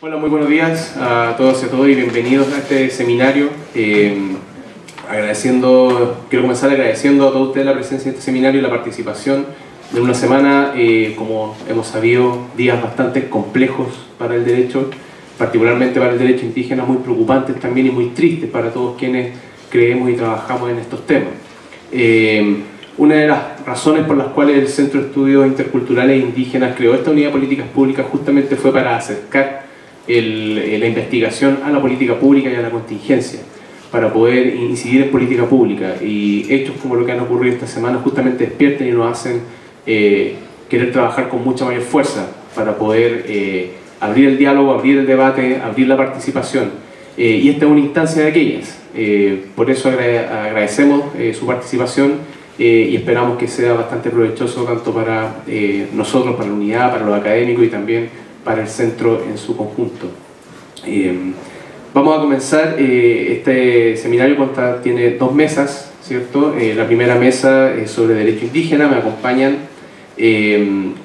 Hola, muy buenos días a todos y a todas y bienvenidos a este seminario. Quiero comenzar agradeciendo a todos ustedes la presencia de este seminario y la participación de una semana, como hemos sabido, días bastante complejos para el derecho, particularmente para el derecho indígena, muy preocupantes también y muy tristes para todos quienes creemos y trabajamos en estos temas. Una de las razones por las cuales el Centro de Estudios Interculturales e Indígenas creó esta unidad de políticas públicas justamente fue para acercar la investigación a la política pública y a la contingencia, para poder incidir en política pública, y hechos como lo que han ocurrido esta semana justamente despierten y nos hacen querer trabajar con mucha mayor fuerza para poder abrir el diálogo, abrir el debate, abrir la participación, y esta es una instancia de aquellas. Por eso agradecemos su participación y esperamos que sea bastante provechoso tanto para nosotros, para la unidad, para los académicos y también para el centro en su conjunto. Vamos a comenzar este seminario. Tiene dos mesas, ¿cierto? La primera mesa es sobre derecho indígena. Me acompañan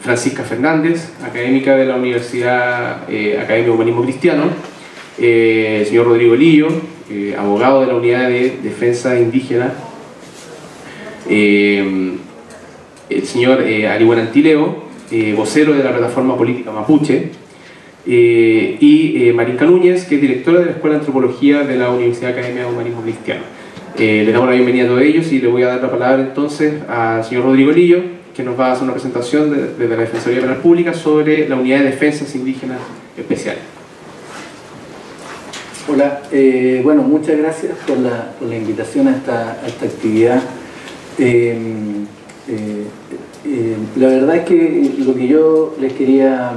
Francisca Fernández, académica de la Universidad Academia de Humanismo Cristiano, el señor Rodrigo Lillo, abogado de la Unidad de Defensa Indígena, el señor Ariwan Antileo, vocero de la plataforma política mapuche, y Marinka Núñez, que es directora de la Escuela de Antropología de la Universidad Academia de Humanismo Cristiano. Le damos la bienvenida a todos ellos y le voy a dar la palabra entonces al señor Rodrigo Lillo, que nos va a hacer una presentación desde la Defensoría Penal Pública sobre la Unidad de Defensas Indígenas Especiales. Hola, bueno, muchas gracias por la invitación a esta actividad. La verdad es que lo que yo les quería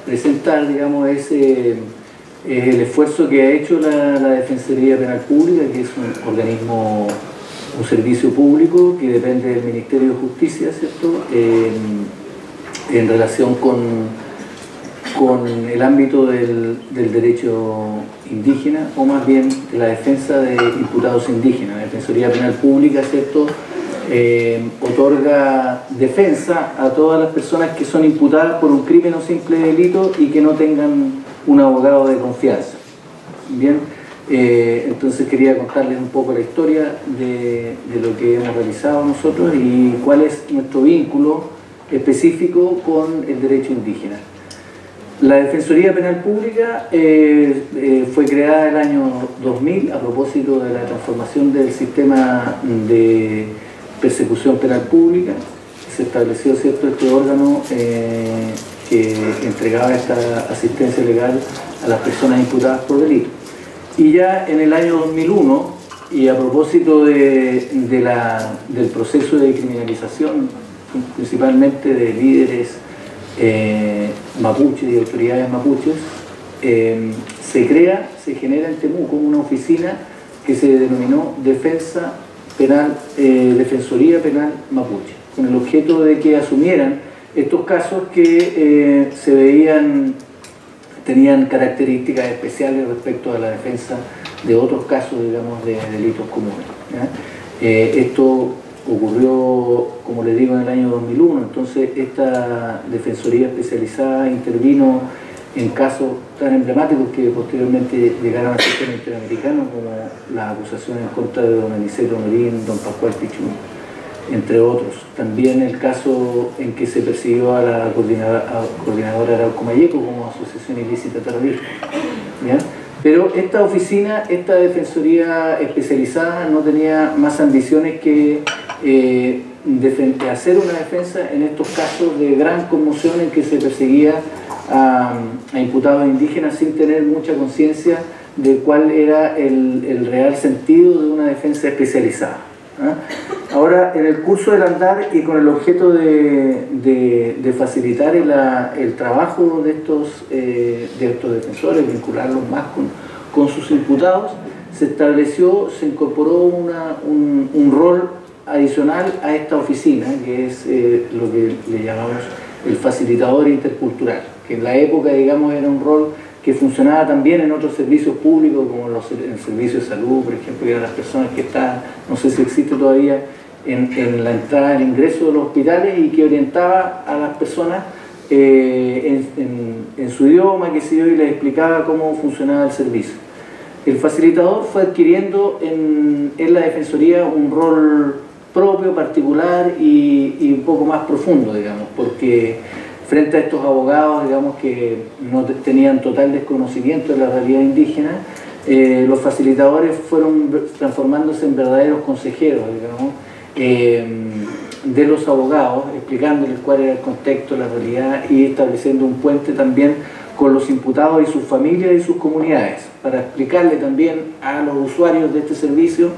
presentar, digamos, es el esfuerzo que ha hecho la Defensoría Penal Pública, que es un organismo, un servicio público que depende del Ministerio de Justicia, ¿cierto? En relación con el ámbito del derecho indígena, o más bien de la defensa de imputados indígenas. La Defensoría Penal Pública, ¿cierto?, otorga defensa a todas las personas que son imputadas por un crimen o simple delito y que no tengan un abogado de confianza. Bien, entonces quería contarles un poco la historia de lo que hemos realizado nosotros y cuál es nuestro vínculo específico con el derecho indígena. La Defensoría Penal Pública fue creada en el año 2000 a propósito de la transformación del sistema de persecución penal pública. Se estableció, ¿cierto?, este órgano que entregaba esta asistencia legal a las personas imputadas por delito. Y ya en el año 2001, y a propósito del proceso de criminalización, principalmente de líderes mapuches y autoridades mapuches, se genera en Temuco una oficina que se denominó Defensoría Penal Mapuche, con el objeto de que asumieran estos casos que tenían características especiales respecto a la defensa de otros casos, digamos, de delitos comunes, ¿ya? Esto ocurrió, como les digo, en el año 2001. Entonces esta defensoría especializada intervino en casos tan emblemáticos que posteriormente llegaron al sistema interamericano, como las acusaciones en contra de don Aniceto Norín, don Pascual Pichún, entre otros. También el caso en que se persiguió a la coordinadora Arauco Mayeco como asociación ilícita terrorista, ¿ya? Pero esta oficina, esta defensoría especializada, no tenía más ambiciones que hacer una defensa en estos casos de gran conmoción en que se perseguía a imputados indígenas sin tener mucha conciencia de cuál era el real sentido de una defensa especializada, ¿ah? Ahora, en el curso del andar y con el objeto de facilitar el trabajo de estos defensores, vincularlos más con sus imputados, se incorporó un rol adicional a esta oficina, que es lo que le llamamos el facilitador intercultural, que en la época, digamos, era un rol que funcionaba también en otros servicios públicos, como en el servicio de salud, por ejemplo, que eran las personas que estaban, no sé si existe todavía, en la entrada, el ingreso de los hospitales, y que orientaba a las personas en su idioma, qué sé yo, y les explicaba cómo funcionaba el servicio. El facilitador fue adquiriendo en la Defensoría un rol propio, particular y un poco más profundo, digamos, porque frente a estos abogados, digamos, que no tenían total desconocimiento de la realidad indígena, los facilitadores fueron transformándose en verdaderos consejeros, digamos, de los abogados, explicándoles cuál era el contexto, la realidad y estableciendo un puente también con los imputados y sus familias y sus comunidades, para explicarle también a los usuarios de este servicio,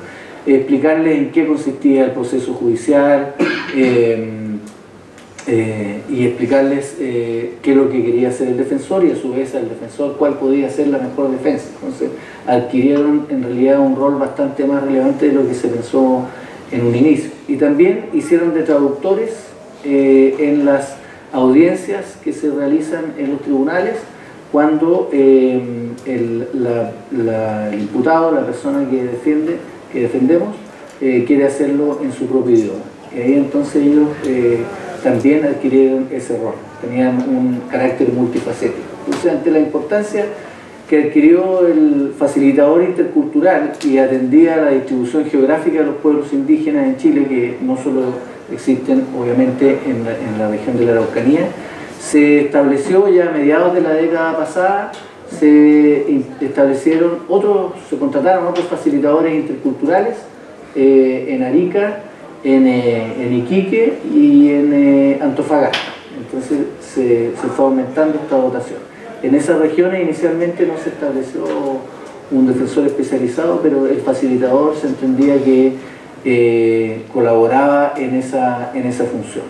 explicarles en qué consistía el proceso judicial y explicarles qué es lo que quería hacer el defensor y a su vez al defensor cuál podía ser la mejor defensa. Entonces adquirieron en realidad un rol bastante más relevante de lo que se pensó en un inicio. Y también hicieron de traductores en las audiencias que se realizan en los tribunales cuando el imputado, la persona que defendemos, quiere hacerlo en su propio idioma. Y ahí entonces ellos también adquirieron ese rol, tenían un carácter multifacético. Entonces, ante la importancia que adquirió el facilitador intercultural y atendía a la distribución geográfica de los pueblos indígenas en Chile, que no solo existen obviamente en la región de la Araucanía, se estableció ya a mediados de la década pasada, se contrataron otros facilitadores interculturales en Arica, en Iquique y en Antofagasta. Entonces se fue aumentando esta dotación. En esas regiones inicialmente no se estableció un defensor especializado, pero el facilitador se entendía que colaboraba en esa función.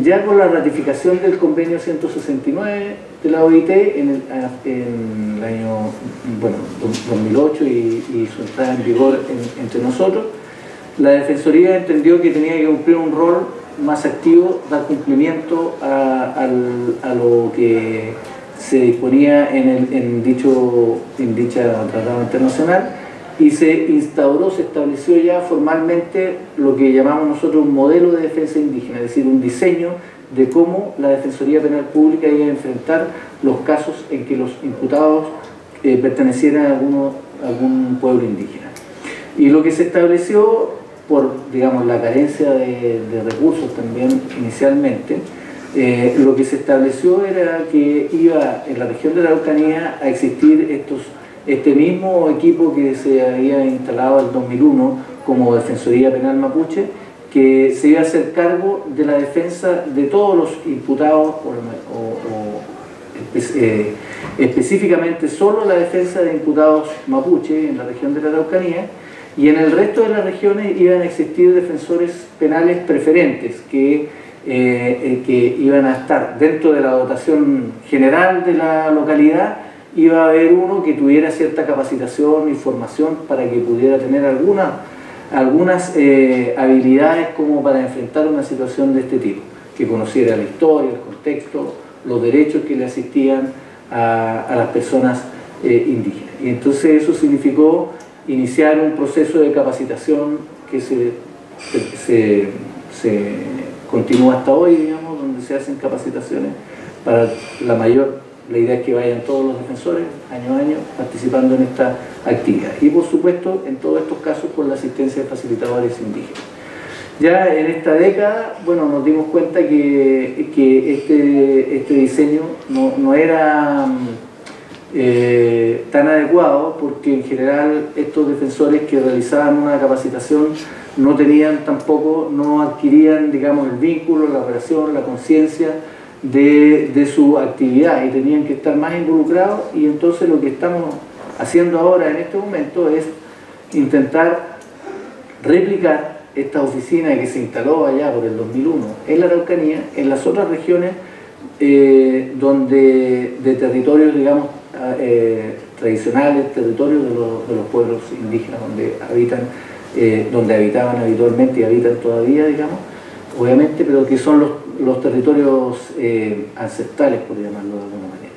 Ya con la ratificación del convenio 169 de la OIT en el año 2008 y su entrada en vigor entre nosotros, la Defensoría entendió que tenía que cumplir un rol más activo, dar cumplimiento a lo que se disponía en dicha tratado internacional, y se estableció ya formalmente lo que llamamos nosotros un modelo de defensa indígena, es decir, un diseño de cómo la Defensoría Penal Pública iba a enfrentar los casos en que los imputados pertenecieran a algún pueblo indígena. Y lo que se estableció, por digamos la carencia de recursos también inicialmente, lo que se estableció era que iba en la región de la Araucanía a existir este mismo equipo que se había instalado en 2001 como Defensoría Penal Mapuche, que se iba a hacer cargo de la defensa de todos los imputados, específicamente solo la defensa de imputados mapuche en la región de la Araucanía, y en el resto de las regiones iban a existir defensores penales preferentes que iban a estar dentro de la dotación general de la localidad. Iba a haber uno que tuviera cierta capacitación y formación para que pudiera tener algunas habilidades como para enfrentar una situación de este tipo, que conociera la historia, el contexto, los derechos que le asistían a las personas indígenas. Y entonces eso significó iniciar un proceso de capacitación que se continúa hasta hoy, digamos, donde se hacen capacitaciones para la idea es que vayan todos los defensores año a año participando en esta actividad, y por supuesto en todos estos casos con la asistencia de facilitadores indígenas. Ya en esta década, bueno, nos dimos cuenta que este diseño no era tan adecuado, porque en general estos defensores que realizaban una capacitación no adquirían, digamos, el vínculo, la relación, la conciencia de su actividad, y tenían que estar más involucrados. Y entonces lo que estamos haciendo ahora en este momento es intentar replicar esta oficina que se instaló allá por el 2001 en la Araucanía, en las otras regiones de territorios, digamos, tradicionales, territorios de los pueblos indígenas donde habitaban habitualmente y habitan todavía, digamos, obviamente, pero que son los territorios ancestrales, por llamarlo de alguna manera.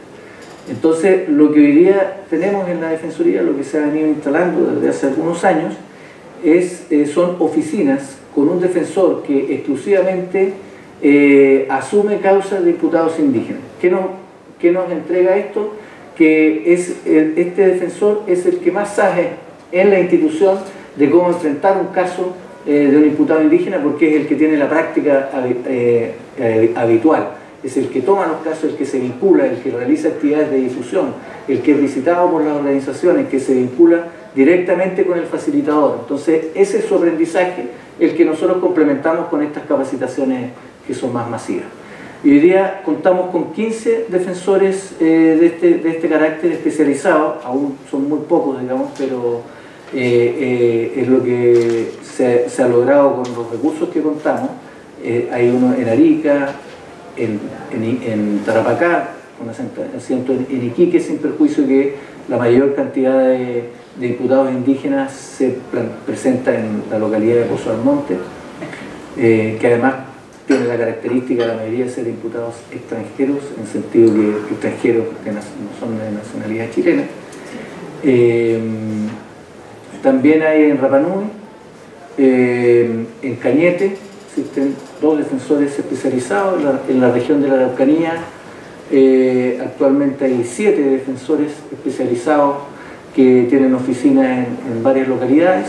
Entonces, lo que hoy día tenemos en la Defensoría, lo que se ha venido instalando desde hace algunos años, son oficinas con un defensor que exclusivamente asume causas de imputados indígenas. ¿Qué nos entrega esto? Que este defensor es el que más sabe en la institución de cómo enfrentar un caso de un imputado indígena, porque es el que tiene la práctica habitual, es el que toma los casos, el que se vincula, el que realiza actividades de difusión, el que es visitado por las organizaciones, que se vincula directamente con el facilitador. Entonces ese es su aprendizaje, el que nosotros complementamos con estas capacitaciones que son más masivas. Y hoy día contamos con 15 defensores de este carácter especializado, aún son muy pocos, digamos, pero es lo que se ha logrado con los recursos que contamos. Hay uno en Arica, en Tarapacá, con asiento en Iquique, sin perjuicio que la mayor cantidad de imputados indígenas se presenta en la localidad de Pozo Almonte, que además tiene la característica la mayoría de ser imputados extranjeros, en sentido que extranjeros que no son de nacionalidad chilena. También hay en Rapa Nui, en Cañete, existen 2 defensores especializados. En la región de la Araucanía actualmente hay 7 defensores especializados que tienen oficinas en varias localidades.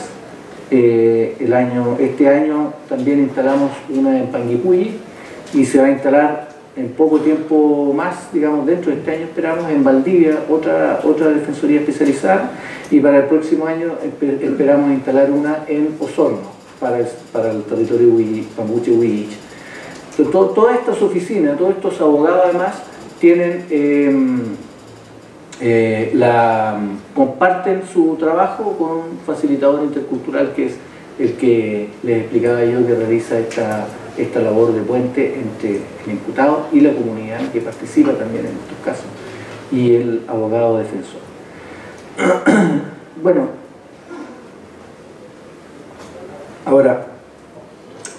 Este año también instalamos una en Panguipulli y se va a instalar en poco tiempo más, digamos dentro de este año esperamos, en Valdivia otra defensoría especializada, y para el próximo año esperamos instalar una en Osorno para el territorio Pambuche-Huilliche. Todas estas oficinas, todos estos abogados además tienen comparten su trabajo con un facilitador intercultural, que es el que les explicaba yo, que realiza esta labor de puente entre el imputado y la comunidad que participa también en estos casos, y el abogado defensor. Bueno, ahora,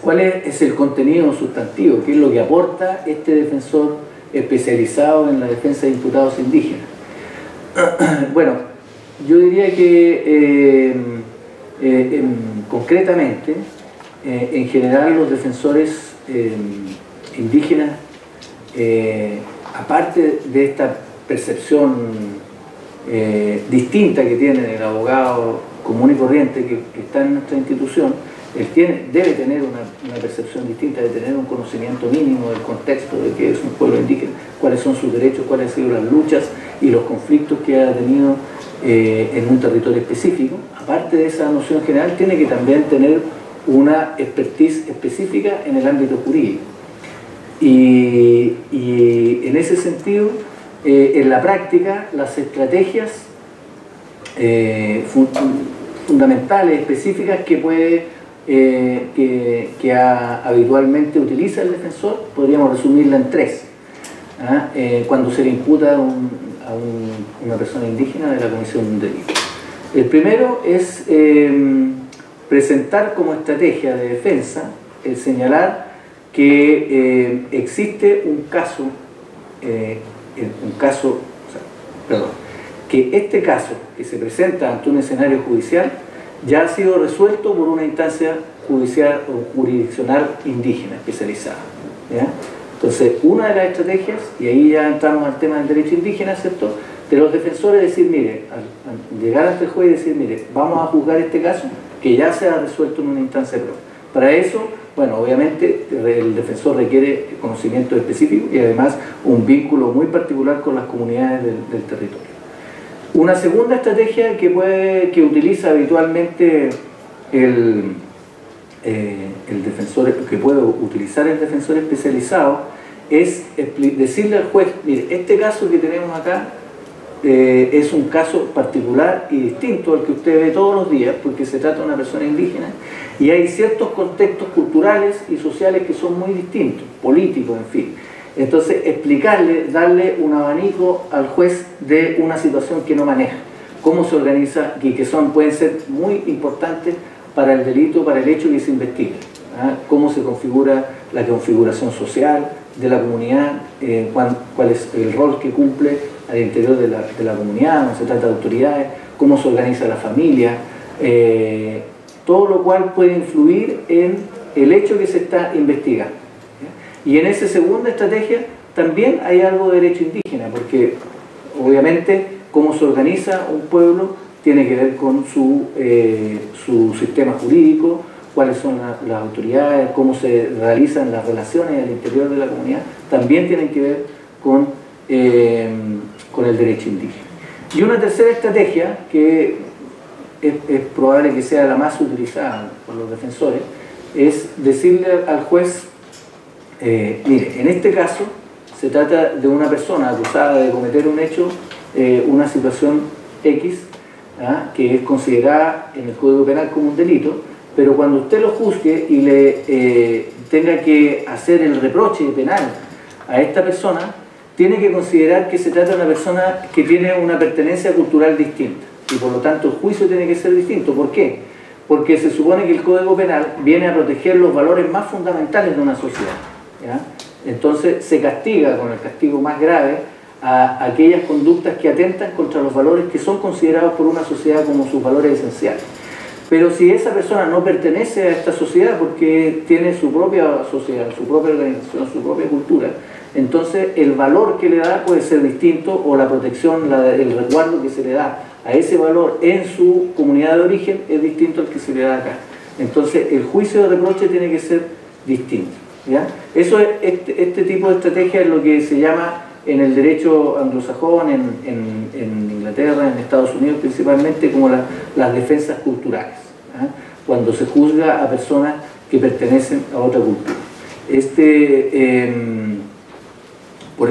¿cuál es el contenido sustantivo? ¿Qué es lo que aporta este defensor especializado en la defensa de imputados indígenas? Bueno, yo diría que concretamente, en general los defensores indígenas, aparte de esta percepción distinta que tiene el abogado común y corriente que está en nuestra institución, él debe tener una percepción distinta, de tener un conocimiento mínimo del contexto de qué es un pueblo indígena, cuáles son sus derechos, cuáles han sido las luchas y los conflictos que ha tenido en un territorio específico. Aparte de esa noción general, tiene que también tener una expertise específica en el ámbito jurídico. Y en ese sentido, en la práctica, las estrategias fundamentales, específicas que habitualmente utiliza el defensor, podríamos resumirla en 3. Cuando se le imputa a una persona indígena de la comisión de un delito. El primero es presentar como estrategia de defensa el señalar que existe un caso, que este caso que se presenta ante un escenario judicial ya ha sido resuelto por una instancia judicial o jurisdiccional indígena especializada, ¿ya? Entonces, una de las estrategias, y ahí ya entramos al tema del derecho indígena, ¿cierto?, de los defensores, decir, mire, al llegar ante el juez y decir, mire, vamos a juzgar este caso que ya se ha resuelto en una instancia de prueba. Para eso, bueno, obviamente el defensor requiere conocimiento específico y además un vínculo muy particular con las comunidades del territorio. Una segunda estrategia que utiliza habitualmente el defensor, que puede utilizar el defensor especializado, es decirle al juez, mire, este caso que tenemos acá es un caso particular y distinto al que usted ve todos los días, porque se trata de una persona indígena y hay ciertos contextos culturales y sociales que son muy distintos, políticos, en fin. Entonces, explicarle, darle un abanico al juez de una situación que no maneja, cómo se organiza y que pueden ser muy importantes para el delito, para el hecho que se investiga. Cómo se configura la configuración social de la comunidad, cuál es el rol que cumple al interior de la comunidad, no se trata de autoridades, cómo se organiza la familia, todo lo cual puede influir en el hecho que se está investigando. Y en esa segunda estrategia también hay algo de derecho indígena, porque obviamente cómo se organiza un pueblo tiene que ver con su sistema jurídico, cuáles son las autoridades, cómo se realizan las relaciones al interior de la comunidad, también tienen que ver con el derecho indígena. Y una tercera estrategia, que es probable que sea la más utilizada por los defensores, es decirle al juez, mire, en este caso se trata de una persona acusada de cometer un hecho, una situación X, que es considerada en el Código Penal como un delito, pero cuando usted lo juzgue y le tenga que hacer el reproche penal a esta persona, tiene que considerar que se trata de una persona que tiene una pertenencia cultural distinta, y por lo tanto el juicio tiene que ser distinto. ¿Por qué? Porque se supone que el Código Penal viene a proteger los valores más fundamentales de una sociedad, ¿ya? Entonces se castiga con el castigo más grave a aquellas conductas que atentan contra los valores que son considerados por una sociedad como sus valores esenciales. Pero si esa persona no pertenece a esta sociedad porque tiene su propia sociedad, su propia organización, su propia cultura, entonces el valor que le da puede ser distinto, o la protección, el resguardo que se le da a ese valor en su comunidad de origen es distinto al que se le da acá. Entonces el juicio de reproche tiene que ser distinto, ¿ya? Eso es, este tipo de estrategia es lo que se llama en el derecho anglosajón, en Inglaterra, en Estados Unidos principalmente, como las defensas culturales, ¿ya? Cuando se juzga a personas que pertenecen a otra cultura.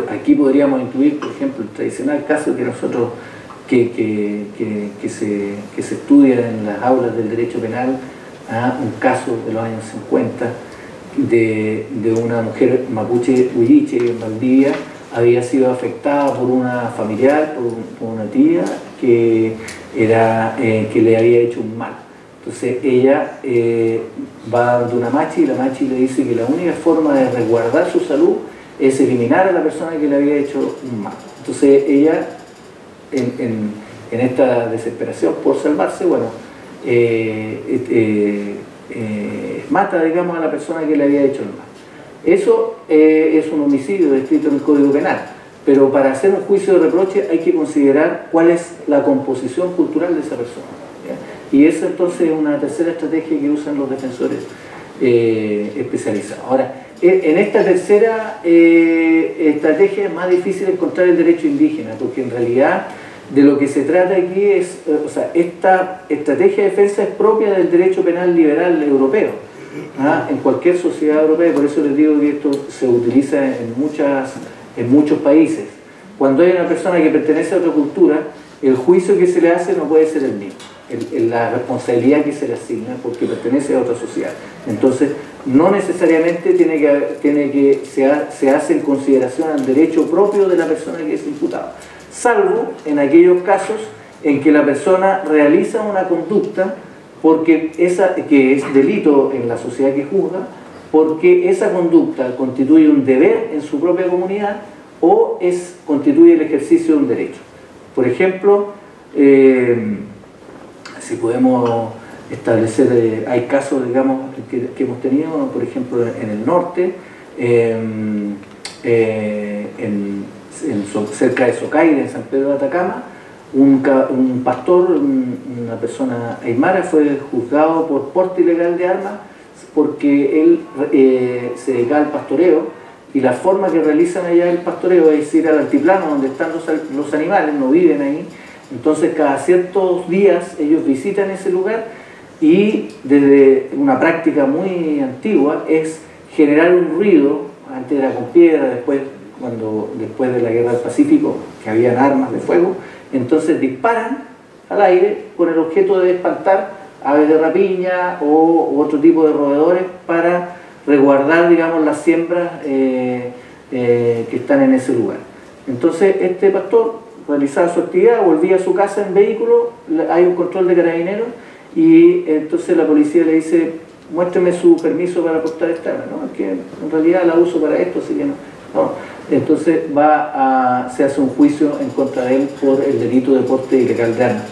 Aquí podríamos incluir, por ejemplo, el tradicional caso que nosotros que se estudia en las aulas del derecho penal, un caso de los años 50 de una mujer mapuche huilliche en Valdivia. Había sido afectada por una familiar, por una tía que le había hecho un mal. Entonces ella va de una machi, y la machi le dice que la única forma de resguardar su salud es eliminar a la persona que le había hecho un mal. Entonces ella, en esta desesperación por salvarse, bueno, mata, digamos, a la persona que le había hecho el mal. Eso es un homicidio descrito en el Código Penal, pero para hacer un juicio de reproche hay que considerar cuál es la composición cultural de esa persona, ¿ya? Y esa entonces es una tercera estrategia que usan los defensores especializados. Ahora, en esta tercera estrategia es más difícil encontrar el derecho indígena, porque en realidad de lo que se trata aquí es, esta estrategia de defensa es propia del derecho penal liberal europeo, en cualquier sociedad europea. Por eso les digo que esto se utiliza en muchos países. Cuando hay una persona que pertenece a otra cultura, el juicio que se le hace no puede ser el mismo, la responsabilidad que se le asigna, porque pertenece a otra sociedad. Entonces no necesariamente se hace en consideración al derecho propio de la persona que es imputada, salvo en aquellos casos en que la persona realiza una conducta que es delito en la sociedad que juzga, porque esa conducta constituye un deber en su propia comunidad o constituye el ejercicio de un derecho. Por ejemplo, si podemos establecer, hay casos, digamos, que hemos tenido, por ejemplo, en el norte, cerca de Socaire, en San Pedro de Atacama, un pastor, una persona aymara, fue juzgado por porte ilegal de armas porque él se dedicaba al pastoreo, y la forma que realizan allá el pastoreo es ir al altiplano donde están los animales, no viven ahí. Entonces cada ciertos días ellos visitan ese lugar, y desde una práctica muy antigua es generar un ruido. Antes era con piedra, después de la Guerra del Pacífico, que habían armas de fuego, entonces disparan al aire con el objeto de espantar aves de rapiña u otro tipo de roedores, para resguardar, digamos, las siembras que están en ese lugar. Entonces este pastor realizaba su actividad, volvía a su casa en vehículo, hay un control de carabineros, y entonces la policía le dice: muéstreme su permiso para portar esta arma. No, es que en realidad la uso para esto, así que no. Entonces se hace un juicio en contra de él por el delito de porte ilegal de armas.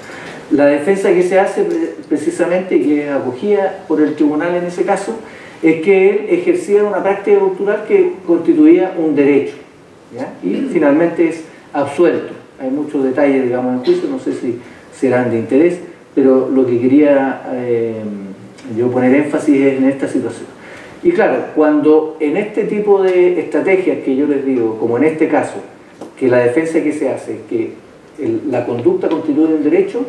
La defensa que se hace precisamente, que es acogida por el tribunal en ese caso, es que él ejercía una práctica cultural que constituía un derecho, ¿ya? Y finalmente es absuelto. Hay muchos detalles, digamos, en el juicio, no sé si serán de interés, pero lo que quería yo poner énfasis es en esta situación. Y claro, cuando en este tipo de estrategias que yo les digo, como en este caso, que la defensa que se hace, que la conducta constituye un derecho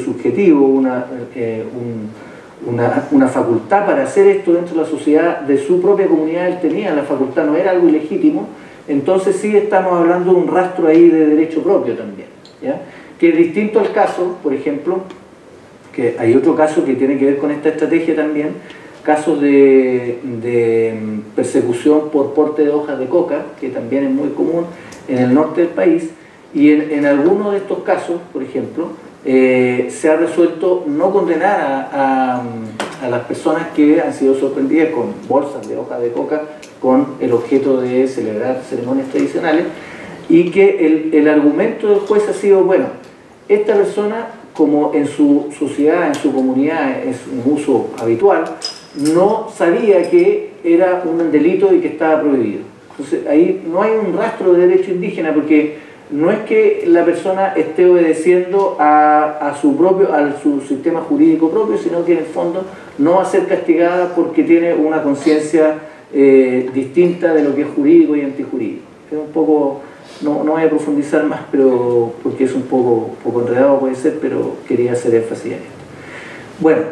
subjetivo, una facultad para hacer esto dentro de la sociedad de su propia comunidad, él tenía la facultad, no era algo ilegítimo, entonces sí estamos hablando de un rastro ahí de derecho propio también, ¿ya? Que es distinto al caso, por ejemplo, que hay otro caso que tiene que ver con esta estrategia también, casos de persecución por porte de hojas de coca, que también es muy común en el norte del país, y en algunos de estos casos, por ejemplo, se ha resuelto no condenar a las personas que han sido sorprendidas con bolsas de hojas de coca con el objeto de celebrar ceremonias tradicionales, y que el argumento del juez ha sido, bueno, esta persona, como en su sociedad, en su comunidad es un uso habitual, no sabía que era un delito y que estaba prohibido. Entonces ahí no hay un rastro de derecho indígena, porque no es que la persona esté obedeciendo a su sistema jurídico propio, sino que en el fondo no va a ser castigada porque tiene una conciencia distinta de lo que es jurídico y antijurídico. Es un poco, no voy a profundizar más, pero porque es un poco enredado puede ser, pero quería hacer énfasis en esto. Bueno,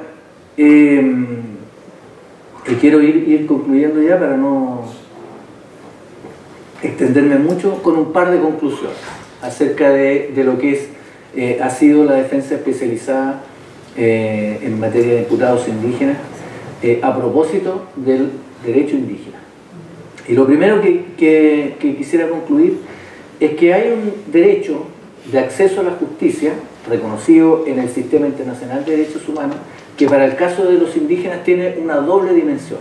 quiero ir concluyendo ya para no extenderme mucho, con un par de conclusiones acerca de lo que ha sido la defensa especializada en materia de imputados indígenas a propósito del derecho indígena. Y lo primero que quisiera concluir es que hay un derecho de acceso a la justicia reconocido en el Sistema Internacional de Derechos Humanos, que para el caso de los indígenas tiene una doble dimensión,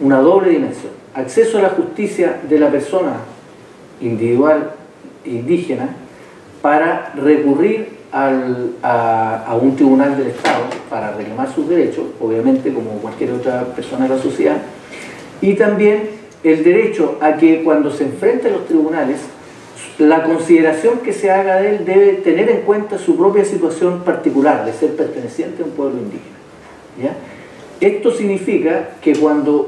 una doble dimensión: acceso a la justicia de la persona individual indígena para recurrir a un tribunal del Estado para reclamar sus derechos, obviamente como cualquier otra persona de la sociedad, y también el derecho a que cuando se enfrente a los tribunales, la consideración que se haga de él debe tener en cuenta su propia situación particular de ser perteneciente a un pueblo indígena, ¿ya? Esto significa que cuando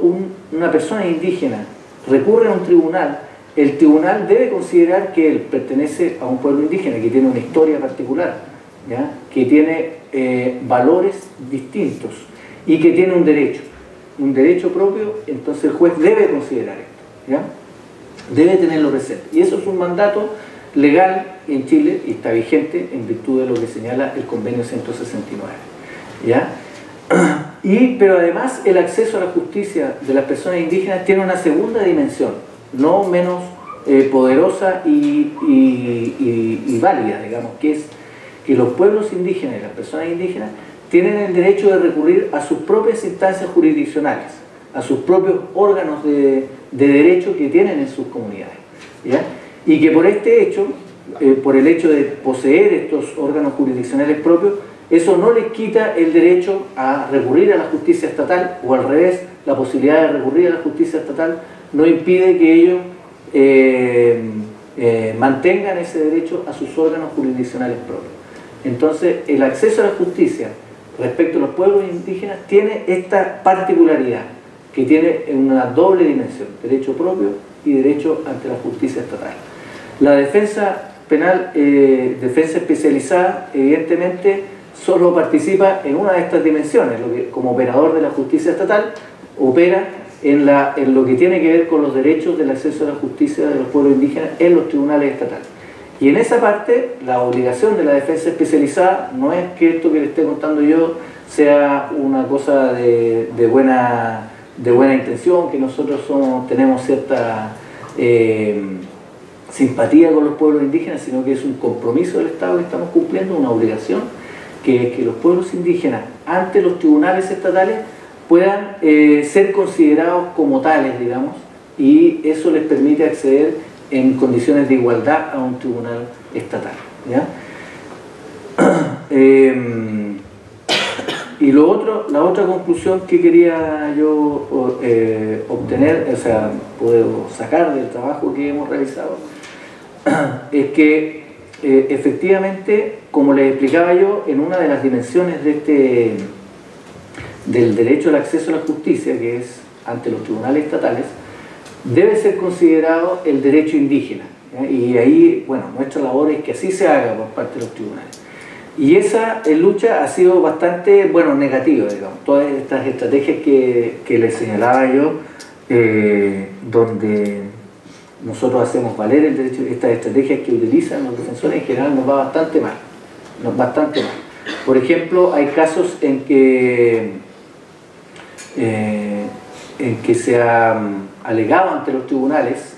una persona indígena recurre a un tribunal, el tribunal debe considerar que él pertenece a un pueblo indígena, que tiene una historia particular, ¿ya? Que tiene valores distintos y que tiene un derecho propio. Entonces el juez debe considerar esto, ¿ya? Debe tenerlo presente. Y eso es un mandato legal en Chile y está vigente en virtud de lo que señala el convenio 169, ¿ya? Pero además el acceso a la justicia de las personas indígenas tiene una segunda dimensión, no menos poderosa y válida, digamos, que es que los pueblos indígenas y las personas indígenas tienen el derecho de recurrir a sus propias instancias jurisdiccionales, a sus propios órganos de derecho que tienen en sus comunidades, ¿ya? Y que por este hecho, por el hecho de poseer estos órganos jurisdiccionales propios, eso no les quita el derecho a recurrir a la justicia estatal, o al revés, la posibilidad de recurrir a la justicia estatal no impide que ellos mantengan ese derecho a sus órganos jurisdiccionales propios. Entonces, el acceso a la justicia respecto a los pueblos indígenas tiene esta particularidad, que tiene una doble dimensión: derecho propio y derecho ante la justicia estatal. La defensa penal, defensa especializada, evidentemente solo participa en una de estas dimensiones, como operador de la justicia estatal, opera en lo que tiene que ver con los derechos del acceso a la justicia de los pueblos indígenas en los tribunales estatales. Y en esa parte, la obligación de la defensa especializada no es que esto que le esté contando yo sea una cosa de buena intención, que nosotros tenemos cierta simpatía con los pueblos indígenas, sino que es un compromiso del Estado que estamos cumpliendo, una obligación, que es que los pueblos indígenas ante los tribunales estatales puedan ser considerados como tales, digamos, y eso les permite acceder en condiciones de igualdad a un tribunal estatal, ¿ya? Y la otra conclusión que quería yo obtener, o sea, puedo sacar del trabajo que hemos realizado, es que efectivamente, como les explicaba yo, en una de las dimensiones del derecho al acceso a la justicia, que es ante los tribunales estatales, debe ser considerado el derecho indígena, ¿ya? Y ahí, bueno, nuestra labor es que así se haga por parte de los tribunales. Y esa lucha ha sido bastante, bueno, negativa, digamos. Todas estas estrategias que les señalaba yo, donde nosotros hacemos valer el derecho, estas estrategias que utilizan los defensores en general nos va bastante mal. Por ejemplo, hay casos en que se ha alegado ante los tribunales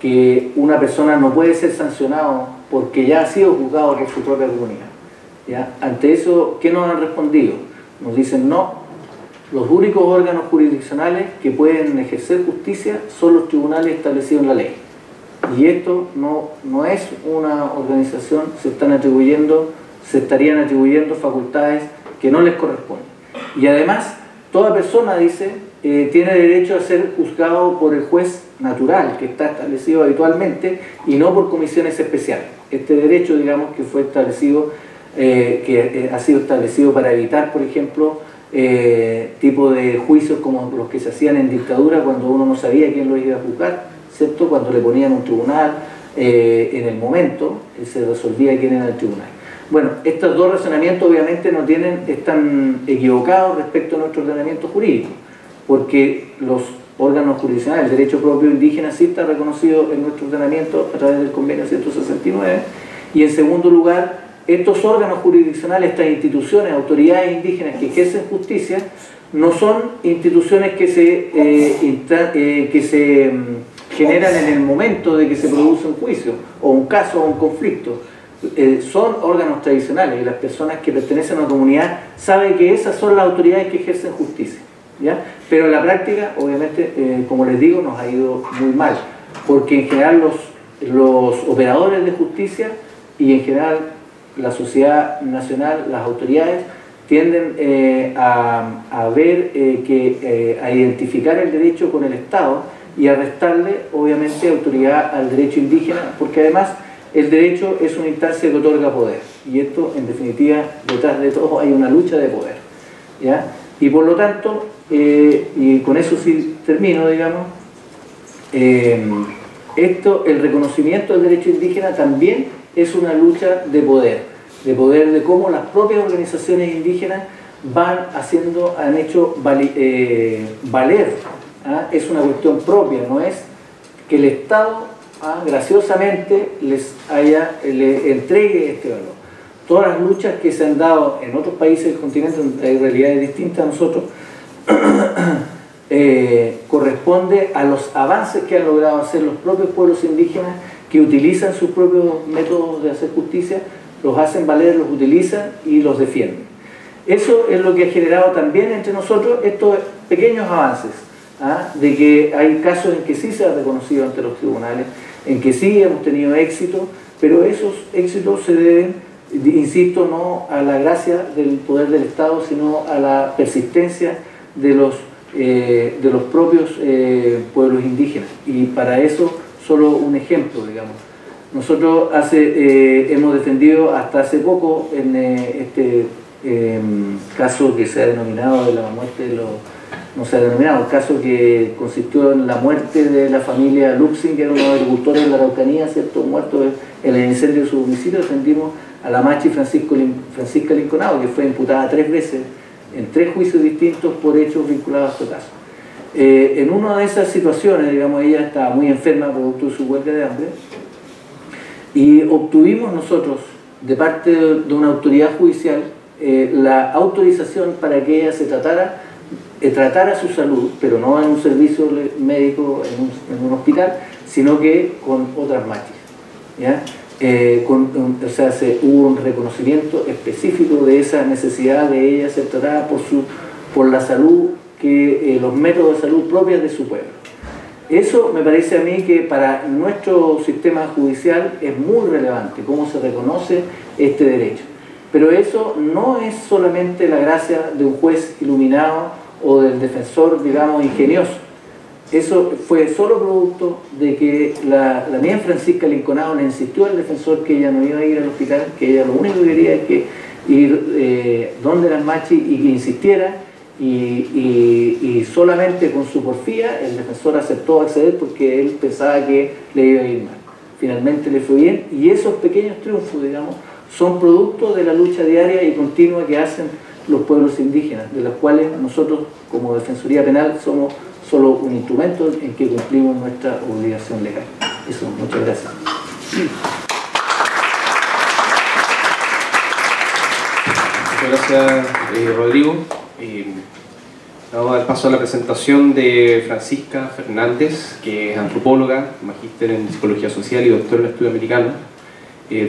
que una persona no puede ser sancionado porque ya ha sido juzgado por su propia comunidad. ¿Ya? Ante eso, ¿qué nos han respondido? Nos dicen, no, los únicos órganos jurisdiccionales que pueden ejercer justicia son los tribunales establecidos en la ley. Y esto no es una organización, se estarían atribuyendo facultades que no les corresponden. Y además, toda persona, dice, tiene derecho a ser juzgado por el juez natural, que está establecido habitualmente, y no por comisiones especiales. Este derecho, digamos, que fue establecido, que ha sido establecido para evitar, por ejemplo, tipo de juicios como los que se hacían en dictadura cuando uno no sabía quién lo iba a juzgar, ¿cierto? Cuando le ponían un tribunal, en el momento se resolvía quién era el tribunal. Bueno, estos dos razonamientos obviamente están equivocados respecto a nuestro ordenamiento jurídico, porque los órganos jurisdiccionales, el derecho propio indígena sí está reconocido en nuestro ordenamiento a través del convenio 169, y en segundo lugar, estos órganos jurisdiccionales, estas instituciones, autoridades indígenas que ejercen justicia, no son instituciones que se generan en el momento de que se produce un juicio, o un caso, o un conflicto. Son órganos tradicionales, y las personas que pertenecen a una comunidad saben que esas son las autoridades que ejercen justicia, ¿ya? Pero en la práctica, obviamente, como les digo, nos ha ido muy mal, porque en general los operadores de justicia y en general la sociedad nacional, las autoridades, tienden a identificar el derecho con el Estado y a restarle, obviamente, autoridad al derecho indígena, porque además el derecho es una instancia que otorga poder, y esto, en definitiva, detrás de todo hay una lucha de poder, ¿ya? Y por lo tanto, y con eso sí termino, digamos, el reconocimiento del derecho indígena también es una lucha de poder de cómo las propias organizaciones indígenas han hecho valer, ¿ah? Es una cuestión propia, no es que el Estado graciosamente le entregue este valor. Todas las luchas que se han dado en otros países del continente, donde hay realidades distintas a nosotros, corresponde a los avances que han logrado hacer los propios pueblos indígenas, que utilizan sus propios métodos de hacer justicia, los hacen valer, los utilizan y los defienden. Eso es lo que ha generado también entre nosotros estos pequeños avances, de que hay casos en que sí se ha reconocido ante los tribunales, en que sí hemos tenido éxito, pero esos éxitos se deben, insisto, no a la gracia del poder del Estado, sino a la persistencia de los propios pueblos indígenas. Y para eso, solo un ejemplo, digamos. Nosotros hemos defendido hasta hace poco en este caso que se ha denominado de la muerte de los... no se ha denominado, el caso que consistió en la muerte de la familia Luxing, que era unos agricultores de la Araucanía, ¿cierto?, muertos en el incendio de su domicilio. Defendimos a la Machi Francisca Linconado, que fue imputada 3 veces en 3 juicios distintos por hechos vinculados a este caso. En una de esas situaciones, digamos, ella estaba muy enferma producto de su huelga de hambre, y obtuvimos nosotros, de parte de una autoridad judicial, la autorización para que ella se tratara su salud, pero no en un servicio médico, en un hospital, sino que con otras machis, ¿ya? O sea, hubo un reconocimiento específico de esa necesidad de ella ser tratada por la salud, los métodos de salud propios de su pueblo. Eso me parece a mí que para nuestro sistema judicial es muy relevante, cómo se reconoce este derecho. Pero eso no es solamente la gracia de un juez iluminado o del defensor, digamos, ingenioso. Eso fue solo producto de que la niña Francisca Linconado le insistió al defensor que ella no iba a ir al hospital, que ella lo único que quería es que ir donde las Machi y que insistiera, y solamente con su porfía el defensor aceptó acceder porque él pensaba que le iba a ir mal. Finalmente le fue bien, y esos pequeños triunfos, digamos, son producto de la lucha diaria y continua que hacen los pueblos indígenas, de los cuales nosotros como Defensoría Penal somos solo un instrumento en que cumplimos nuestra obligación legal. Eso, muchas gracias. Muchas gracias, Rodrigo. Vamos a dar paso a la presentación de Francisca Fernández, que es antropóloga, magíster en Psicología Social y doctor en Estudio Americano,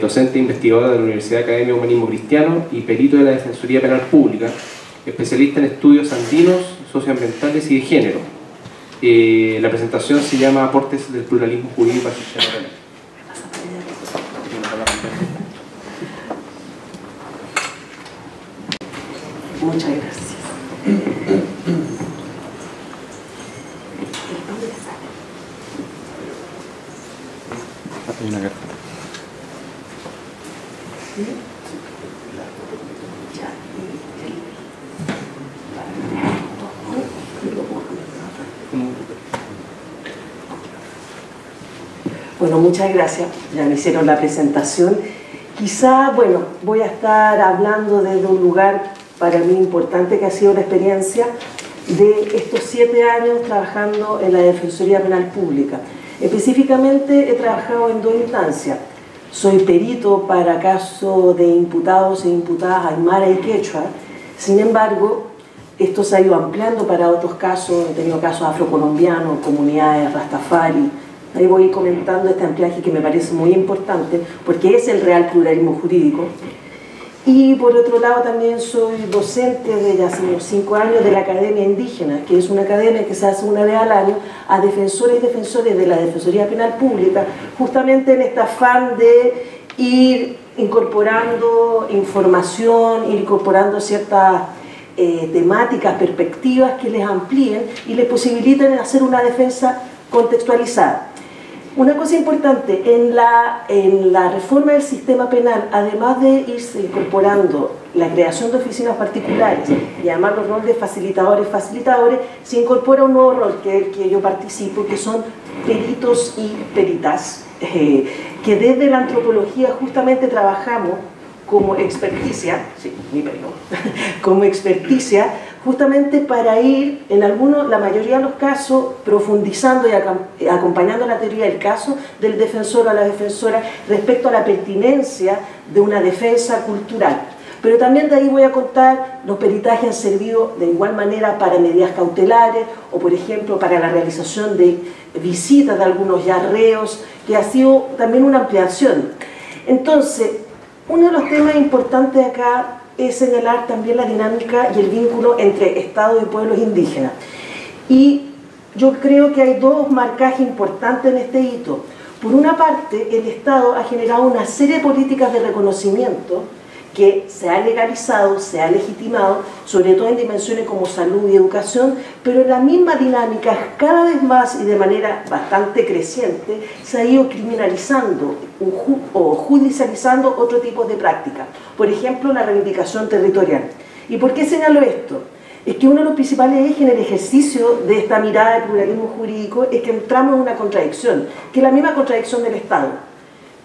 docente e investigadora de la Universidad Academia de Humanismo Cristiano y perito de la Defensoría Penal Pública, especialista en estudios andinos, socioambientales y de género. La presentación se llama Aportes del pluralismo jurídico al sistema penal. Muchas gracias. Hay una carta. Bueno, muchas gracias. Ya me hicieron la presentación. Quizá, bueno, voy a estar hablando desde un lugar para mí importante que ha sido la experiencia de estos 7 años trabajando en la Defensoría Penal Pública. Específicamente he trabajado en 2 instancias. Soy perito para casos de imputados e imputadas aymara y quechua. Sin embargo, esto se ha ido ampliando para otros casos. He tenido casos afrocolombianos, comunidades rastafari. Ahí voy comentando este ampliaje que me parece muy importante porque es el real pluralismo jurídico. Y por otro lado también soy docente desde hace unos 5 años de la Academia Indígena, que es una academia que se hace una vez al año a defensores y defensores de la Defensoría Penal Pública, justamente en este afán de ir incorporando información, ir incorporando ciertas temáticas, perspectivas que les amplíen y les posibiliten hacer una defensa contextualizada. Una cosa importante, en la reforma del sistema penal, además de irse incorporando la creación de oficinas particulares y además los roles de facilitadores, se incorpora un nuevo rol que es el que yo participo, que son peritos y peritas, que desde la antropología justamente trabajamos como experticia, sí, mi perdón, como experticia, justamente para ir, en la mayoría de los casos, profundizando y acompañando la teoría del caso del defensor o la defensora respecto a la pertinencia de una defensa cultural. Pero también de ahí voy a contar, los peritajes han servido de igual manera para medidas cautelares o, por ejemplo, para la realización de visitas de algunos ya reos, que ha sido también una ampliación. Entonces, uno de los temas importantes acá es señalar también la dinámica y el vínculo entre Estado y pueblos indígenas. Y yo creo que hay 2 marcajes importantes en este hito. Por una parte, el Estado ha generado una serie de políticas de reconocimiento que se ha legalizado, se ha legitimado, sobre todo en dimensiones como salud y educación, pero en la misma dinámica, cada vez más y de manera bastante creciente, se ha ido criminalizando o judicializando otro tipo de prácticas. Por ejemplo, la reivindicación territorial. ¿Y por qué señalo esto? Es que uno de los principales ejes en el ejercicio de esta mirada de pluralismo jurídico es que entramos en una contradicción, que es la misma contradicción del Estado.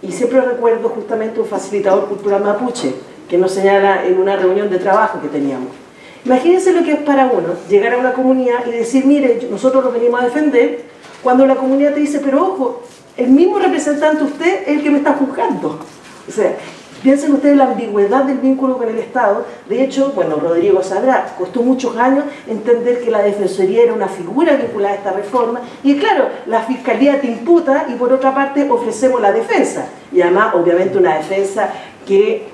Y siempre recuerdo justamente un facilitador cultural mapuche, que nos señala en una reunión de trabajo que teníamos. Imagínense lo que es para uno llegar a una comunidad y decir, mire, nosotros lo venimos a defender, cuando la comunidad te dice, pero ojo, el mismo representante usted es el que me está juzgando. O sea, piensen ustedes la ambigüedad del vínculo con el Estado. De hecho, bueno, Rodrigo sabrá, costó muchos años entender que la Defensoría era una figura vinculada a esta reforma, y claro, la Fiscalía te imputa y por otra parte ofrecemos la defensa, y además obviamente una defensa que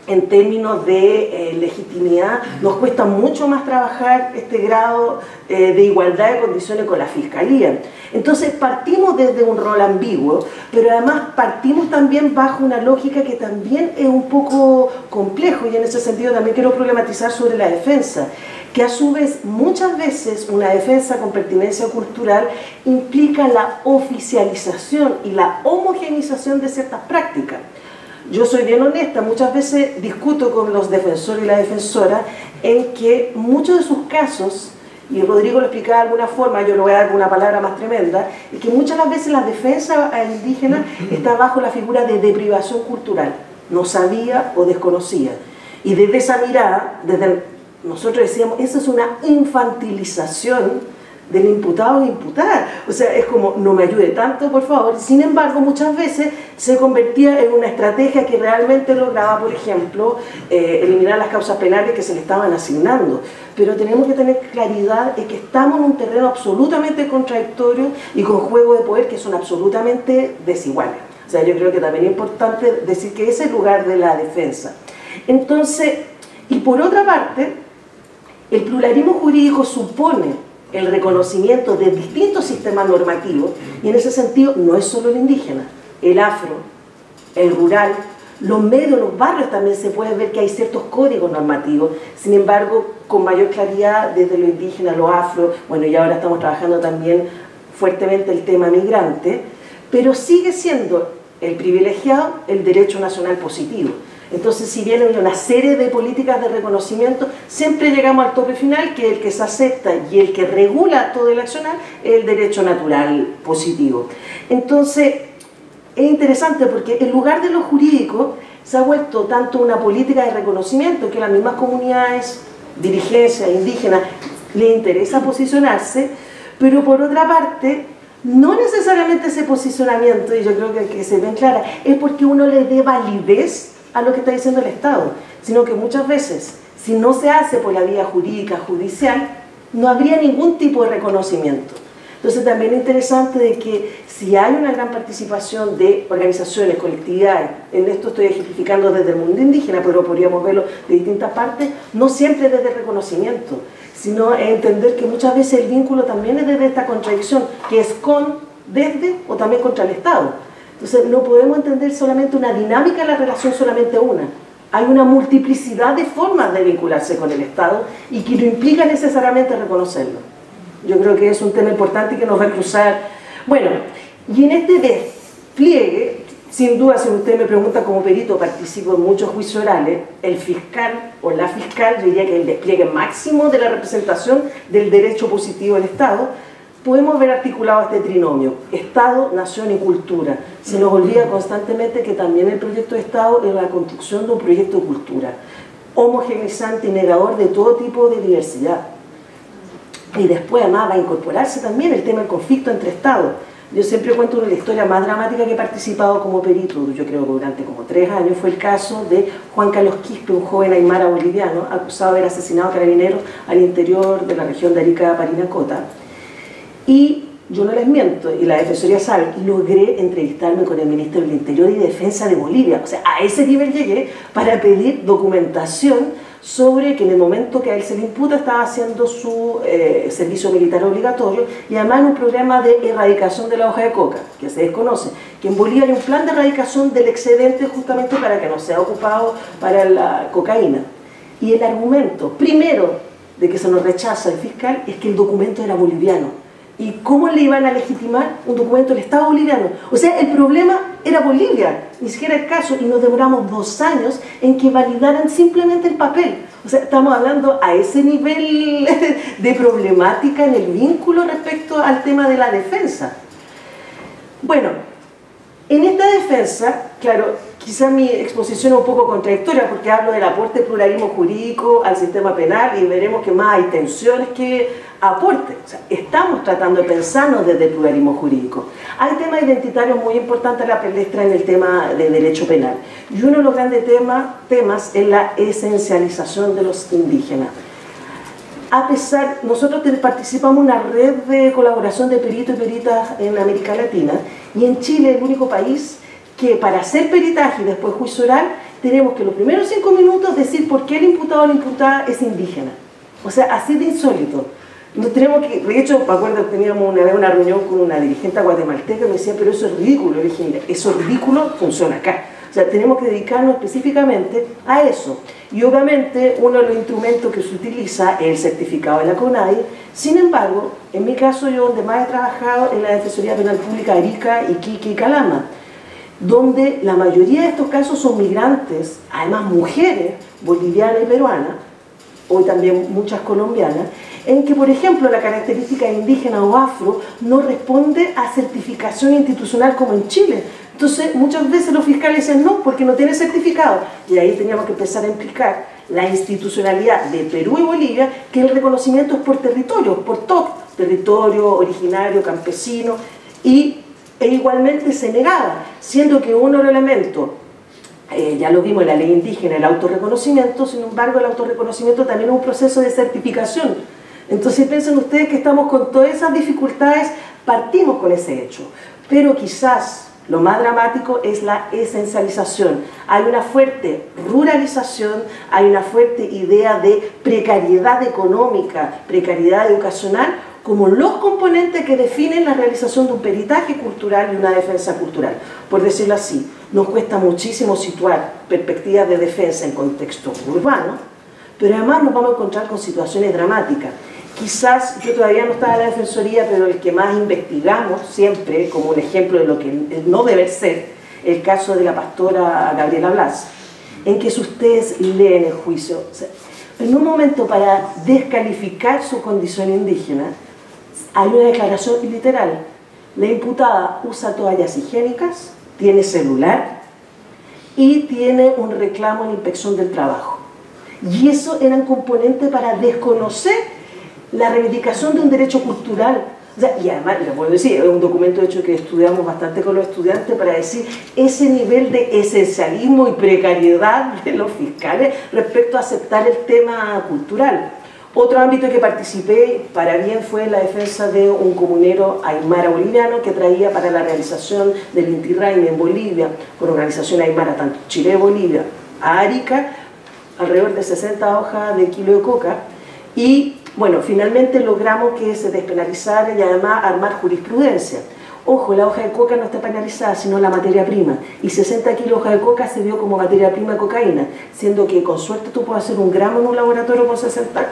en términos de legitimidad, nos cuesta mucho más trabajar este grado de igualdad de condiciones con la Fiscalía. Entonces partimos desde un rol ambiguo, pero además partimos también bajo una lógica que también es un poco complejo, y en ese sentido también quiero problematizar sobre la defensa, que a su vez muchas veces una defensa con pertinencia cultural implica la oficialización y la homogeneización de ciertas prácticas. Yo soy bien honesta, muchas veces discuto con los defensores y la defensora en que muchos de sus casos, y Rodrigo lo explicaba de alguna forma, yo le voy a dar una palabra más tremenda, es que muchas de las veces la defensa indígena está bajo la figura de deprivación cultural, no sabía o desconocía. Y desde esa mirada, nosotros decíamos, esa es una infantilización del imputado o imputada. O sea, es como, no me ayude tanto, por favor. Sin embargo, muchas veces se convertía en una estrategia que realmente lograba, por ejemplo, eliminar las causas penales que se le estaban asignando. Pero tenemos que tener claridad de que estamos en un terreno absolutamente contradictorio y con juegos de poder que son absolutamente desiguales. O sea, yo creo que también es importante decir que ese es el lugar de la defensa. Entonces, y por otra parte, el pluralismo jurídico supone el reconocimiento de distintos sistemas normativos, y en ese sentido no es solo el indígena, el afro, el rural, los medios, los barrios también se puede ver que hay ciertos códigos normativos. Sin embargo, con mayor claridad desde lo indígena, lo afro, bueno, y ahora estamos trabajando también fuertemente el tema migrante, pero sigue siendo el privilegiado el derecho nacional positivo. Entonces, si bien hay una serie de políticas de reconocimiento, siempre llegamos al tope final, que el que se acepta y el que regula todo el accionar es el derecho natural positivo. Entonces, es interesante porque en lugar de lo jurídico se ha vuelto tanto una política de reconocimiento que las mismas comunidades, dirigencias indígenas, les interesa posicionarse, pero por otra parte, no necesariamente ese posicionamiento, y yo creo que se ve clara, es porque uno le dé validez a lo que está diciendo el Estado, sino que muchas veces, si no se hace por la vía jurídica, judicial, no habría ningún tipo de reconocimiento. Entonces también es interesante de que si hay una gran participación de organizaciones, colectividades, en esto estoy ejemplificando desde el mundo indígena, pero podríamos verlo de distintas partes, no siempre desde el reconocimiento, sino entender que muchas veces el vínculo también es desde esta contradicción, que es con, desde o también contra el Estado. Entonces no podemos entender solamente una dinámica de la relación, solamente una. Hay una multiplicidad de formas de vincularse con el Estado y que no implica necesariamente reconocerlo. Yo creo que es un tema importante y que nos va a cruzar. Bueno, y en este despliegue, sin duda, si usted me pregunta como perito, participo en muchos juicios orales, el fiscal o la fiscal, yo diría que el despliegue máximo de la representación del derecho positivo del Estado, podemos ver articulado este trinomio, Estado, Nación y Cultura. Se nos olvida constantemente que también el proyecto de Estado es la construcción de un proyecto de cultura, homogeneizante y negador de todo tipo de diversidad. Y después además va a incorporarse también el tema del conflicto entre Estados. Yo siempre cuento una historia más dramática que he participado como perito, yo creo que durante como 3 años, fue el caso de Juan Carlos Quispe, un joven aymara boliviano, acusado de haber asesinado a carabineros al interior de la región de Arica, Parinacota. Y yo no les miento, y la Defensoría sabe, logré entrevistarme con el Ministro del Interior y Defensa de Bolivia. O sea, a ese nivel llegué para pedir documentación sobre que en el momento que a él se le imputa estaba haciendo su servicio militar obligatorio, y además en un programa de erradicación de la hoja de coca, que se desconoce, que en Bolivia hay un plan de erradicación del excedente justamente para que no sea ocupado para la cocaína. Y el argumento, primero, de que se nos rechaza el fiscal, es que el documento era boliviano. ¿Y cómo le iban a legitimar un documento del Estado boliviano? O sea, el problema era Bolivia, ni siquiera el caso, y nos demoramos 2 años en que validaran simplemente el papel. O sea, estamos hablando a ese nivel de problemática en el vínculo respecto al tema de la defensa. Bueno, en esta defensa, claro, quizá mi exposición es un poco contradictoria porque hablo del aporte del pluralismo jurídico al sistema penal y veremos que más hay tensiones que aporte. O sea, estamos tratando de pensarnos desde el pluralismo jurídico. Hay temas identitarios muy importantes a la palestra en el tema de derecho penal. Y uno de los grandes temas es la esencialización de los indígenas. A pesar, nosotros participamos en una red de colaboración de peritos y peritas en América Latina, y en Chile el único país que para hacer peritaje y después juicio oral tenemos que los primeros 5 minutos decir por qué el imputado o la imputada es indígena. O sea, así de insólito. No tenemos que, de hecho, me acuerdo que teníamos una vez una reunión con una dirigente guatemalteca y me decía, pero eso es ridículo. Le dije, mira, eso ridículo funciona acá. O sea, tenemos que dedicarnos específicamente a eso. Y obviamente uno de los instrumentos que se utiliza es el certificado de la CONADI. Sin embargo, en mi caso yo donde más he trabajado en la Defensoría Penal Pública Arica, Iquique y Calama, donde la mayoría de estos casos son migrantes, además mujeres bolivianas y peruanas, hoy también muchas colombianas, en que, por ejemplo, la característica indígena o afro no responde a certificación institucional como en Chile. Entonces, muchas veces los fiscales dicen no, porque no tiene certificado. Y ahí teníamos que empezar a implicar la institucionalidad de Perú y Bolivia, que el reconocimiento es por territorio, por todo, territorio originario, campesino, e igualmente se negaba, siendo que uno de los elementos, ya lo vimos en la ley indígena, el autorreconocimiento, sin embargo el autorreconocimiento también es un proceso de certificación. Entonces piensen ustedes que estamos con todas esas dificultades, partimos con ese hecho, pero quizás lo más dramático es la esencialización. Hay una fuerte ruralización, hay una fuerte idea de precariedad económica, precariedad educacional, como los componentes que definen la realización de un peritaje cultural y una defensa cultural. Por decirlo así, nos cuesta muchísimo situar perspectivas de defensa en contexto urbano, pero además nos vamos a encontrar con situaciones dramáticas. Quizás, yo todavía no estaba en la Defensoría, pero el que más investigamos siempre, como un ejemplo de lo que no debe ser, el caso de la pastora Gabriela Blas, en que si ustedes leen el juicio, o sea, en un momento para descalificar su condición indígena, hay una declaración literal. La imputada usa toallas higiénicas, tiene celular y tiene un reclamo en la inspección del trabajo. Y eso era un componente para desconocer la reivindicación de un derecho cultural. O sea, y además, les puedo decir, es un documento de hecho que estudiamos bastante con los estudiantes para decir ese nivel de esencialismo y precariedad de los fiscales respecto a aceptar el tema cultural. Otro ámbito en que participé para bien fue la defensa de un comunero aymara boliviano que traía para la realización del Inti Raymi en Bolivia, con organización aymara tanto Chile y Bolivia, a Arica, alrededor de 60 hojas de kilo de coca, y bueno, finalmente logramos que se despenalizara y además armar jurisprudencia. Ojo, la hoja de coca no está penalizada, sino la materia prima. Y 60 kilos de hoja de coca se dio como materia prima de cocaína, siendo que con suerte tú puedes hacer 1 gramo en un laboratorio con 60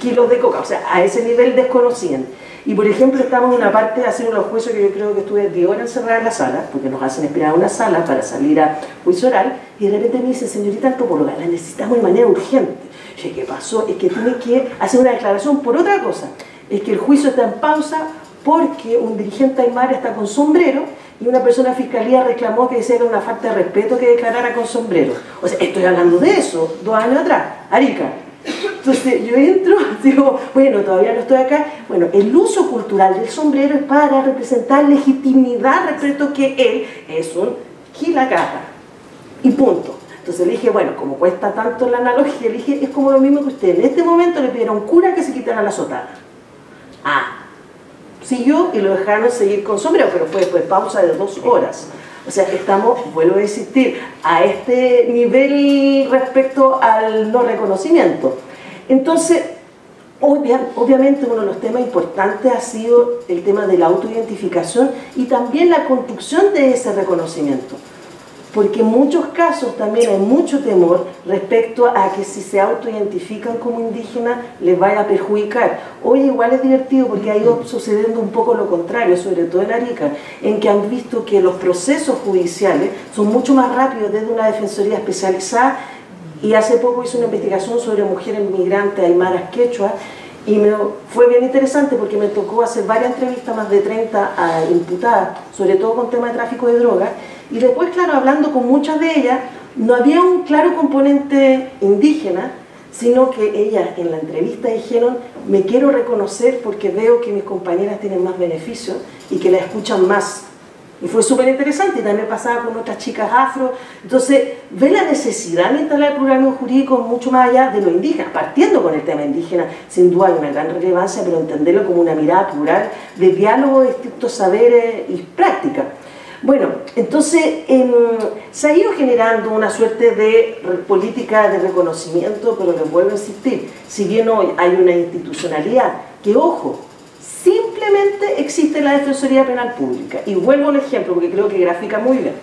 kilos de coca. O sea, a ese nivel desconocían. Y por ejemplo, estamos en una parte haciendo los juicios que yo creo que estuve 10 horas encerrada en la sala, porque nos hacen esperar a una sala para salir a juicio oral, y de repente me dice, señorita antropóloga, la necesitamos de manera urgente. Yo dije, ¿qué pasó? Es que tiene que hacer una declaración por otra cosa. Es que el juicio está en pausa porque un dirigente aymara está con sombrero y una persona de fiscalía reclamó que decía que era una falta de respeto que declarara con sombrero. O sea, estoy hablando de eso, 2 años atrás, Arica. Entonces yo entro, digo, bueno, todavía no estoy acá. Bueno, el uso cultural del sombrero es para representar legitimidad respecto a que él es un gilacata. Y punto. Entonces le dije, bueno, como cuesta tanto la analogía, le dije, es como lo mismo que usted en este momento le pidieron a un cura que se quitara la sotana. Ah, siguió y lo dejaron seguir con sombrero, pero fue después pausa de 2 horas. O sea, estamos, vuelvo a insistir, a este nivel respecto al no reconocimiento. Entonces, obviamente uno de los temas importantes ha sido el tema de la autoidentificación y también la construcción de ese reconocimiento. Porque en muchos casos también hay mucho temor respecto a que si se autoidentifican como indígenas les vaya a perjudicar. Hoy igual es divertido porque ha ido sucediendo un poco lo contrario, sobre todo en Arica, en que han visto que los procesos judiciales son mucho más rápidos desde una defensoría especializada, y hace poco hice una investigación sobre mujeres migrantes aymaras quechua y fue bien interesante porque me tocó hacer varias entrevistas, más de 30 imputadas, sobre todo con temas de tráfico de drogas. Y después, claro, hablando con muchas de ellas, no había un claro componente indígena, sino que ellas en la entrevista dijeron, me quiero reconocer porque veo que mis compañeras tienen más beneficios y que la escuchan más. Y fue súper interesante, y también pasaba con otras chicas afro. Entonces, ve la necesidad de instalar el pluralismo jurídico mucho más allá de lo indígena, partiendo con el tema indígena, sin duda hay una gran relevancia, pero entenderlo como una mirada plural de diálogo, distintos saberes y práctica. Bueno, entonces se ha ido generando una suerte de política de reconocimiento, pero les vuelvo a insistir, si bien hoy hay una institucionalidad que, ojo, simplemente existe la Defensoría Penal Pública. Y vuelvo a un ejemplo, porque creo que grafica muy bien.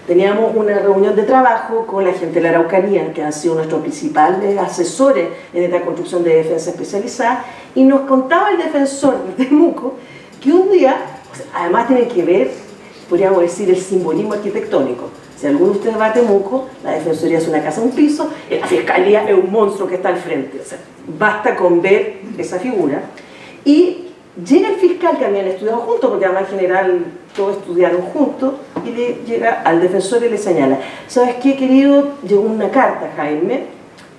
Teníamos una reunión de trabajo con la gente de la Araucanía, que han sido nuestros principales asesores en esta construcción de defensa especializada, y nos contaba el defensor de Temuco que un día, además tiene que ver, podríamos decir, el simbolismo arquitectónico. Si alguno de ustedes va a Temuco, la Defensoría es una casa, un piso, y la Fiscalía es un monstruo que está al frente. O sea, basta con ver esa figura. Y llega el fiscal, que habían estudiado juntos, porque además en general todos estudiaron juntos, y le llega al defensor y le señala: ¿sabes qué, querido? Llegó una carta, Jaime,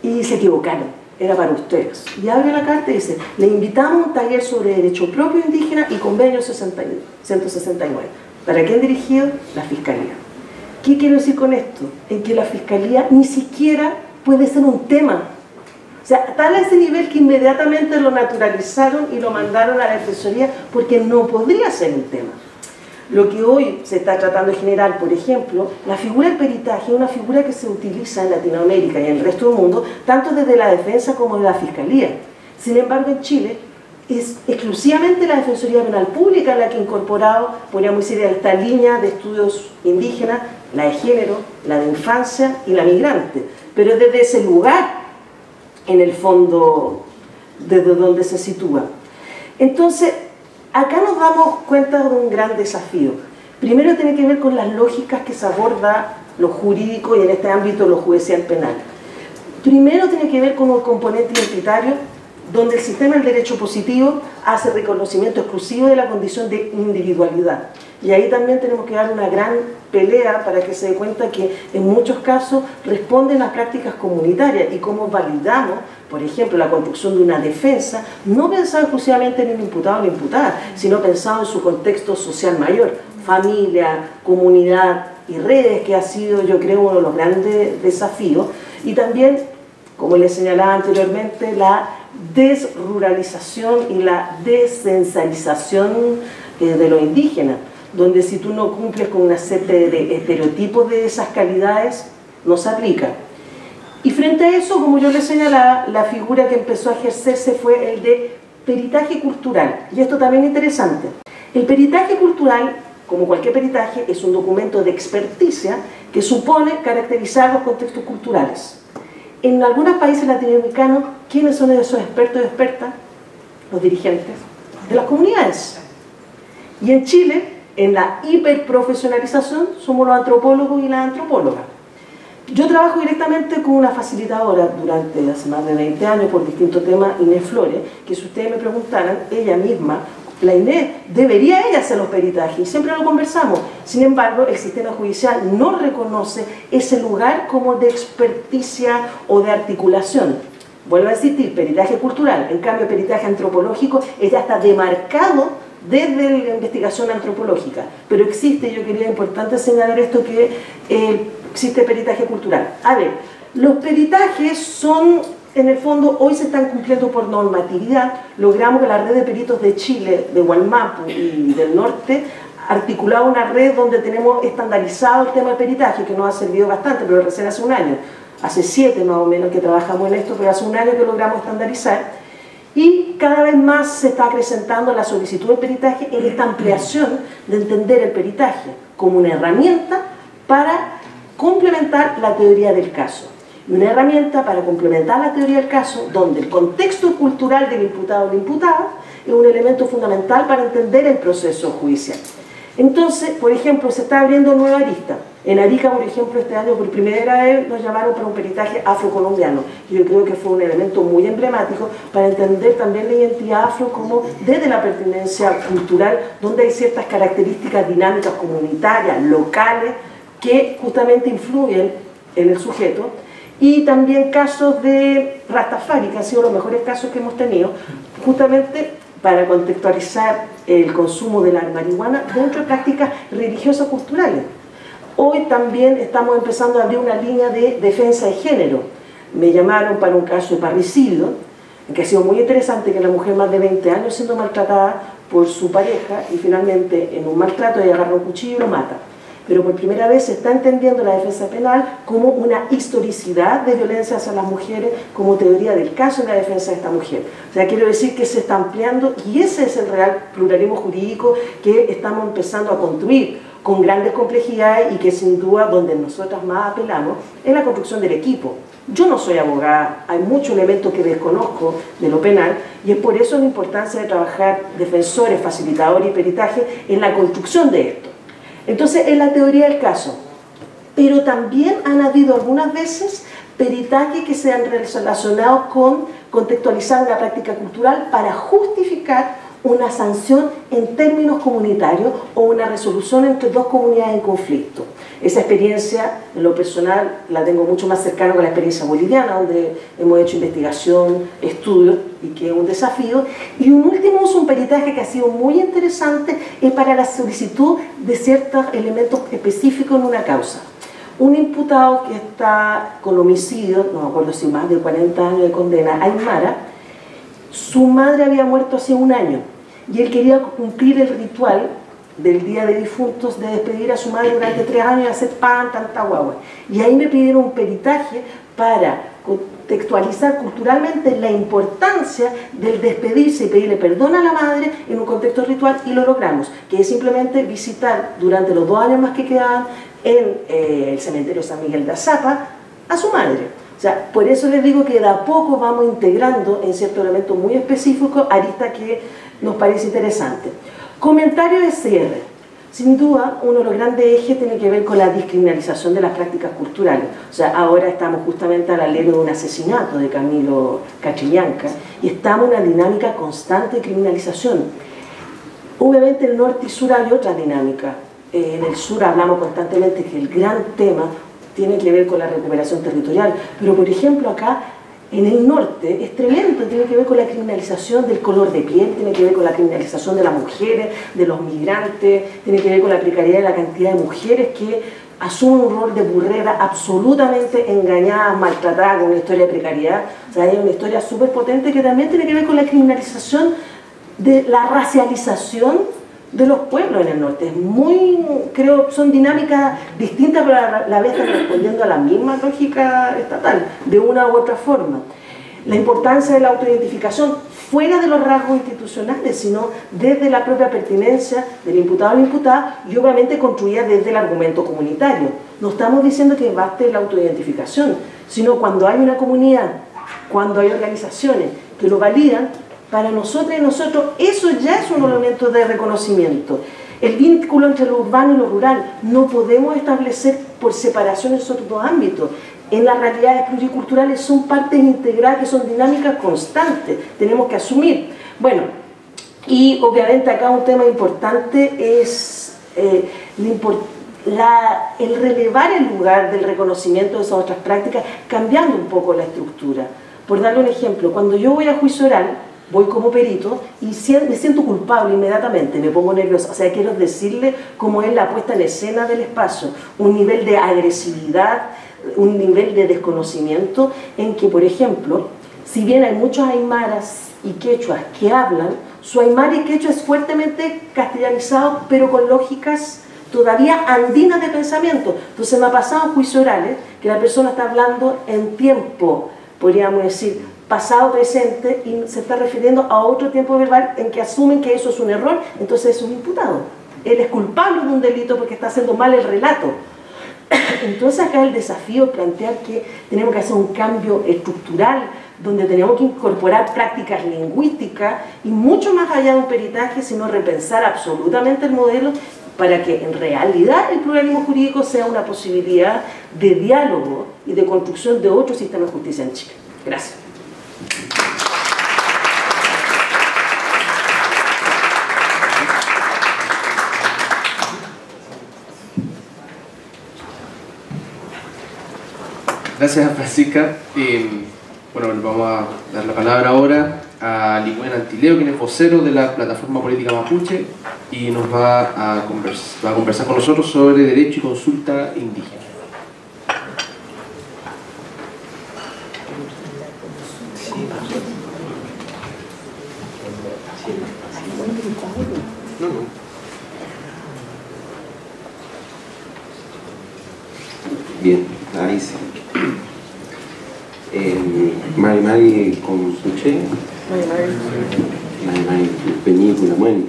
y se equivocaron, era para ustedes. Y abre la carta y dice: le invitamos a un taller sobre derecho propio indígena y convenio 169. ¿Para quién dirigido? La Fiscalía. ¿Qué quiero decir con esto? En que la Fiscalía ni siquiera puede ser un tema. O sea, tal a ese nivel que inmediatamente lo naturalizaron y lo mandaron a la Defensoría, porque no podría ser un tema. Lo que hoy se está tratando de generar, por ejemplo, la figura del peritaje es una figura que se utiliza en Latinoamérica y en el resto del mundo, tanto desde la defensa como de la Fiscalía. Sin embargo, en Chile es exclusivamente la Defensoría Penal Pública la que ha incorporado, podríamos decir, esta línea de estudios indígenas, la de género, la de infancia y la migrante. Pero desde ese lugar, en el fondo, desde donde se sitúa. Entonces, acá nos damos cuenta de un gran desafío. Primero tiene que ver con las lógicas que se aborda lo jurídico y en este ámbito lo judicial penal. Primero tiene que ver con un componente identitario donde el sistema del derecho positivo hace reconocimiento exclusivo de la condición de individualidad. Y ahí también tenemos que dar una gran pelea para que se dé cuenta que en muchos casos responden a prácticas comunitarias y cómo validamos, por ejemplo, la construcción de una defensa, no pensado exclusivamente en el imputado o la imputada, sino pensado en su contexto social mayor, familia, comunidad y redes, que ha sido, yo creo, uno de los grandes desafíos. Y también, como les señalaba anteriormente, la desruralización y la descensalización de lo indígena, donde si tú no cumples con una serie de estereotipos de esas calidades, no se aplica. Y frente a eso, como yo les señalaba, la figura que empezó a ejercerse fue el de peritaje cultural. Y esto también es interesante. El peritaje cultural, como cualquier peritaje, es un documento de experticia que supone caracterizar los contextos culturales. En algunos países latinoamericanos, ¿quiénes son esos expertos y expertas? Los dirigentes de las comunidades. Y en Chile, en la hiperprofesionalización, somos los antropólogos y las antropólogas. Yo trabajo directamente con una facilitadora durante hace más de 20 años por distintos temas, Inés Flores, que si ustedes me preguntaran, ella misma, la Inés, debería ella hacer los peritajes, y siempre lo conversamos. Sin embargo, el sistema judicial no reconoce ese lugar como de experticia o de articulación. Vuelvo a insistir, peritaje cultural, en cambio peritaje antropológico, ya está demarcado desde la investigación antropológica, pero existe, yo quería importante señalar esto, que existe peritaje cultural. A ver, los peritajes son, en el fondo, hoy se están cumpliendo por normatividad. Logramos que la red de peritos de Chile, de Hualmapu y del norte, articulaba una red donde tenemos estandarizado el tema del peritaje, que nos ha servido bastante, pero recién hace un año, hace 7 más o menos que trabajamos en esto, pero hace un año que logramos estandarizar. Y cada vez más se está acrecentando la solicitud de peritaje en esta ampliación de entender el peritaje como una herramienta para complementar la teoría del caso. Y una herramienta para complementar la teoría del caso donde el contexto cultural del imputado o la imputada es un elemento fundamental para entender el proceso judicial. Entonces, por ejemplo, se está abriendo nueva arista. En Arica, por ejemplo, este año por primera vez nos llamaron para un peritaje afrocolombiano. Y yo creo que fue un elemento muy emblemático para entender también la identidad afro como desde la pertenencia cultural, donde hay ciertas características dinámicas comunitarias, locales, que justamente influyen en el sujeto. Y también casos de Rastafari, que han sido los mejores casos que hemos tenido, justamente para contextualizar el consumo de la marihuana dentro de prácticas religiosas culturales. Hoy también estamos empezando a abrir una línea de defensa de género. Me llamaron para un caso de parricidio, que ha sido muy interesante, que la mujer más de 20 años siendo maltratada por su pareja y finalmente en un maltrato ella agarra un cuchillo y lo mata. pero por primera vez se está entendiendo la defensa penal como una historicidad de violencia hacia las mujeres, como teoría del caso en la defensa de esta mujer. O sea, quiero decir que se está ampliando y ese es el real pluralismo jurídico que estamos empezando a construir con grandes complejidades y que sin duda donde nosotras más apelamos es la construcción del equipo. Yo no soy abogada, hay muchos elementos que desconozco de lo penal y es por eso la importancia de trabajar defensores, facilitadores y peritaje en la construcción de esto. Entonces, es la teoría del caso, pero también han habido algunas veces peritajes que se han relacionado con contextualizar una práctica cultural para justificar una sanción en términos comunitarios o una resolución entre dos comunidades en conflicto. Esa experiencia, en lo personal, la tengo mucho más cercana con la experiencia boliviana, donde hemos hecho investigación, estudios, y que es un desafío. Y un último uso, un peritaje que ha sido muy interesante, es para la solicitud de ciertos elementos específicos en una causa. Un imputado que está con homicidio, no me acuerdo si más de 40 años de condena, aymara, su madre había muerto hace un año y él quería cumplir el ritual del Día de Difuntos de despedir a su madre durante 3 años y hacer pan, tanta guagua. Y ahí me pidieron un peritaje para contextualizar culturalmente la importancia del despedirse y pedirle perdón a la madre en un contexto ritual, y lo logramos, que es simplemente visitar durante los 2 años más que quedaban en el cementerio San Miguel de Azapa a su madre. O sea, por eso les digo que de a poco vamos integrando en ciertos elementos muy específicos aristas que nos parece interesante. Comentario de cierre. Sin duda, uno de los grandes ejes tiene que ver con la descriminalización de las prácticas culturales. O sea, ahora estamos justamente al alero de un asesinato de Camilo Catrillanca y estamos en una dinámica constante de criminalización. Obviamente en el norte y sur hay otra dinámica. En el sur hablamos constantemente que el gran tema tiene que ver con la recuperación territorial, pero por ejemplo acá en el norte es tremendo, tiene que ver con la criminalización del color de piel, tiene que ver con la criminalización de las mujeres, de los migrantes, tiene que ver con la precariedad de la cantidad de mujeres que asumen un rol de burrera absolutamente engañadas, maltratadas, con una historia de precariedad. O sea, hay una historia súper potente que también tiene que ver con la criminalización de la racialización de los pueblos en el norte. Es muy, creo, son dinámicas distintas, pero a la vez están respondiendo a la misma lógica estatal, de una u otra forma. La importancia de la autoidentificación fuera de los rasgos institucionales, sino desde la propia pertinencia del imputado a la imputada, y obviamente construida desde el argumento comunitario. No estamos diciendo que baste la autoidentificación, sino cuando hay una comunidad, cuando hay organizaciones que lo validan, para nosotros y nosotros, eso ya es un elemento de reconocimiento. El vínculo entre lo urbano y lo rural no podemos establecer por separación en esos dos ámbitos. En las realidades pluriculturales son partes integrales, que son dinámicas constantes, tenemos que asumir. Bueno, y obviamente acá un tema importante es el relevar el lugar del reconocimiento de esas otras prácticas, cambiando un poco la estructura. Por darle un ejemplo, cuando yo voy a juicio oral, voy como perito y me siento culpable inmediatamente, me pongo nerviosa. O sea, quiero decirle cómo es la puesta en escena del espacio, un nivel de agresividad, un nivel de desconocimiento, en que, por ejemplo, si bien hay muchos aymaras y quechuas que hablan, su aymara y quechua es fuertemente castellanizado, pero con lógicas todavía andinas de pensamiento. Entonces me ha pasado en juicios orales que la persona está hablando en tiempo, podríamos decir, pasado, presente, y se está refiriendo a otro tiempo verbal en que asumen que eso es un error, entonces es un imputado. Él es culpable de un delito porque está haciendo mal el relato. Entonces acá el desafío es plantear que tenemos que hacer un cambio estructural, donde tenemos que incorporar prácticas lingüísticas y mucho más allá de un peritaje, sino repensar absolutamente el modelo para que en realidad el pluralismo jurídico sea una posibilidad de diálogo y de construcción de otro sistema de justicia en Chile. Gracias. Gracias, Francisca. Bueno, vamos a dar la palabra ahora a Ligüen Antileo, quien es vocero de la Plataforma Política Mapuche y nos va a conversar con nosotros sobre derecho y consulta indígena. Bien, ahí sí. Mari con Suche. Mari película, bueno,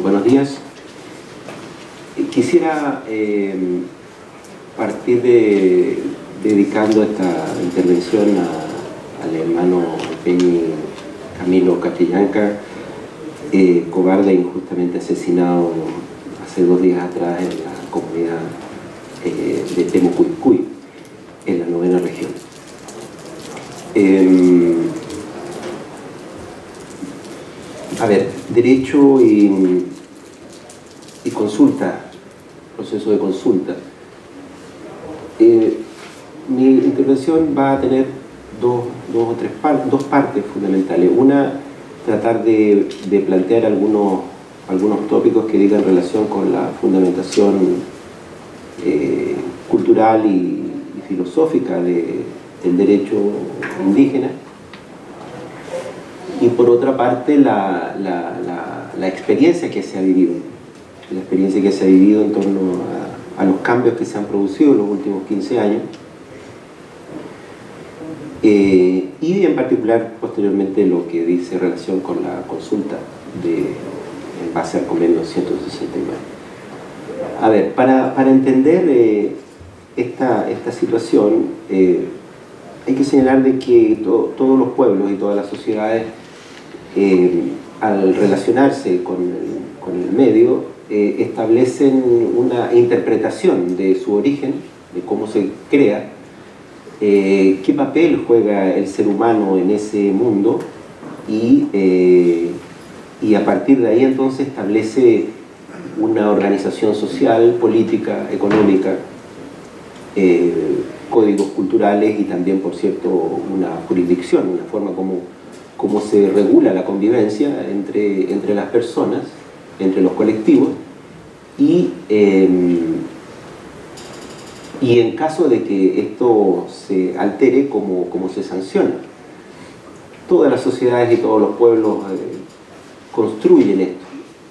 buenos días. Quisiera partir dedicando esta intervención al hermano Peñi Camilo Catrillanca, cobarde e injustamente asesinado hace 2 días atrás en la comunidad de Temucuicui, en la 9ª región. A ver, derecho y consulta, proceso de consulta. Mi intervención va a tener dos partes fundamentales. Una, tratar de plantear algunos tópicos que digan relación con la fundamentación cultural y filosófica del derecho indígena, y por otra parte la experiencia que se ha vivido, en torno a los cambios que se han producido en los últimos 15 años, y en particular posteriormente lo que dice relación con la consulta en base al convenio 169. A ver, para entender esta situación, hay que señalar de que todos los pueblos y todas las sociedades, al relacionarse con el medio, establecen una interpretación de su origen, de cómo se crea, qué papel juega el ser humano en ese mundo, y a partir de ahí entonces establece una organización social, política, económica, códigos culturales y también, por cierto, una jurisdicción, una forma como se regula la convivencia entre las personas, entre los colectivos, y en caso de que esto se altere, cómo se sanciona. Todas las sociedades y todos los pueblos construyen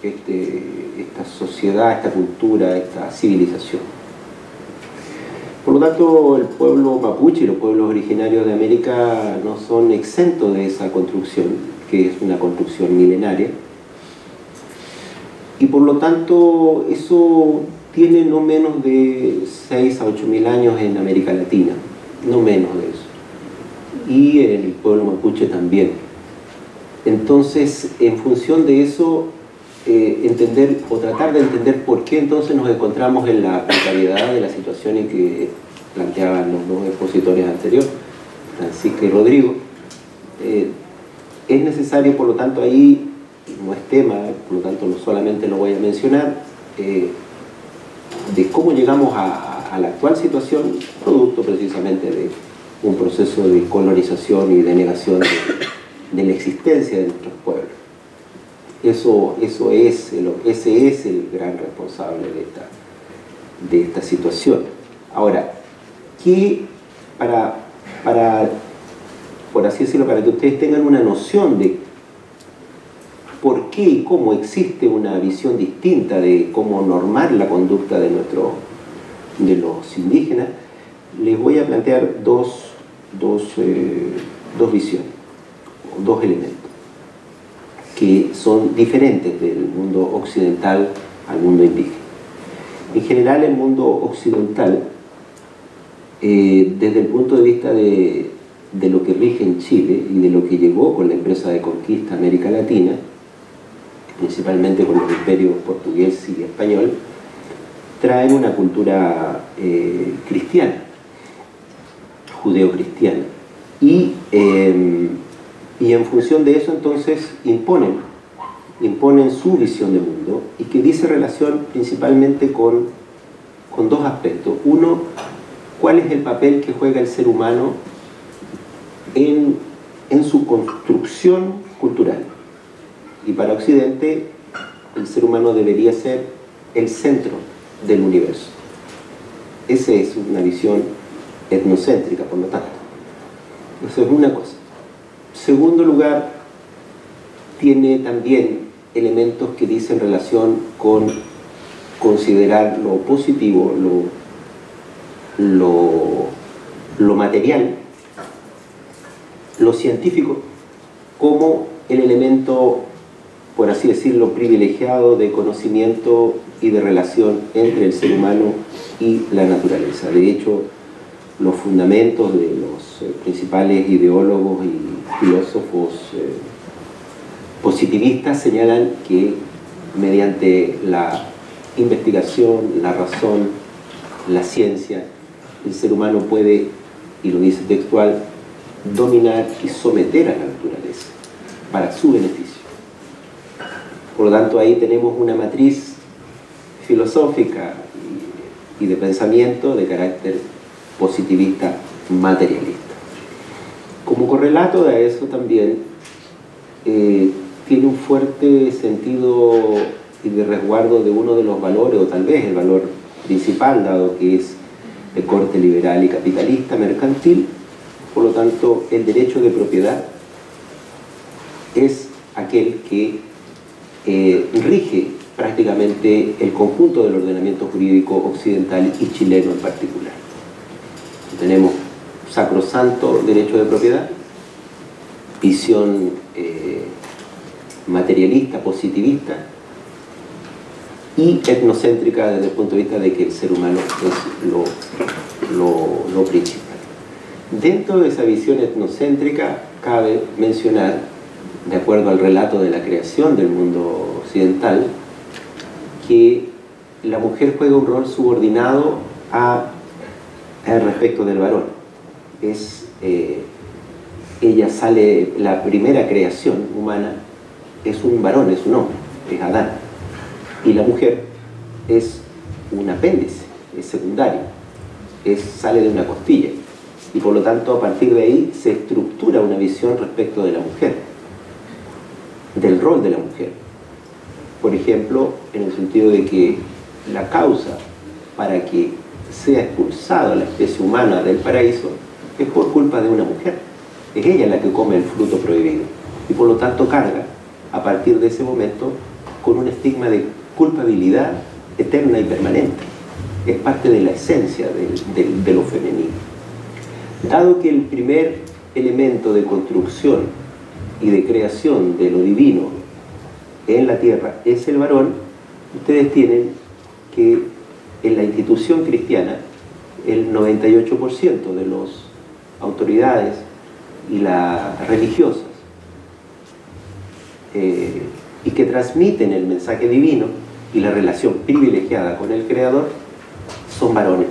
esta sociedad, esta cultura, esta civilización. Por lo tanto, el pueblo mapuche y los pueblos originarios de América no son exentos de esa construcción, que es una construcción milenaria. Y por lo tanto, eso tiene no menos de 6 a 8.000 años en América Latina, no menos de eso. Y en el pueblo mapuche también. Entonces, en función de eso, entender o tratar de entender por qué entonces nos encontramos en la precariedad de la situación en que planteaban los dos expositores anteriores, Francisca y Rodrigo, es necesario, por lo tanto, ahí no es tema, por lo tanto solamente lo voy a mencionar, de cómo llegamos a la actual situación, producto precisamente de un proceso de colonización y de negación de la existencia de nuestros pueblos. Ese es el gran responsable de esta situación. Ahora, por así decirlo, para que ustedes tengan una noción de por qué y cómo existe una visión distinta de cómo normar la conducta de los indígenas, les voy a plantear dos visiones, dos elementos que son diferentes del mundo occidental al mundo indígena. En general, el mundo occidental, desde el punto de vista de lo que rige en Chile y de lo que llegó con la empresa de conquista a América Latina, principalmente con los imperios portugués y español, traen una cultura cristiana, judeo-cristiana, y en función de eso entonces imponen su visión de mundo, y que dice relación principalmente con dos aspectos. Uno, cuál es el papel que juega el ser humano en su construcción cultural. Y para Occidente, el ser humano debería ser el centro del universo. Esa es una visión etnocéntrica, por lo tanto. Eso es una cosa. Segundo lugar, tiene también elementos que dicen relación con considerar lo positivo, lo material, lo científico, como el elemento, por así decirlo, privilegiado de conocimiento y de relación entre el ser humano y la naturaleza. De hecho, los fundamentos de los principales ideólogos y filósofos positivistas señalan que mediante la investigación, la razón, la ciencia, el ser humano puede, y lo dice textual, dominar y someter a la naturaleza para su beneficio. Por lo tanto, ahí tenemos una matriz filosófica y de pensamiento de carácter positivista materialista. Como correlato de eso también tiene un fuerte sentido y de resguardo de uno de los valores, o tal vez el valor principal, dado que es de corte liberal y capitalista, mercantil. Por lo tanto, el derecho de propiedad es aquel que rige prácticamente el conjunto del ordenamiento jurídico occidental y chileno en particular. Tenemos sacrosanto derecho de propiedad, visión materialista, positivista y etnocéntrica desde el punto de vista de que el ser humano es lo principal. Dentro de esa visión etnocéntrica cabe mencionar, de acuerdo al relato de la creación del mundo occidental, que la mujer juega un rol subordinado al respecto del varón. Ella sale, la primera creación humana es un varón, es un hombre, es Adán. Y la mujer es un apéndice, es secundario, sale de una costilla. Y por lo tanto, a partir de ahí se estructura una visión respecto de la mujer, del rol de la mujer. Por ejemplo, en el sentido de que la causa para que sea expulsada la especie humana del paraíso es por culpa de una mujer. Es ella la que come el fruto prohibido. Y por lo tanto carga, a partir de ese momento, con un estigma de culpabilidad eterna y permanente. Es parte de la esencia de lo femenino. Dado que el primer elemento de construcción y de creación de lo divino en la tierra es el varón, ustedes tienen que en la institución cristiana el 98% de las autoridades y las religiosas y que transmiten el mensaje divino y la relación privilegiada con el Creador son varones.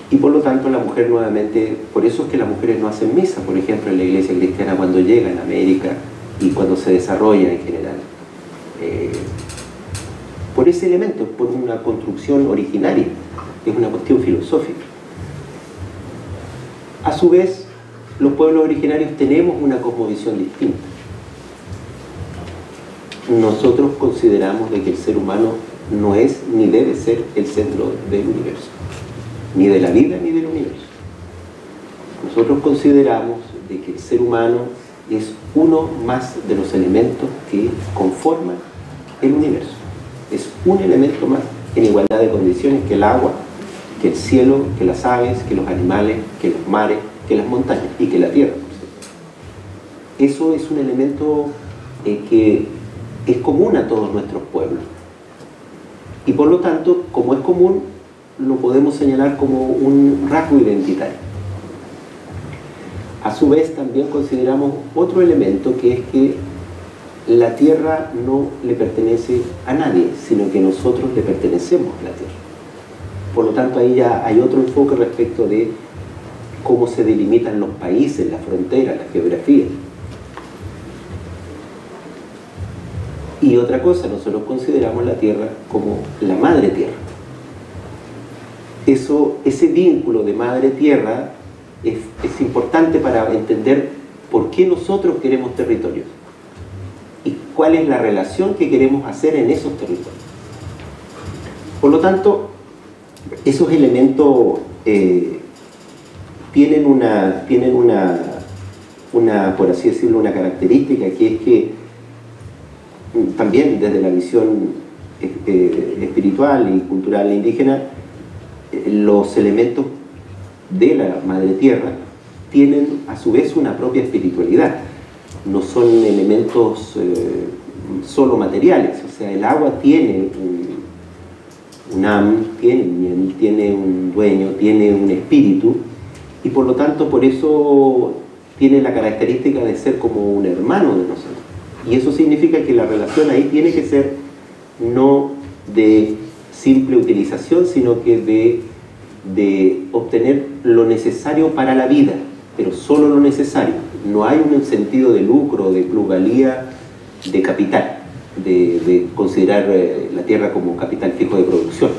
Y por lo tanto la mujer nuevamente, por eso es que las mujeres no hacen misa, por ejemplo, en la iglesia cristiana cuando llega en América y cuando se desarrolla en general. Por ese elemento, por una construcción originaria, es una cuestión filosófica. A su vez, los pueblos originarios tenemos una cosmovisión distinta. Nosotros consideramos de que el ser humano no es ni debe ser el centro del universo, ni de la vida ni del universo. Nosotros consideramos de que el ser humano es uno más de los elementos que conforman el universo. Es un elemento más en igualdad de condiciones que el agua, que el cielo, que las aves, que los animales, que los mares, que las montañas y que la tierra, por cierto. Eso es un elemento que es común a todos nuestros pueblos. Y por lo tanto, como es común, lo podemos señalar como un rasgo identitario. A su vez, también consideramos otro elemento, que es que la tierra no le pertenece a nadie, sino que nosotros le pertenecemos a la tierra. Por lo tanto, ahí ya hay otro enfoque respecto de cómo se delimitan los países, las fronteras, la geografía. Y otra cosa, nosotros consideramos la tierra como la madre tierra. Ese vínculo de madre tierra es importante para entender por qué nosotros queremos territorios y cuál es la relación que queremos hacer en esos territorios. Por lo tanto, esos elementos tienen una, por así decirlo, una característica, que es que también desde la visión espiritual y cultural indígena, los elementos de la madre tierra tienen a su vez una propia espiritualidad. No son elementos solo materiales, o sea, el agua tiene un am, tiene un dueño, tiene un espíritu, y por lo tanto por eso tiene la característica de ser como un hermano de nosotros. Y eso significa que la relación ahí tiene que ser no de simple utilización, sino que de obtener lo necesario para la vida, pero solo lo necesario. No hay un sentido de lucro, de plusvalía, de capital, de considerar la tierra como capital fijo de producción.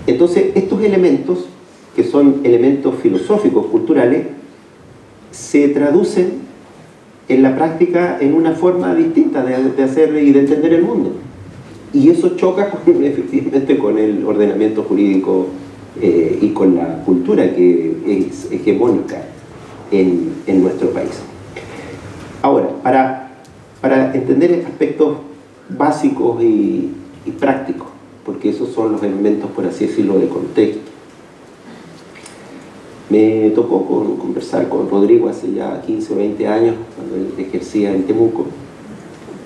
Entonces, estos elementos, que son elementos filosóficos, culturales, se traducen en la práctica en una forma distinta de hacer y de entender el mundo. Y eso choca efectivamente con el ordenamiento jurídico y con la cultura que es hegemónica en nuestro país. Ahora, para entender aspectos básicos y prácticos, porque esos son los elementos, por así decirlo, de contexto. Me tocó conversar con Rodrigo hace ya 15 o 20 años, cuando él ejercía en Temuco,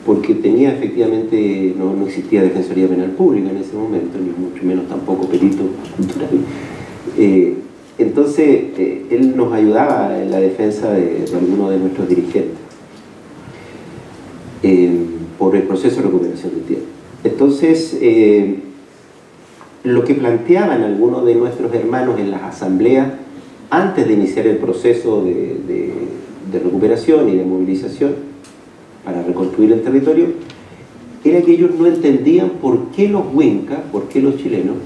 porque tenía efectivamente, no existía Defensoría Penal Pública en ese momento, ni mucho menos tampoco perito cultural. Entonces, él nos ayudaba en la defensa de algunos de nuestros dirigentes por el proceso de recuperación de tierra. Entonces, lo que planteaban algunos de nuestros hermanos en las asambleas antes de iniciar el proceso de recuperación y de movilización para reconstruir el territorio, era que ellos no entendían por qué los huincas, por qué los chilenos,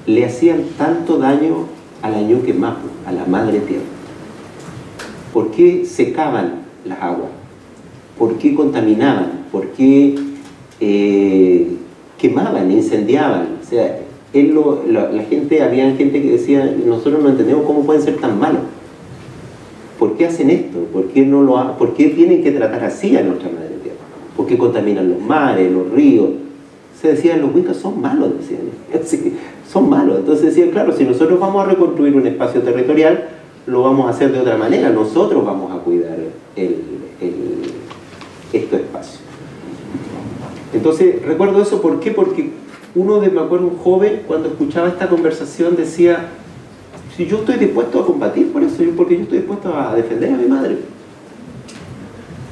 le hacían tanto daño a la Ñuque Mapu, a la madre tierra. ¿Por qué secaban las aguas? ¿Por qué contaminaban? ¿Por qué quemaban, incendiaban? O sea, había gente que decía, nosotros no entendemos cómo pueden ser tan malos. ¿Por qué hacen esto? ¿Por qué tienen que tratar así a nuestra madre tierra? ¿Por qué contaminan los mares, los ríos? Se decían, los huicas son malos, decían. Sí, son malos. Entonces decían, claro, si nosotros vamos a reconstruir un espacio territorial, lo vamos a hacer de otra manera. Nosotros vamos a cuidar estos espacios. Entonces, recuerdo eso, ¿por qué? Porque me acuerdo un joven, cuando escuchaba esta conversación, decía, si yo estoy dispuesto a combatir por eso, porque yo estoy dispuesto a defender a mi madre.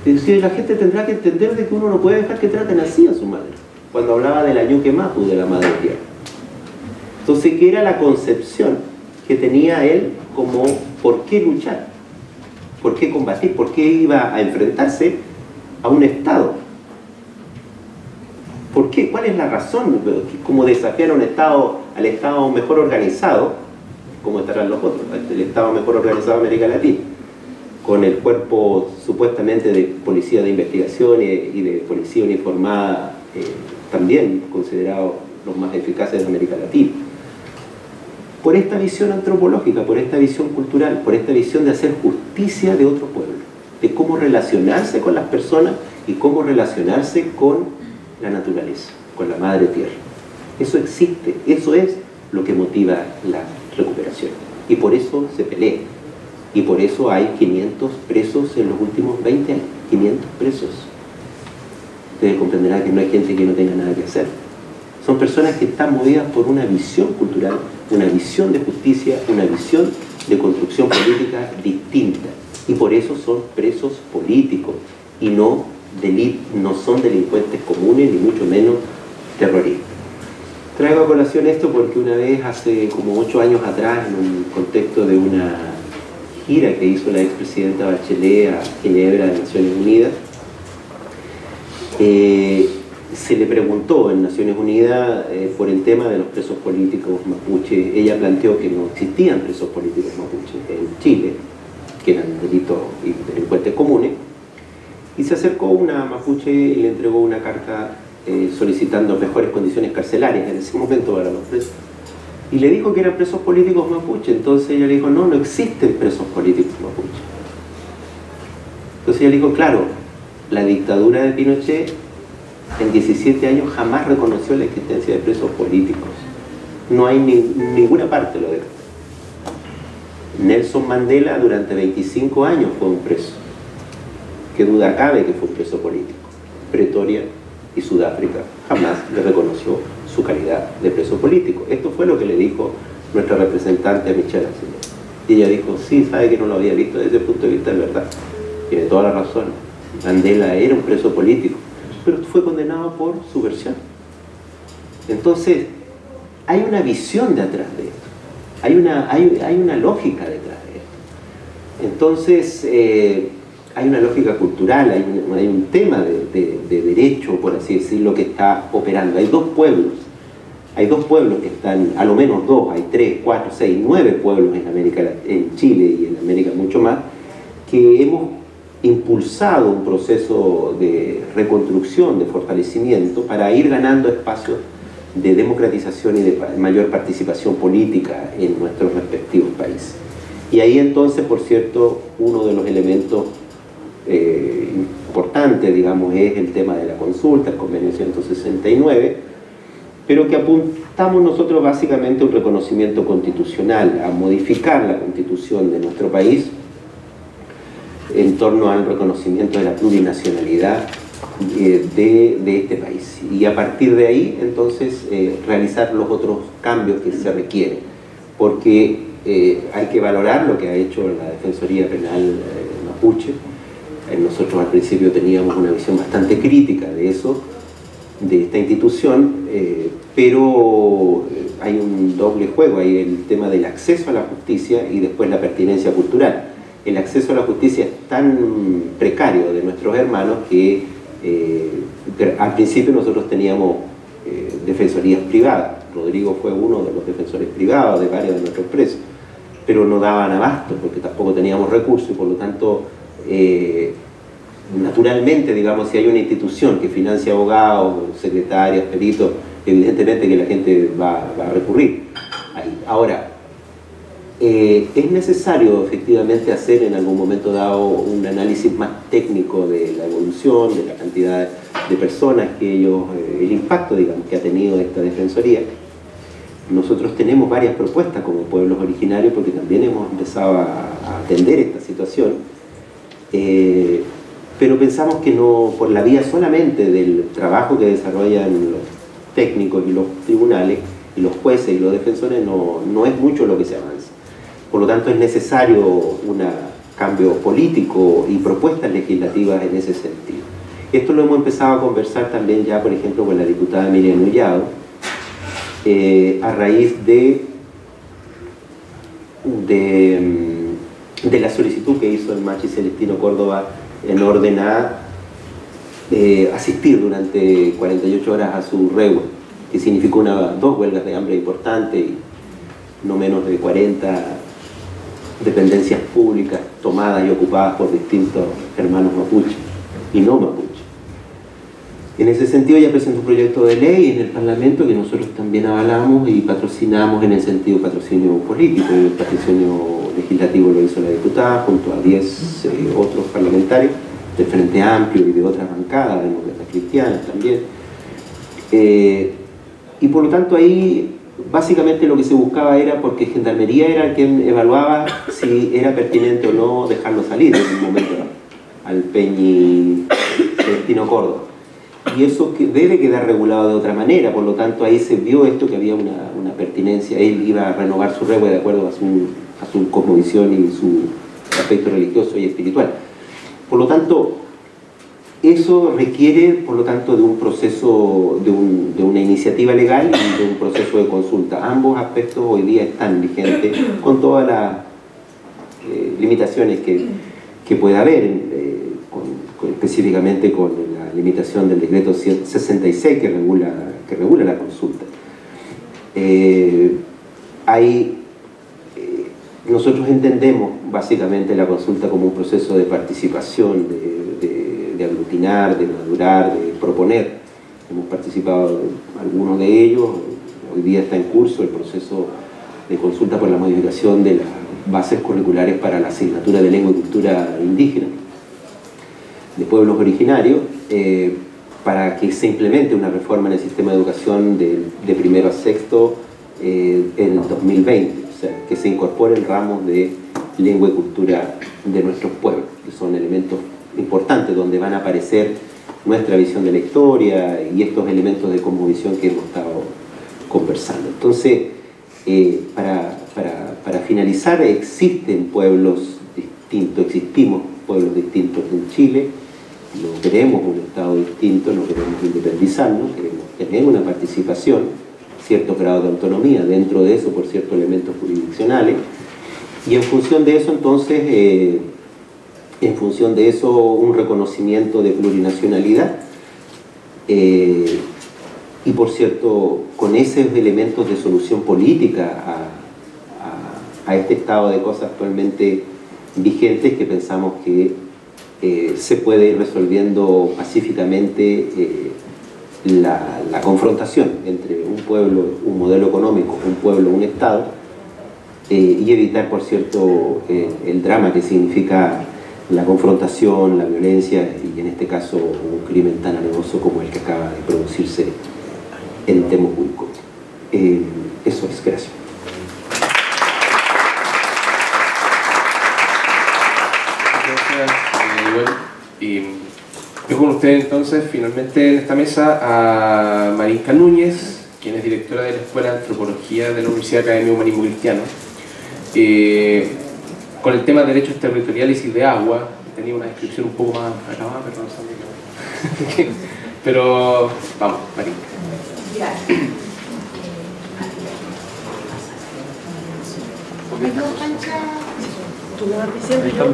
Y decía, la gente tendrá que entender de que uno no puede dejar que traten así a su madre. Cuando hablaba de la Ñuque Mapu, de la madre tierra. Entonces, ¿qué era la concepción que tenía él como por qué luchar? ¿Por qué combatir? ¿Por qué iba a enfrentarse a un Estado? ¿Por qué? ¿Cuál es la razón? Como desafiar a al Estado mejor organizado, como estarán los otros, el Estado mejor organizado de América Latina, con el cuerpo supuestamente de policía de investigación y de policía uniformada, también considerados los más eficaces de América Latina. Por esta visión antropológica, por esta visión cultural, por esta visión de hacer justicia de otro pueblo, de cómo relacionarse con las personas y cómo relacionarse con la naturaleza, con la madre tierra. Eso existe, eso es lo que motiva la recuperación. Y por eso se pelea. Y por eso hay 500 presos en los últimos 20 años. 500 presos. Ustedes comprenderán que no hay gente que no tenga nada que hacer. Son personas que están movidas por una visión cultural, una visión de justicia, una visión de construcción política distinta. Y por eso son presos políticos y no son delincuentes comunes, ni mucho menos terroristas. Traigo a colación esto porque una vez, hace como 8 años atrás, en un contexto de una gira que hizo la expresidenta Bachelet a Ginebra de Naciones Unidas, se le preguntó en Naciones Unidas por el tema de los presos políticos mapuche. Ella planteó que no existían presos políticos mapuche en Chile, que eran delitos y delincuentes comunes, y se acercó una mapuche y le entregó una carta solicitando mejores condiciones carcelarias en ese momento para los presos, y le dijo que eran presos políticos mapuche. Entonces ella le dijo, no existen presos políticos mapuche. Entonces ella le dijo, claro, la dictadura de Pinochet en 17 años jamás reconoció la existencia de presos políticos. No hay ninguna parte lo de Nelson Mandela durante 25 años fue un preso. Qué duda cabe que fue un preso político. Pretoria y Sudáfrica jamás le reconoció su calidad de preso político. Esto fue lo que le dijo nuestra representante a Michelle Bachelet. Y ella dijo, sí, sabe que no lo había visto desde ese punto de vista, es verdad. Tiene toda la razón. Mandela era un preso político, pero fue condenado por subversión. Entonces, hay una visión detrás de esto. Hay una lógica detrás de esto. Entonces, hay una lógica cultural, hay un tema de derecho, por así decirlo, que está operando. Hay dos pueblos que están, a lo menos dos, hay 3, 4, 6, 9 pueblos en Chile y en América mucho más, que hemos impulsado un proceso de reconstrucción, de fortalecimiento, para ir ganando espacios de democratización y de mayor participación política en nuestros respectivos países. Y ahí entonces, por cierto, uno de los elementos importantes, digamos, es el tema de la consulta, el convenio 169, pero que apuntamos nosotros básicamente a un reconocimiento constitucional, a modificar la constitución de nuestro país en torno al reconocimiento de la plurinacionalidad de este país. Y a partir de ahí, entonces, realizar los otros cambios que se requieren. Porque hay que valorar lo que ha hecho la Defensoría Penal Mapuche. Nosotros al principio teníamos una visión bastante crítica de eso, de esta institución, pero hay un doble juego, hay el tema del acceso a la justicia y después la pertinencia cultural. El acceso a la justicia es tan precario de nuestros hermanos que al principio nosotros teníamos defensorías privadas. Rodrigo fue uno de los defensores privados de varios de nuestros presos, pero no daban abasto porque tampoco teníamos recursos y por lo tanto naturalmente, digamos, si hay una institución que financia abogados, secretarias, peritos, evidentemente que la gente va a recurrir ahí. Ahora, es necesario efectivamente hacer en algún momento dado un análisis más técnico de la evolución, de la cantidad de personas que ellos, el impacto, digamos, que ha tenido esta defensoría. Nosotros tenemos varias propuestas como pueblos originarios porque también hemos empezado a atender esta situación, pero pensamos que no, por la vía solamente del trabajo que desarrollan los técnicos y los tribunales y los jueces y los defensores no es mucho lo que se avanza. Por lo tanto es necesario un cambio político y propuestas legislativas en ese sentido. Esto lo hemos empezado a conversar también ya, por ejemplo, con la diputada Miriam Ullado, a raíz de la solicitud que hizo el Machi Celestino Córdoba en orden a asistir durante 48 horas a su regua, que significó dos huelgas de hambre importantes y no menos de 40 dependencias públicas tomadas y ocupadas por distintos hermanos mapuche y no mapuche. En ese sentido ella presentó un proyecto de ley en el Parlamento que nosotros también avalamos y patrocinamos en el sentido patrocinio político. El patrocinio legislativo lo hizo la diputada junto a 10 otros parlamentarios del Frente Amplio y de otras bancadas, demócratas cristianas también. Y por lo tanto ahí básicamente lo que se buscaba era, porque Gendarmería era quien evaluaba si era pertinente o no dejarlo salir en un momento al Peñi Celestino Córdoba. Y eso que debe quedar regulado de otra manera, por lo tanto ahí se vio esto que había una pertinencia, él iba a renovar su regua de acuerdo a su cosmovisión y su aspecto religioso y espiritual. Por lo tanto, eso requiere, por lo tanto, de un proceso, de una iniciativa legal y de un proceso de consulta. Ambos aspectos hoy día están vigentes con todas las limitaciones que puede haber, específicamente con la limitación del decreto 66 que regula la consulta. Nosotros entendemos básicamente la consulta como un proceso de participación, de aglutinar, de madurar, de proponer. Hemos participado en algunos de ellos. Hoy día está en curso el proceso de consulta por la modificación de las bases curriculares para la asignatura de lengua y cultura indígena de pueblos originarios, para que se implemente una reforma en el sistema de educación de primero a sexto en el 2020, o sea, que se incorporen ramos de lengua y cultura de nuestros pueblos, que son elementos importantes donde van a aparecer nuestra visión de la historia y estos elementos de cosmovisión que hemos estado conversando. Entonces, para finalizar, existen pueblos distintos, existimos pueblos distintos en Chile, no queremos un Estado distinto, no queremos independizarnos, queremos tener una participación, cierto grado de autonomía, dentro de eso por ciertos elementos jurisdiccionales, y en función de eso entonces, un reconocimiento de plurinacionalidad, y por cierto, con esos elementos de solución política a este estado de cosas actualmente vigentes que pensamos que se puede ir resolviendo pacíficamente la confrontación entre un pueblo, un modelo económico, un pueblo, un Estado, y evitar, por cierto, el drama que significa la confrontación, la violencia y en este caso un crimen tan animoso como el que acaba de producirse en Temucuico. Eso es, gracias. Y yo con ustedes entonces finalmente en esta mesa a Marinka Núñez, quien es directora de la Escuela de Antropología de la Universidad Academia Humanismo Cristiano, con el tema de derechos territoriales y de agua. Tenía una descripción un poco más acabada, pero no sabía. Pero vamos, Marinka. Gracias. ¿Tú me vas diciendo yo?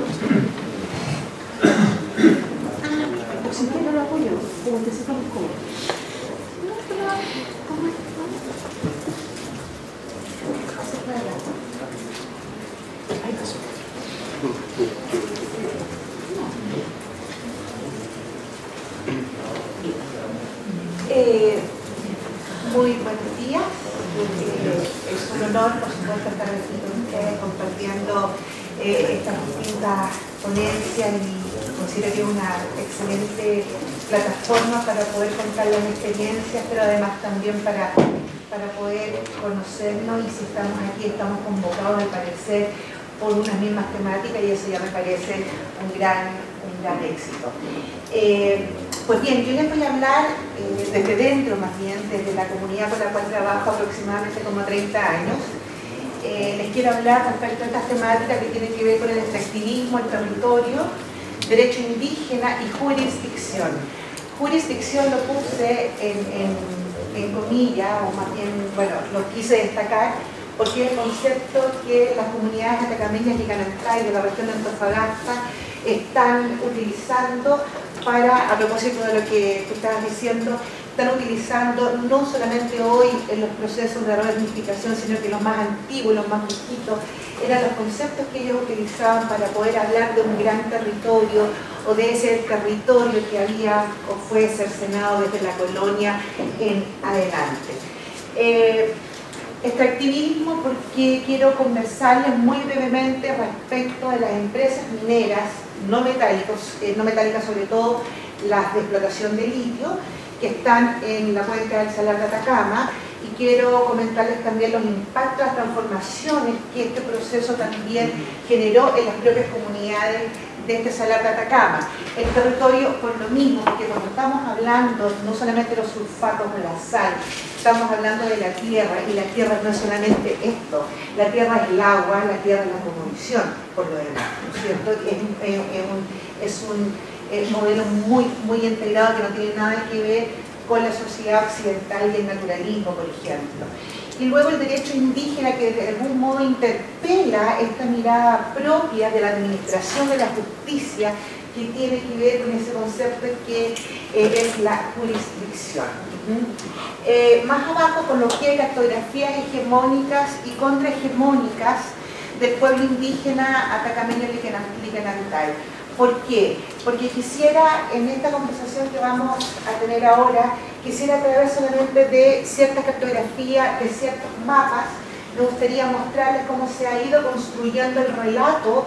Por si quiero lo apoyo, como te sientas más cómodo. Muy buenos días. Es un honor, por supuesto, estar aquí con ustedes compartiendo estas distintas ponencias y considero que es una excelente plataforma para poder contar las experiencias, pero además también para poder conocernos, y si estamos aquí, estamos convocados al parecer por unas mismas temáticas, y eso ya me parece un gran éxito. Pues bien, yo les voy a hablar desde dentro, más bien, desde la comunidad con la cual trabajo aproximadamente como 30 años. Les quiero hablar respecto a estas temáticas que tienen que ver con el extractivismo, el territorio, derecho indígena y jurisdicción. Jurisdicción lo puse en comillas, o más bien, bueno, lo quise destacar, porque es el concepto que las comunidades atacameñas y canantay de la región de Antofagasta están utilizando para, a propósito de lo que tú estabas diciendo, están utilizando no solamente hoy en los procesos de reunificación, sino que los más antiguos, los más viejitos, eran los conceptos que ellos utilizaban para poder hablar de un gran territorio o de ese territorio que había o fue cercenado desde la colonia en adelante. Extractivismo, porque quiero conversarles muy brevemente respecto de las empresas mineras no metálicas, sobre todo las de explotación de litio, que están en la cuenca del Salar de Atacama, y quiero comentarles también los impactos, las transformaciones que este proceso también generó en las propias comunidades de este Salar de Atacama. El territorio, por lo mismo, porque cuando estamos hablando no solamente de los sulfatos o la sal, estamos hablando de la tierra, y la tierra no es solamente esto, la tierra es el agua, la tierra es la cosmovisión, por lo demás, ¿no es cierto? Es un modelo muy integrado que no tiene nada que ver con la sociedad occidental y el naturalismo, por ejemplo. Y luego el derecho indígena, que de algún modo interpela esta mirada propia de la administración de la justicia, que tiene que ver con ese concepto que es la jurisdicción. Más abajo coloqué cartografías hegemónicas y contrahegemónicas del pueblo indígena atacameño licanantay. ¿Por qué? Porque quisiera, en esta conversación que vamos a tener ahora, quisiera, a través solamente de ciertas cartografías, de ciertos mapas, me gustaría mostrarles cómo se ha ido construyendo el relato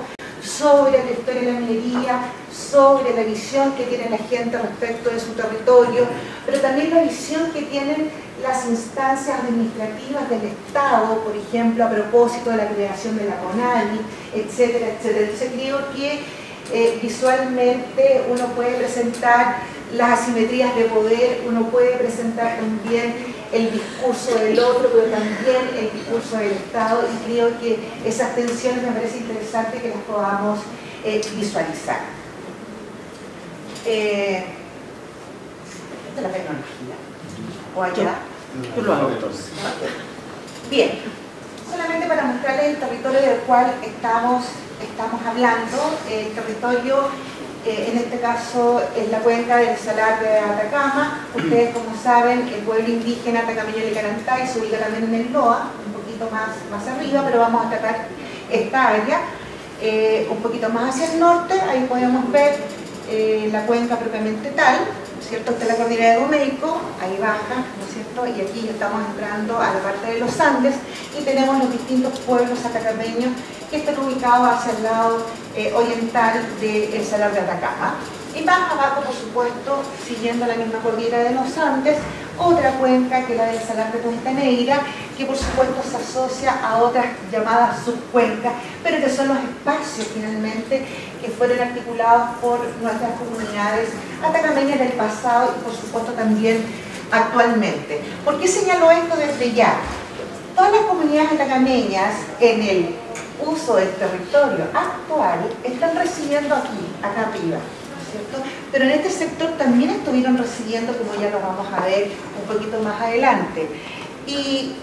sobre la historia de la minería, sobre la visión que tiene la gente respecto de su territorio, pero también la visión que tienen las instancias administrativas del Estado, por ejemplo, a propósito de la creación de la CONADI, etcétera, etcétera. Entonces creo que visualmente uno puede presentar las asimetrías de poder, uno puede presentar también el discurso del otro, pero también el discurso del Estado, y creo que esas tensiones me parece interesante que las podamos visualizar. Esta es la tecnología. ¿O allá? Tú lo hago entonces. Bien, solamente para mostrarles el territorio del cual estamos hablando. El territorio, en este caso, es la cuenca del Salar de Atacama. Ustedes, como saben, el pueblo indígena atacameño Licarantay se ubica también en el NOA, un poquito más arriba, pero vamos a tratar esta área. Un poquito más hacia el norte, ahí podemos ver la cuenca propiamente tal, ¿no es cierto? Esta es la cordillera de Domeico, ahí baja, ¿no es cierto? Y aquí estamos entrando a la parte de los Andes y tenemos los distintos pueblos atacameños que están ubicados hacia el lado oriental del Salar de Atacama. Y más abajo, por supuesto, siguiendo la misma cordillera de los Andes, otra cuenca que es la del Salar de Punta Negra, que por supuesto se asocia a otras llamadas subcuencas, pero que son los espacios finalmente que fueron articulados por nuestras comunidades atacameñas del pasado y por supuesto también actualmente. ¿Por qué señalo esto desde ya? Todas las comunidades atacameñas en el uso del territorio actual están recibiendo aquí, acá arriba, ¿cierto? Pero en este sector también estuvieron recibiendo, como ya lo vamos a ver un poquito más adelante. Y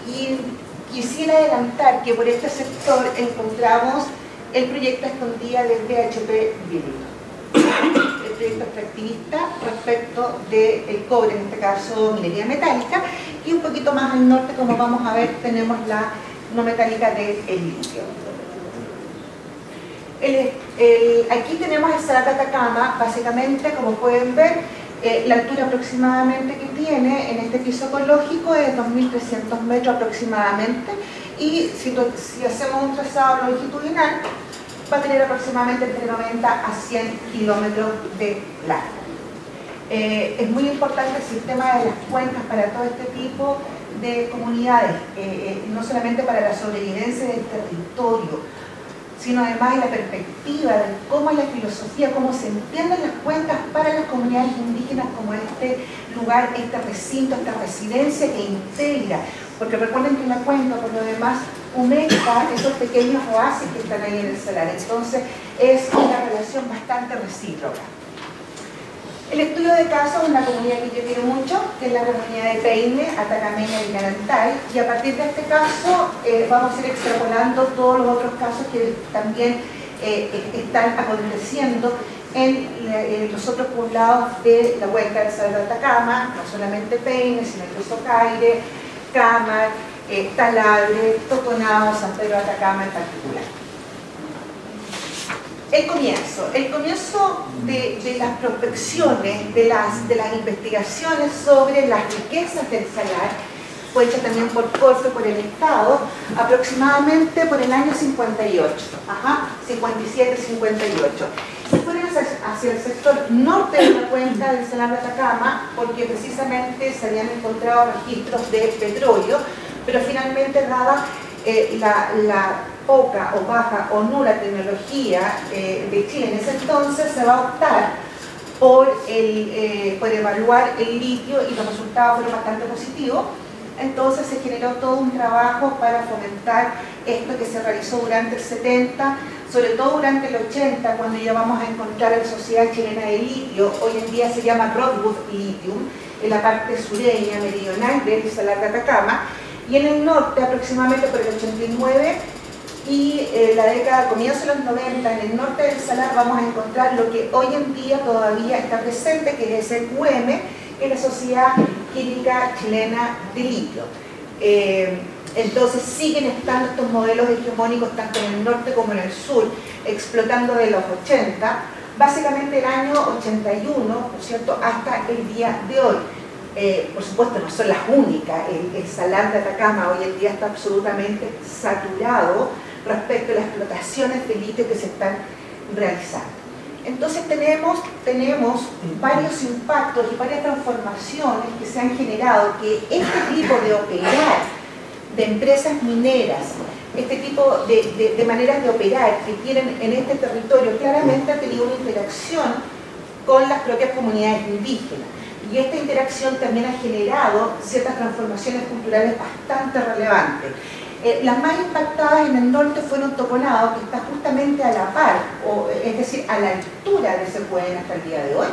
quisiera adelantar que por este sector encontramos el proyecto Escondida del BHP Billing, el proyecto extractivista respecto del cobre, en este caso minería metálica, y un poquito más al norte, como vamos a ver, tenemos la no metálica del litio. Aquí tenemos el Salar de Atacama, básicamente, como pueden ver, la altura aproximadamente que tiene en este piso ecológico es 2.300 metros aproximadamente, y si hacemos un trazado longitudinal va a tener aproximadamente entre 90 a 100 kilómetros de largo. Es muy importante el sistema de las cuencas para todo este tipo de comunidades, no solamente para la sobrevivencia del territorio, sino además en la perspectiva de cómo es la filosofía, cómo se entienden las cuencas para las comunidades indígenas como este lugar, este recinto, esta residencia que integra, porque recuerden que la cuenca por lo demás humecta esos pequeños oasis que están ahí en el salar, entonces es una relación bastante recíproca. El estudio de caso es una comunidad que yo quiero mucho, que es la comunidad de Peine, Atacameña y Licarantay, y a partir de este caso vamos a ir extrapolando todos los otros casos que también están aconteciendo en los otros poblados de la cuenca del Salar de Atacama, no solamente Peine, sino incluso Caire, Cámara, Talabre, Toconao, San Pedro de Atacama en particular. El comienzo de las prospecciones, de las investigaciones sobre las riquezas del salar, fue hecha también por Corfo y por el Estado, aproximadamente por el año 58, 57-58. Se fueron hacia el sector norte de la cuenca del Salar de Atacama, porque precisamente se habían encontrado registros de petróleo, pero finalmente dada la poca o baja o nula tecnología de Chile en ese entonces, se va a optar por evaluar el litio y los resultados fueron bastante positivos. Entonces se generó todo un trabajo para fomentar esto que se realizó durante el 70, sobre todo durante el 80, cuando ya vamos a encontrar la Sociedad Chilena de Litio, hoy en día se llama Rockwood Lithium, en la parte sureña, meridional del Salar de Atacama, y en el norte aproximadamente por el 89 y la década, comienzo de los 90, en el norte del Salar vamos a encontrar lo que hoy en día todavía está presente, que es el SQM, que es la Sociedad Química Chilena de Litio. Entonces siguen estando estos modelos hegemónicos tanto en el norte como en el sur, explotando de los 80, básicamente el año 81, ¿no es cierto?, hasta el día de hoy. Por supuesto no son las únicas, el Salar de Atacama hoy en día está absolutamente saturado respecto a las explotaciones de litio que se están realizando. Entonces tenemos varios impactos y varias transformaciones que se han generado, que este tipo de operar de empresas mineras, este tipo de maneras de operar que tienen en este territorio, claramente ha tenido una interacción con las propias comunidades indígenas. Y esta interacción también ha generado ciertas transformaciones culturales bastante relevantes. Las más impactadas en el norte fueron Toconao, que está justamente a la par, es decir, a la altura de Sepuén hasta el día de hoy,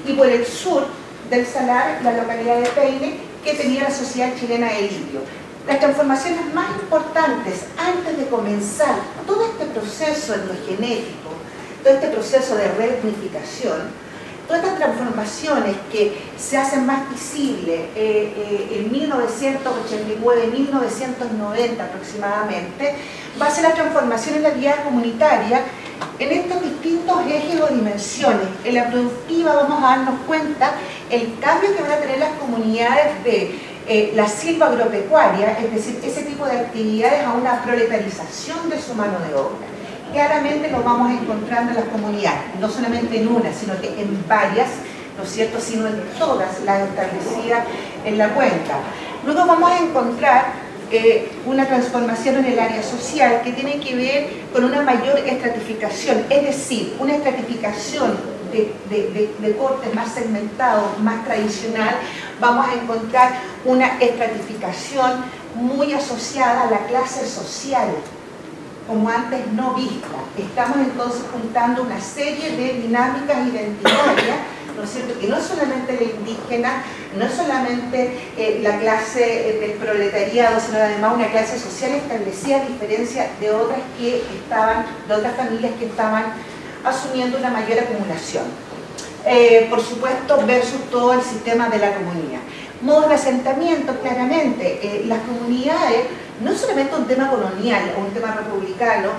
y por el sur del Salar, la localidad de Peine, que tenía la Sociedad Chilena de Litio. Las transformaciones más importantes antes de comenzar todo este proceso endogenético, todo este proceso de reetnificación, todas estas transformaciones que se hacen más visibles en 1989, 1990 aproximadamente, va a ser la transformación en la vida comunitaria en estos distintos ejes o dimensiones. En la productiva vamos a darnos cuenta el cambio que van a tener las comunidades de la silva agropecuaria, es decir, ese tipo de actividades a una proletarización de su mano de obra. Claramente lo vamos encontrando en las comunidades, no solamente en una, sino que en varias, ¿no es cierto?, sino en todas las establecidas en la cuenca. Luego vamos a encontrar una transformación en el área social que tiene que ver con una mayor estratificación, es decir, una estratificación de corte más segmentado, más tradicional. Vamos a encontrar una estratificación muy asociada a la clase social, como antes no vista. Estamos entonces juntando una serie de dinámicas identitarias, ¿no es cierto?, que no es solamente la indígena, no es solamente la clase del proletariado, sino además una clase social establecida a diferencia de otras de otras familias que estaban asumiendo una mayor acumulación. Por supuesto, versus todo el sistema de la comunidad. Modos de asentamiento, claramente, las comunidades, no es solamente un tema colonial o un tema republicano,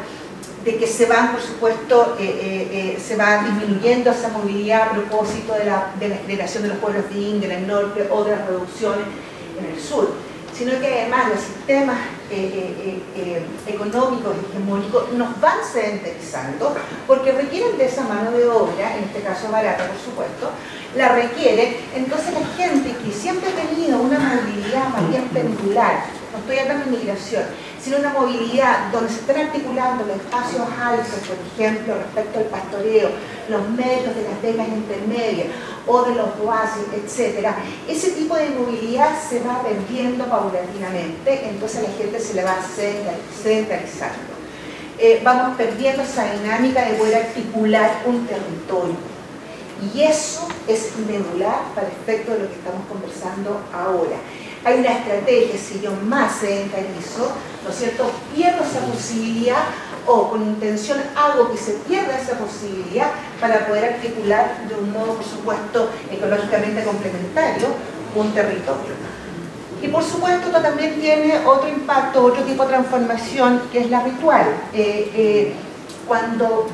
de que se van, por supuesto, se va disminuyendo esa movilidad a propósito de la generación de los pueblos de India en el norte o de las reducciones en el sur, sino que además los sistemas económicos y hegemónicos nos van sedentarizando porque requieren de esa mano de obra, en este caso barata, por supuesto, la requiere. Entonces la gente que siempre ha tenido una movilidad más bien pendular, no estoy hablando de migración, sino una movilidad donde se están articulando los espacios altos, por ejemplo, respecto al pastoreo, los medios de las vegas intermedias o de los oasis, etc. Ese tipo de movilidad se va perdiendo paulatinamente, entonces la gente se le va sedentarizando. Vamos perdiendo esa dinámica de poder articular un territorio. Y eso es medular para el efecto de lo que estamos conversando ahora. Hay una estrategia, si yo más sedentarizo, ¿no es cierto?, pierdo esa posibilidad o con intención hago que se pierda esa posibilidad para poder articular de un modo, por supuesto, ecológicamente complementario un territorio. Y por supuesto esto también tiene otro impacto, otro tipo de transformación que es la ritual. Cuando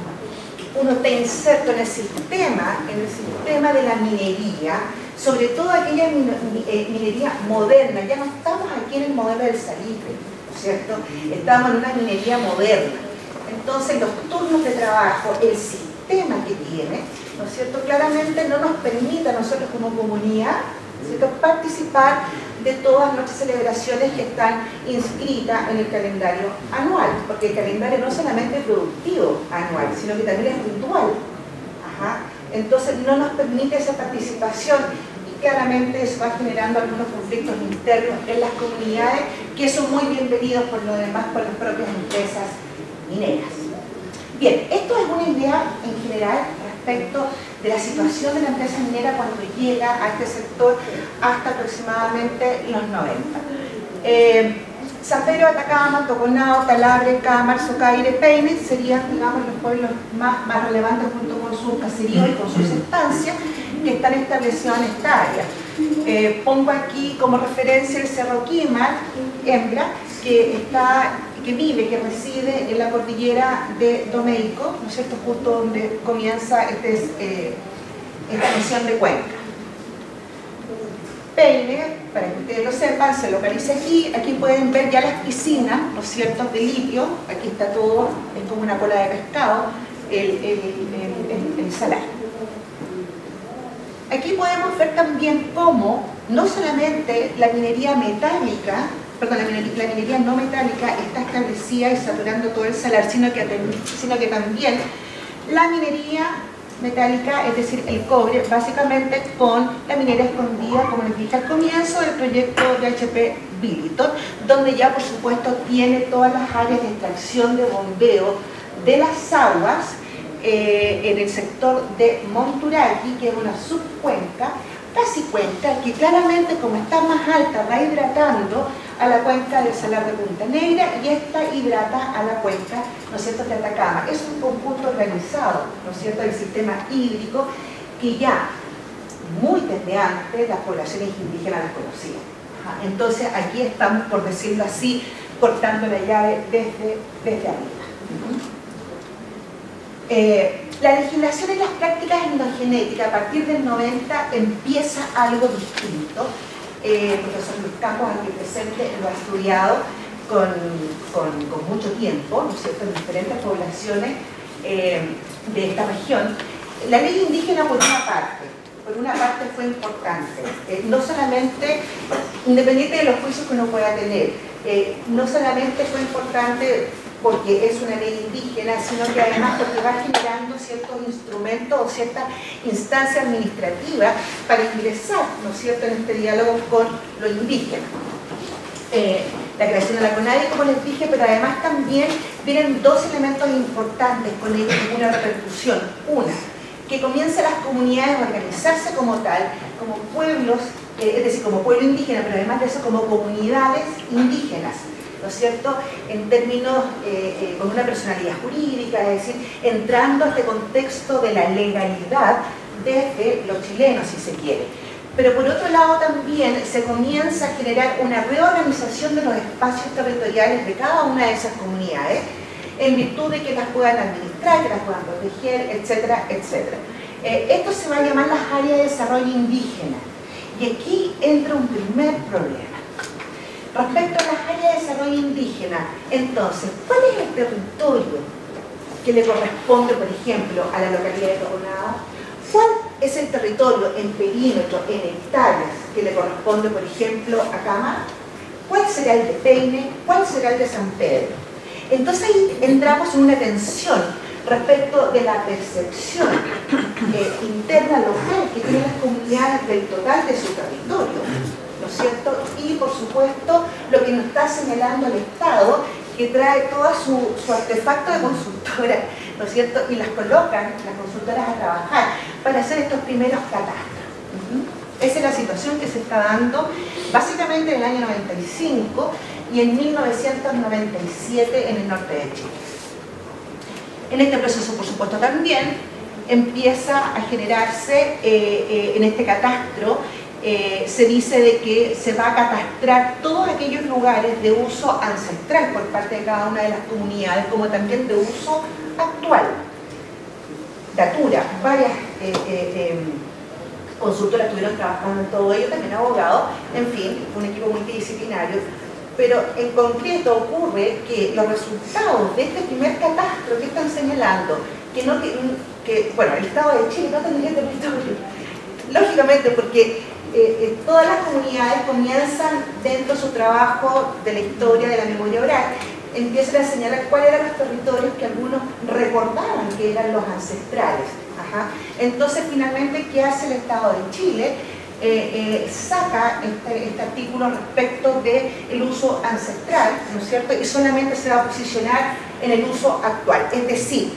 uno está inserto en el sistema de la minería, sobre todo aquella minería moderna, ya no estamos aquí en el modelo del salitre, ¿no es cierto? Estamos en una minería moderna. Entonces los turnos de trabajo, el sistema que tiene, ¿no es cierto?, claramente no nos permite a nosotros como comunidad, ¿no es cierto?, participar de todas nuestras celebraciones que están inscritas en el calendario anual, porque el calendario no es solamente productivo anual, sino que también es ritual. Entonces no nos permite esa participación y claramente eso va generando algunos conflictos internos en las comunidades que son muy bienvenidos por lo demás por las propias empresas mineras. Bien, esto es una idea en general respecto de la situación de la empresa minera cuando llega a este sector hasta aproximadamente los 90. San Pedro de Atacama, Toconao, Talabre, Cámara, Socaire, Peine serían, digamos, los pueblos más relevantes junto con su caserío y con sus estancias que están establecidos en esta área. Pongo aquí como referencia el Cerro Quima, hembra, que reside en la cordillera de Domeico, ¿no es cierto?, justo donde comienza esta misión de Cuenca. Peine, para que ustedes lo sepan, se localiza aquí. Aquí pueden ver ya las piscinas, ¿no es cierto?, de litio. Aquí está todo, es como una cola de pescado. el salar. Aquí podemos ver también cómo no solamente la minería metálica, perdón, la minería no metálica está establecida y saturando todo el salar, sino que también la minería metálica, es decir, el cobre, básicamente con la minería escondida, como les dije al comienzo del proyecto de HP Billiton, donde ya por supuesto tiene todas las áreas de extracción, de bombeo de las aguas en el sector de Monturaqui, que es una subcuenca, casi cuenca, que claramente como está más alta va hidratando a la cuenca del Salar de Punta Negra y esta hidrata a la cuenca, ¿no es cierto?, de Atacama. Es un conjunto organizado, ¿no es cierto?, del sistema hídrico que ya muy desde antes las poblaciones indígenas las conocían. Entonces aquí estamos, por decirlo así, cortando la llave desde arriba. La legislación en las prácticas endogenéticas a partir del 90 empieza algo distinto. El profesor Luis Campos, aquí presente, lo ha estudiado con mucho tiempo, ¿no es cierto?, en diferentes poblaciones de esta región. La ley indígena, por una parte fue importante, no solamente, independiente de los juicios que uno pueda tener, no solamente fue importante porque es una ley indígena, sino que además porque va generando ciertos instrumentos o cierta instancia administrativa para ingresar, ¿no es cierto?, en este diálogo con lo indígena. La creación de la CONADI, como les dije, pero además también vienen dos elementos importantes con ellos en una repercusión. Una, que comiencen las comunidades a organizarse como tal, como pueblos, es decir, como pueblo indígena, pero además de eso como comunidades indígenas, ¿no es cierto?, en términos con una personalidad jurídica, es decir, entrando a este contexto de la legalidad desde los chilenos, si se quiere. Pero por otro lado también se comienza a generar una reorganización de los espacios territoriales de cada una de esas comunidades, en virtud de que las puedan administrar, que las puedan proteger, etcétera, etcétera. Esto se va a llamar las áreas de desarrollo indígena. Y aquí entra un primer problema. Respecto a las áreas de desarrollo indígena, entonces, ¿cuál es el territorio que le corresponde, por ejemplo, a la localidad de Coronado? ¿Cuál es el territorio en perímetro, en hectáreas, que le corresponde, por ejemplo, a Cama? ¿Cuál será el de Peine? ¿Cuál será el de San Pedro? Entonces ahí entramos en una tensión respecto de la percepción interna local que tienen las comunidades del total de su territorio, ¿no es cierto? Y por supuesto lo que nos está señalando el Estado, que trae todo su artefacto de consultora, ¿no es cierto? Y las colocan, las consultoras, a trabajar para hacer estos primeros catastros. Esa es la situación que se está dando básicamente en el año 95 y en 1997 en el norte de Chile. En este proceso, por supuesto, también empieza a generarse en este catastro, se dice de que se va a catastrar todos aquellos lugares de uso ancestral por parte de cada una de las comunidades, como también de uso actual. Datura, varias consultoras estuvieron trabajando en todo ello, también abogados, en fin, un equipo multidisciplinario. Pero en concreto ocurre que los resultados de este primer catastro que están señalando, bueno, el Estado de Chile no tendría territorio, lógicamente porque todas las comunidades comienzan dentro de su trabajo de la historia, de la memoria oral, empiezan a señalar cuáles eran los territorios que algunos recordaban que eran los ancestrales. Entonces finalmente, ¿qué hace el Estado de Chile? Saca este artículo respecto del uso ancestral, ¿no es cierto? Y solamente se va a posicionar en el uso actual, es decir,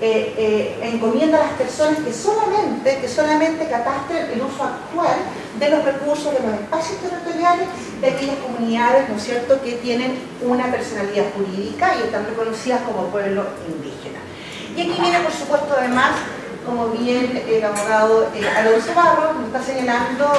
encomienda a las personas que solamente catastren el uso actual de los recursos, de los espacios territoriales de aquellas comunidades, ¿no es cierto?, que tienen una personalidad jurídica y están reconocidas como pueblo indígena. Y aquí viene, por supuesto, además, como bien el abogado Alonso Barros nos está señalando,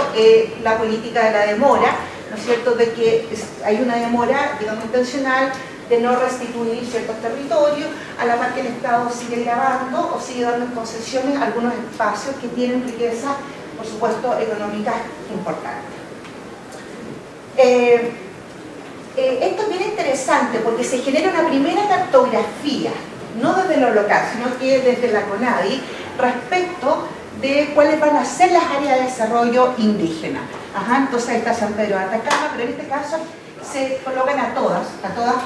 la política de la demora, ¿no es cierto?, de que hay una demora, digamos, intencional de no restituir ciertos territorios, a la par que el Estado sigue grabando o sigue dando en concesiones algunos espacios que tienen riqueza, por supuesto, económica importante. Esto es bien interesante porque se genera una primera cartografía no desde lo local, sino que desde la CONADI, respecto de cuáles van a ser las áreas de desarrollo indígena. Entonces ahí está San Pedro de Atacama, pero en este caso se colocan a todas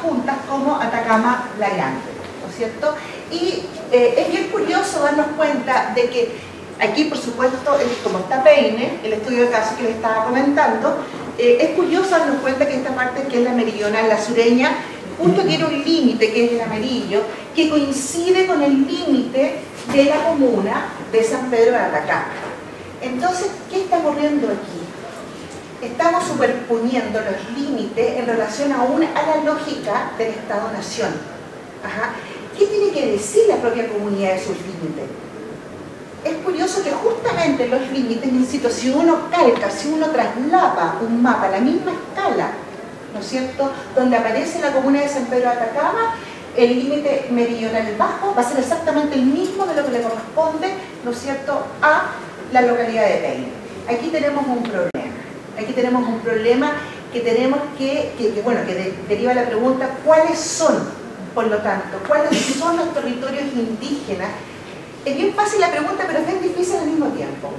juntas como Atacama la Grande, ¿no es cierto? Y es bien curioso darnos cuenta de que aquí, por supuesto, como está Peine, el estudio de caso que les estaba comentando, es curioso darnos cuenta que esta parte que es la meridional, la sureña, justo tiene un límite que es el amarillo, que coincide con el límite de la comuna de San Pedro de Atacama. Entonces, ¿qué está ocurriendo aquí? Estamos superponiendo los límites en relación aún a la lógica del Estado-Nación. ¿Qué tiene que decir la propia comunidad de sus límites? Es curioso que justamente los límites, insisto, si uno calca, si uno traslapa un mapa a la misma escala, ¿no es cierto?, donde aparece la comuna de San Pedro de Atacama, el límite meridional bajo va a ser exactamente el mismo de lo que le corresponde, ¿no es cierto?, a la localidad de Peine. Aquí tenemos un problema. Aquí tenemos un problema que tenemos que deriva la pregunta, ¿cuáles son, por lo tanto, cuáles son los territorios indígenas? Es bien fácil la pregunta, pero es bien difícil al mismo tiempo.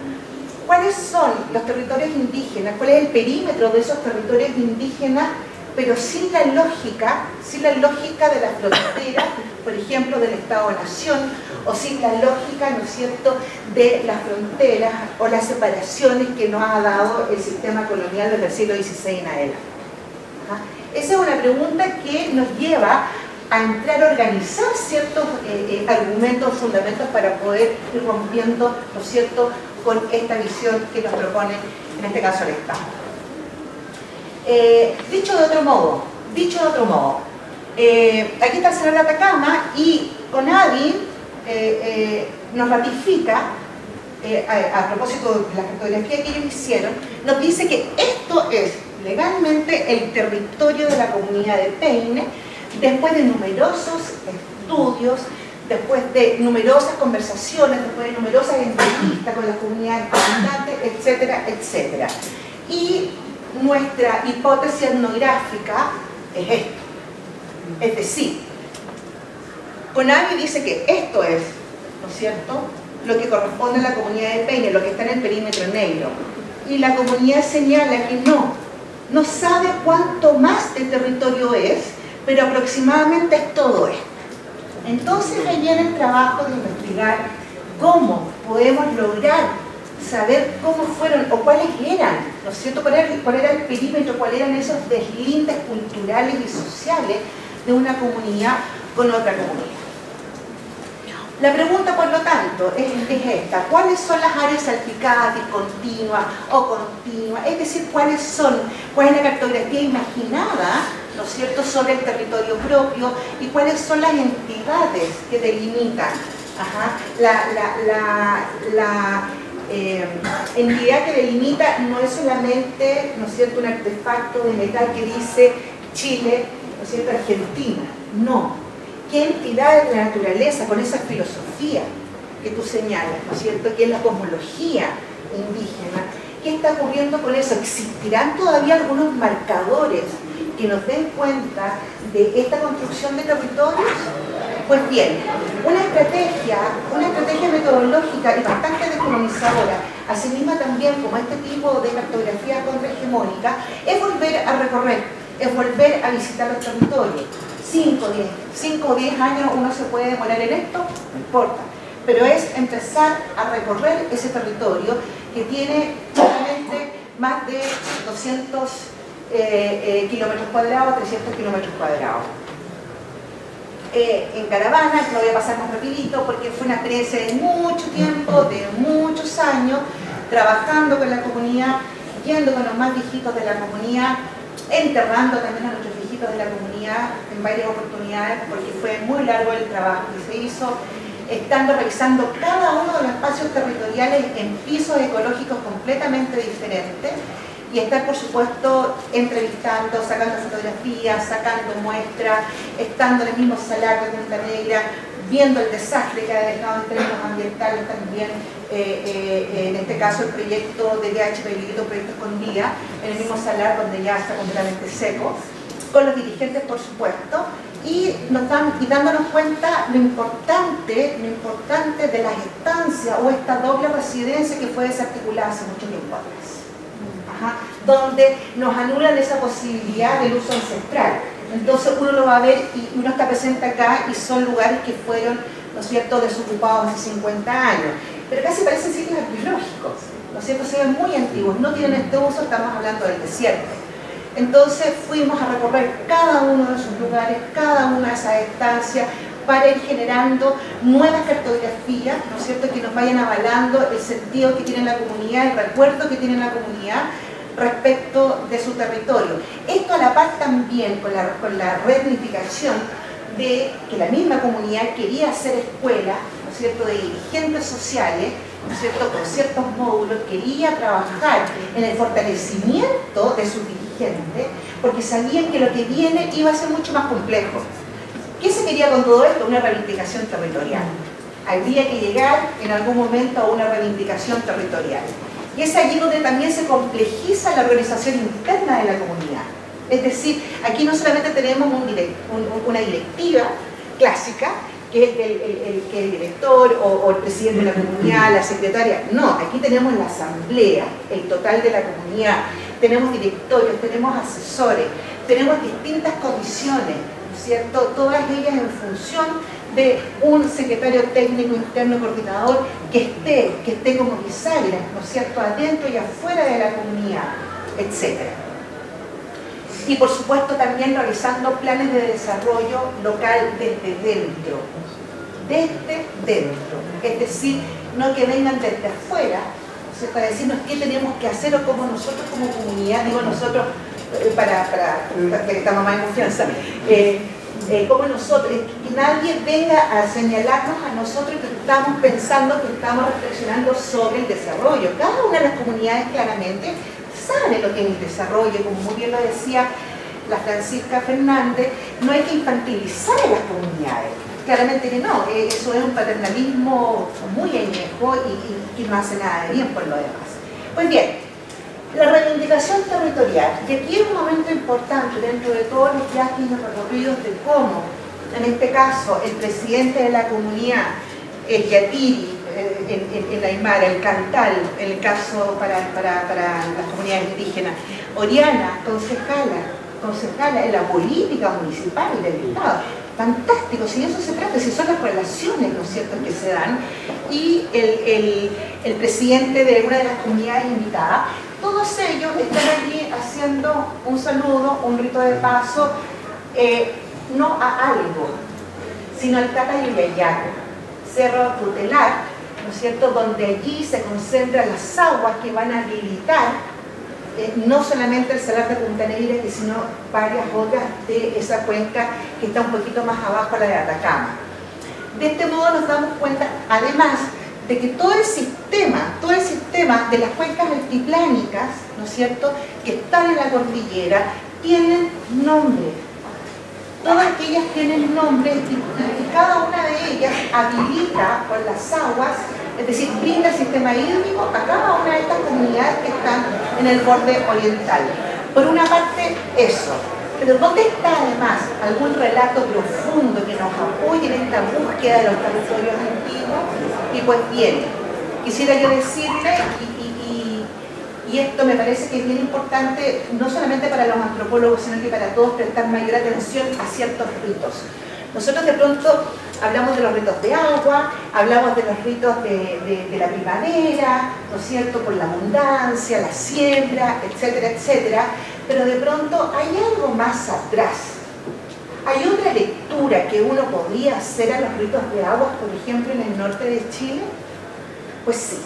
¿Cuáles son los territorios indígenas? ¿Cuál es el perímetro de esos territorios indígenas? Pero sin la lógica de la frontera, por ejemplo, del Estado-Nación, o sin la lógica, ¿no es cierto?, de las fronteras o las separaciones que nos ha dado el sistema colonial desde el siglo XVI en adelante. Esa es una pregunta que nos lleva a entrar a organizar ciertos argumentos, fundamentos para poder ir rompiendo, ¿no es cierto?, con esta visión que nos propone, en este caso, el Estado. Dicho de otro modo, aquí está el señor de Atacama y CONADI nos ratifica, a propósito de la cartografía que ellos hicieron, nos dice que esto es legalmente el territorio de la comunidad de Peine, después de numerosos estudios, después de numerosas conversaciones, después de numerosas entrevistas con las comunidades habitantes, etcétera, etcétera. Y nuestra hipótesis etnográfica es esto. Es decir, CONADI dice que esto es, ¿no es cierto?, lo que corresponde a la comunidad de Peine, lo que está en el perímetro negro. Y la comunidad señala que no sabe cuánto más de territorio es, pero aproximadamente es todo esto. Entonces ahí viene el trabajo de investigar cómo podemos lograr saber cómo fueron o cuáles eran, ¿no es cierto?, cuál era el perímetro, cuáles eran esos deslindes culturales y sociales de una comunidad con otra comunidad. La pregunta, por lo tanto, es esta: ¿cuáles son las áreas salpicadas, discontinuas o continuas? Es decir, ¿cuál es la cartografía imaginada, ¿no es cierto?, sobre el territorio propio, y cuáles son las entidades que delimitan la entidad que delimita no es solamente, ¿no es cierto?, un artefacto de metal que dice Chile, ¿no es cierto?, Argentina. No. ¿Qué entidad de la naturaleza, con esa filosofía que tú señalas, ¿no es cierto?, que es la cosmología indígena? ¿Qué está ocurriendo con eso? ¿Existirán todavía algunos marcadores que nos den cuenta de esta construcción de territorios? Pues bien, una estrategia metodológica y bastante descolonizadora, asimismo también como este tipo de cartografía contrahegemónica, es volver a recorrer, es volver a visitar los territorios. 5 o 10 años uno se puede demorar en esto, no importa, pero es empezar a recorrer ese territorio que tiene solamente más de 200 kilómetros cuadrados, 300 kilómetros cuadrados. En caravana, lo voy a pasar más rapidito porque fue una experiencia de mucho tiempo, de muchos años, trabajando con la comunidad, yendo con los más viejitos de la comunidad, enterrando también a nuestros viejitos de la comunidad en varias oportunidades, porque fue muy largo el trabajo que se hizo, estando revisando cada uno de los espacios territoriales en pisos ecológicos completamente diferentes, y estar, por supuesto, entrevistando, sacando fotografías, sacando muestras, estando en el mismo salar de Punta Negra, viendo el desastre que ha dejado en términos ambientales también, en este caso el proyecto de DH Peligro, proyecto Escondida, en el mismo salar donde ya está completamente seco, con los dirigentes, por supuesto, y dándonos cuenta lo importante de las estancias o esta doble residencia que fue desarticulada hace mucho tiempo atrás, donde nos anulan esa posibilidad del uso ancestral. Entonces uno lo va a ver y uno está presente acá y son lugares que fueron, ¿no es cierto?, desocupados hace 50 años, pero casi parecen sitios arqueológicos, ¿no es cierto?, se ven muy antiguos, no tienen este uso, estamos hablando del desierto. Entonces fuimos a recorrer cada uno de esos lugares, cada una de esas estancias, para ir generando nuevas cartografías, ¿no es cierto?, que nos vayan avalando el sentido que tiene la comunidad, el recuerdo que tiene la comunidad respecto de su territorio. Esto a la par también con la reunificación de que la misma comunidad quería hacer escuela, ¿no es cierto?, de dirigentes sociales, ¿no es cierto?, con ciertos módulos, quería trabajar en el fortalecimiento de sus dirigentes, porque sabían que lo que viene iba a ser mucho más complejo. ¿Qué se quería con todo esto? Una reivindicación territorial. Habría que llegar en algún momento a una reivindicación territorial. Y es allí donde también se complejiza la organización interna de la comunidad. Es decir, aquí no solamente tenemos una directiva clásica, que es el director o el presidente de la comunidad, la secretaria. No, aquí tenemos la asamblea, el total de la comunidad. Tenemos directorios, tenemos asesores, tenemos distintas comisiones, ¿no es cierto?, todas ellas en función de un secretario técnico interno coordinador que esté como bisagra, ¿no es cierto?, adentro y afuera de la comunidad, etc. Y por supuesto también realizando planes de desarrollo local desde dentro. Es decir, no que vengan desde afuera, ¿no es cierto?, para decirnos qué tenemos que hacer o cómo nosotros como comunidad, digo nosotros para que estamos más en confianza, como nosotros, que nadie venga a señalarnos a nosotros que estamos pensando, que estamos reflexionando sobre el desarrollo. Cada una de las comunidades claramente sabe lo que es el desarrollo, como muy bien lo decía la Francisca Fernández, no hay que infantilizar a las comunidades. Claramente que no, eso es un paternalismo muy añejo y que no hace nada de bien por lo demás. Pues bien, la reivindicación territorial, y aquí es un momento importante dentro de todos los viajes y los recorridos de cómo, en este caso, el presidente de la comunidad, el Yatiri, el Aymara, el Cantal, en el caso para las comunidades indígenas, Oriana, concejala en la política municipal y del Estado. Fantástico, si eso se trata, si son las relaciones, ¿no es cierto?, que se dan, y el presidente de una de las comunidades invitadas, todos ellos están allí haciendo un saludo, un rito de paso, no a algo, sino al Tatayayayaco, cerro tutelar, ¿no es cierto?, donde allí se concentran las aguas que van a habilitar no solamente el salar de Punta Negra, sino varias otras de esa cuenca que está un poquito más abajo, la de Atacama. De este modo nos damos cuenta, además, de que todo el sistema de las cuencas altiplánicas, ¿no es cierto?, que están en la cordillera, tienen nombre. Todas ellas tienen nombres y cada una de ellas habilita con las aguas, es decir, brinda el sistema hídrico a cada una de estas comunidades que están en el borde oriental. Por una parte, eso. Pero ¿dónde está además algún relato profundo que nos apoye en esta búsqueda de los territorios antiguos? Y pues bien, quisiera yo decirle, y esto me parece que es bien importante, no solamente para los antropólogos, sino que para todos, prestar mayor atención a ciertos ritos. Nosotros de pronto hablamos de los ritos de agua, hablamos de los ritos de la primavera, ¿no es cierto?, por la abundancia, la siembra, etcétera, etcétera, pero de pronto hay algo más atrás. Hay otra lectura que uno podría hacer a los ritos de agua, por ejemplo, en el norte de Chile. Pues sí.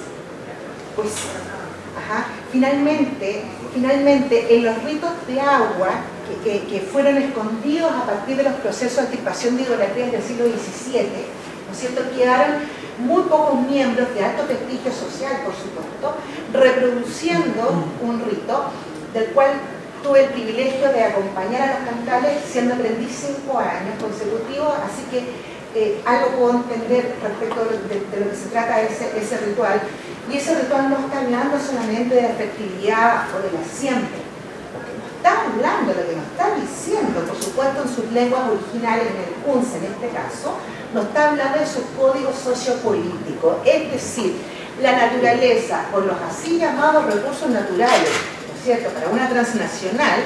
Ajá. Finalmente, en los ritos de agua que fueron escondidos a partir de los procesos de extirpación de idolatrías del siglo XVII, ¿no es cierto?, quedaron muy pocos miembros de alto prestigio social, por supuesto, reproduciendo un rito del cual tuve el privilegio de acompañar a los cantales siendo aprendiz 5 años consecutivos, así que algo puedo entender respecto de lo que se trata ese ritual. Y ese ritual no está hablando solamente de la fertilidad o de la siembra, porque no está hablando, lo que nos está diciendo, por supuesto en sus lenguas originales, en el UNCE en este caso, nos está hablando de su código sociopolítico, es decir, la naturaleza, o los así llamados recursos naturales, ¿no es cierto?, para una transnacional,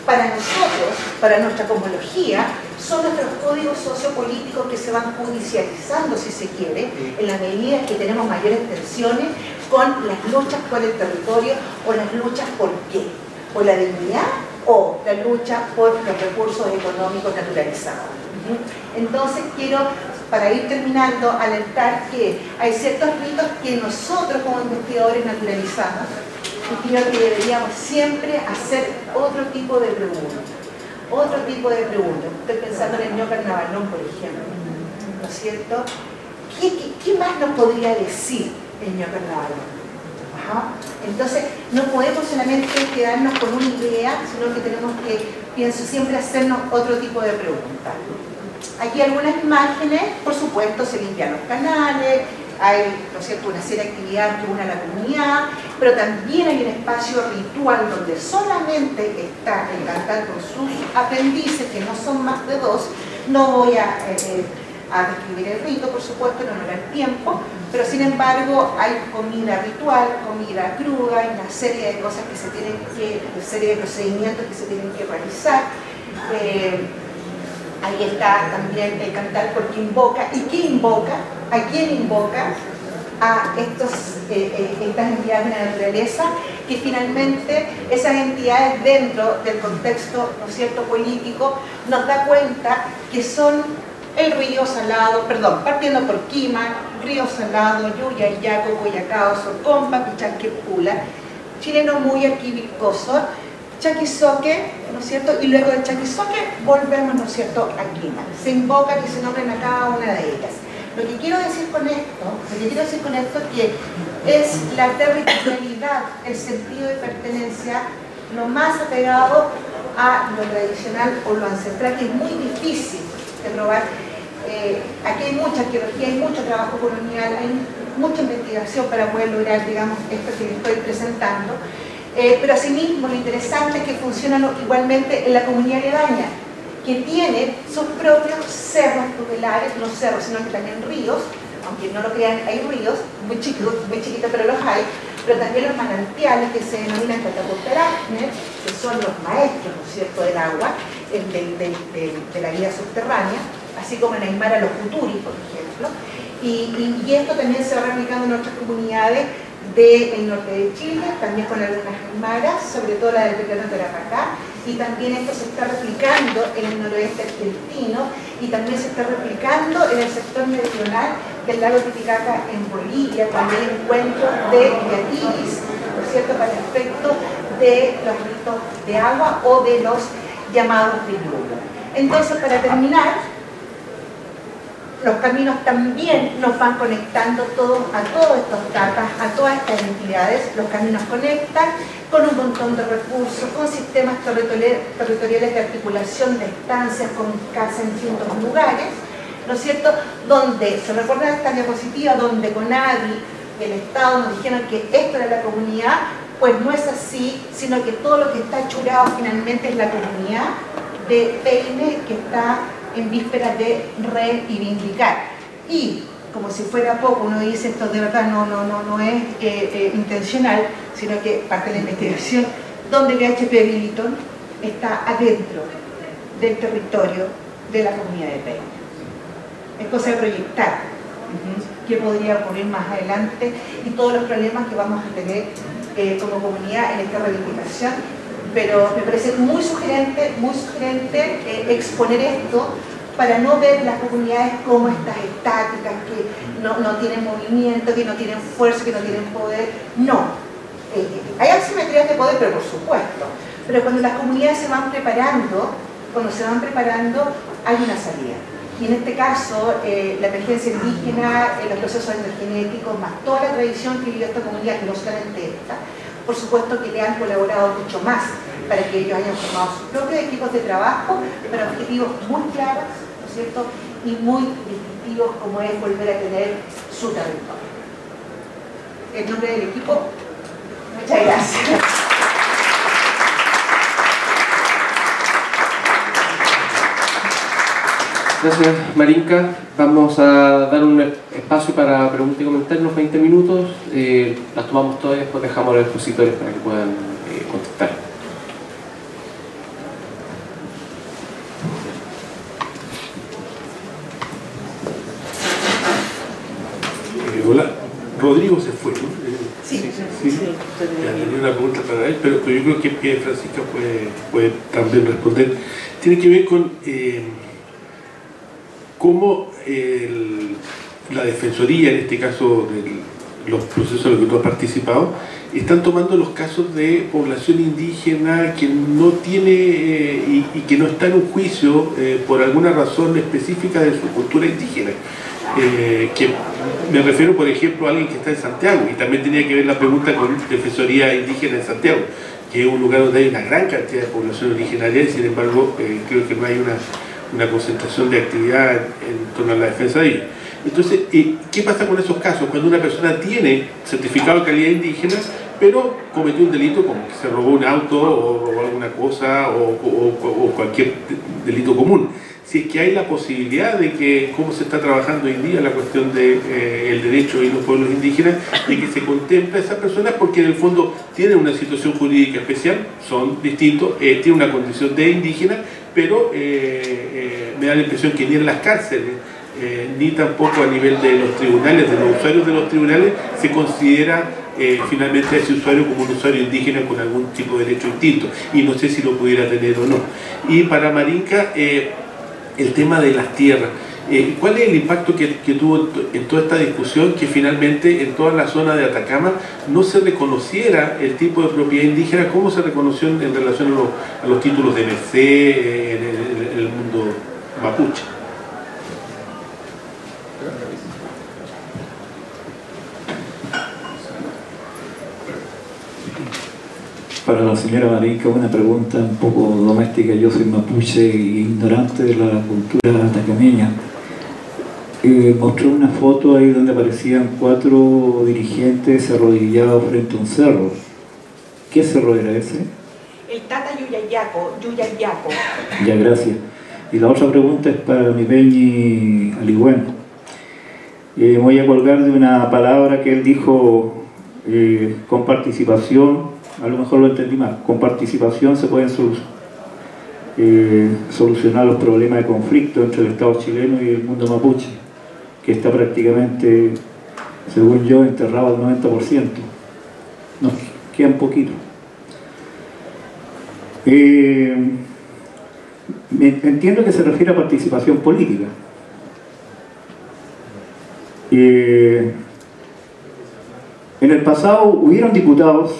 para nosotros, para nuestra cosmología, son nuestros códigos sociopolíticos que se van judicializando, si se quiere, en la medida que tenemos mayores tensiones con las luchas por el territorio o las luchas por qué, por la dignidad o la lucha por los recursos económicos naturalizados. Entonces quiero, para ir terminando, alertar que hay ciertos ritos que nosotros como investigadores naturalizamos, y creo que deberíamos siempre hacer otro tipo de preguntas. Otro tipo de preguntas. Estoy pensando en el ño carnavalón, por ejemplo, ¿no es cierto? ¿Qué más nos podría decir el ño carnavalón? Entonces, no podemos solamente quedarnos con una idea, sino que tenemos que, pienso, siempre hacernos otro tipo de preguntas. Aquí algunas imágenes, por supuesto, se limpian los canales, hay, ¿no es cierto?, una serie de actividades que unen a la comunidad, pero también hay un espacio ritual donde solamente está el cantar con sus aprendices, que no son más de 2. No voy a describir el rito, por supuesto, no nos da el tiempo, pero sin embargo hay comida ritual, comida cruda, hay una serie de cosas que se tienen que, una serie de procedimientos que se tienen que realizar. Ahí está también el cantar porque invoca. ¿Y qué invoca? ¿A quién invoca? A estas entidades de la naturaleza, que finalmente esas entidades dentro del contexto, ¿no es cierto?, político, nos da cuenta que son el río Salado, perdón, partiendo por Quima, río Salado, Yuya, Yaco, Coyacao, Sorcompa, Pichanquepula, Chileno muy arquiviscoso, Chaquizoque, ¿no es cierto? Y luego de Chaquizoque volvemos, ¿no es cierto?, a Quima. Se invocan y se nombran a cada una de ellas. Lo que quiero decir con esto, es que es la territorialidad, el sentido de pertenencia, lo más apegado a lo tradicional o lo ancestral, que es muy difícil de probar. Aquí hay mucha arqueología, hay mucho trabajo colonial, hay mucha investigación para poder lograr, digamos, esto que les estoy presentando. Pero asimismo lo interesante es que funcionan igualmente en la comunidad aledaña, que tiene sus propios cerros tutelares, no cerros, sino que también ríos, aunque no lo crean, hay ríos, muy chiquitos, pero los hay, pero también los manantiales que se denominan Catacoteracnes, que son los maestros, ¿no es cierto?, del agua, de la vida subterránea, así como en Aymara los Cuturis, por ejemplo, y esto también se va replicando en otras comunidades del norte de Chile, también con algunas aymaras, sobre todo la del Pequeño Tarapacá, y también esto se está replicando en el noroeste argentino y también se está replicando en el sector meridional del lago Titicaca en Bolivia, cuando hay encuentros de yatiris, ¿no es cierto?, para el efecto de los ritos de agua o de los llamados de lluvia. Entonces, para terminar, los caminos también nos van conectando a todos estos capas, a todas estas entidades. Los caminos conectan con un montón de recursos, con sistemas territoriales de articulación de estancias, con casas en distintos lugares, ¿no es cierto?, donde, se recuerda esta diapositiva, donde CONADI, el Estado, nos dijeron que esto era la comunidad. Pues no es así, sino que todo lo que está churado finalmente es la comunidad de Peine, que está en vísperas de reivindicar. Y como si fuera poco, uno dice esto de verdad no es intencional, sino que parte de la investigación, donde el HP Billiton está adentro del territorio de la comunidad de Peine. Es cosa de proyectar qué podría ocurrir más adelante y todos los problemas que vamos a tener como comunidad en esta reivindicación. Pero me parece muy sugerente exponer esto para no ver las comunidades como estas estáticas, que no tienen movimiento, que no tienen fuerza, que no tienen poder. No. Hay asimetrías de poder, pero por supuesto. Pero cuando las comunidades se van preparando, hay una salida. Y en este caso, la emergencia indígena, los procesos energéticos, más toda la tradición que vivió esta comunidad, que no solamente esta, por supuesto que le han colaborado mucho más para que ellos hayan formado sus propios equipos de trabajo para objetivos muy claros, ¿no es cierto?, y muy distintivos, como es volver a tener su territorio. En nombre del equipo, muchas gracias. Gracias, Marinka. Vamos a dar un espacio para preguntas y comentarios, unos 20 minutos. Las tomamos todas y después dejamos a los expositores para que puedan contestar. Hola, Rodrigo se fue, ¿no? Sí. Ya tenía una pregunta para él, pero yo creo que Francisca puede también responder. Tiene que ver con cómo la Defensoría, en este caso los procesos en los que tú has participado, están tomando los casos de población indígena que no tiene y que no está en un juicio por alguna razón específica de su cultura indígena. Que me refiero, por ejemplo, a alguien que está en Santiago, y también tenía que ver la pregunta con Defensoría Indígena en Santiago, que es un lugar donde hay una gran cantidad de población originaria y sin embargo creo que no hay una concentración de actividad en torno a la defensa de ellos. Entonces, ¿qué pasa con esos casos? Cuando una persona tiene certificado de calidad indígena, pero cometió un delito como que se robó un auto o robó alguna cosa o cualquier delito común. Si es que hay la posibilidad de que, como se está trabajando hoy en día la cuestión del derecho y los pueblos indígenas, de que se contemple a esas personas porque en el fondo tienen una situación jurídica especial, son distintos, tienen una condición de indígena, pero me da la impresión que ni en las cárceles, ni tampoco a nivel de los tribunales, de los usuarios de los tribunales, se considera finalmente a ese usuario como un usuario indígena con algún tipo de derecho distinto, y no sé si lo pudiera tener o no. Y para Marinka, el tema de las tierras. ¿Cuál es el impacto que tuvo en toda esta discusión que finalmente en toda la zona de Atacama no se reconociera el tipo de propiedad indígena? ¿Cómo se reconoció en relación a los títulos de merced en el mundo mapuche? Para la señora Marinka, una pregunta un poco doméstica. Yo soy mapuche e ignorante de la cultura atacameña. Mostró una foto ahí donde aparecían 4 dirigentes arrodillados frente a un cerro. ¿Qué cerro era ese? El Tata Yuyayaco. Ya, gracias. Y la otra pregunta es para mi Peñi Aligüen. Voy a colgar de una palabra que él dijo con participación. A lo mejor lo entendí mal. Con participación se pueden solucionar los problemas de conflicto entre el Estado chileno y el mundo mapuche, que está prácticamente, según yo, enterrado al 90%. Nos queda un poquito. Entiendo que se refiere a participación política. En el pasado hubieron diputados,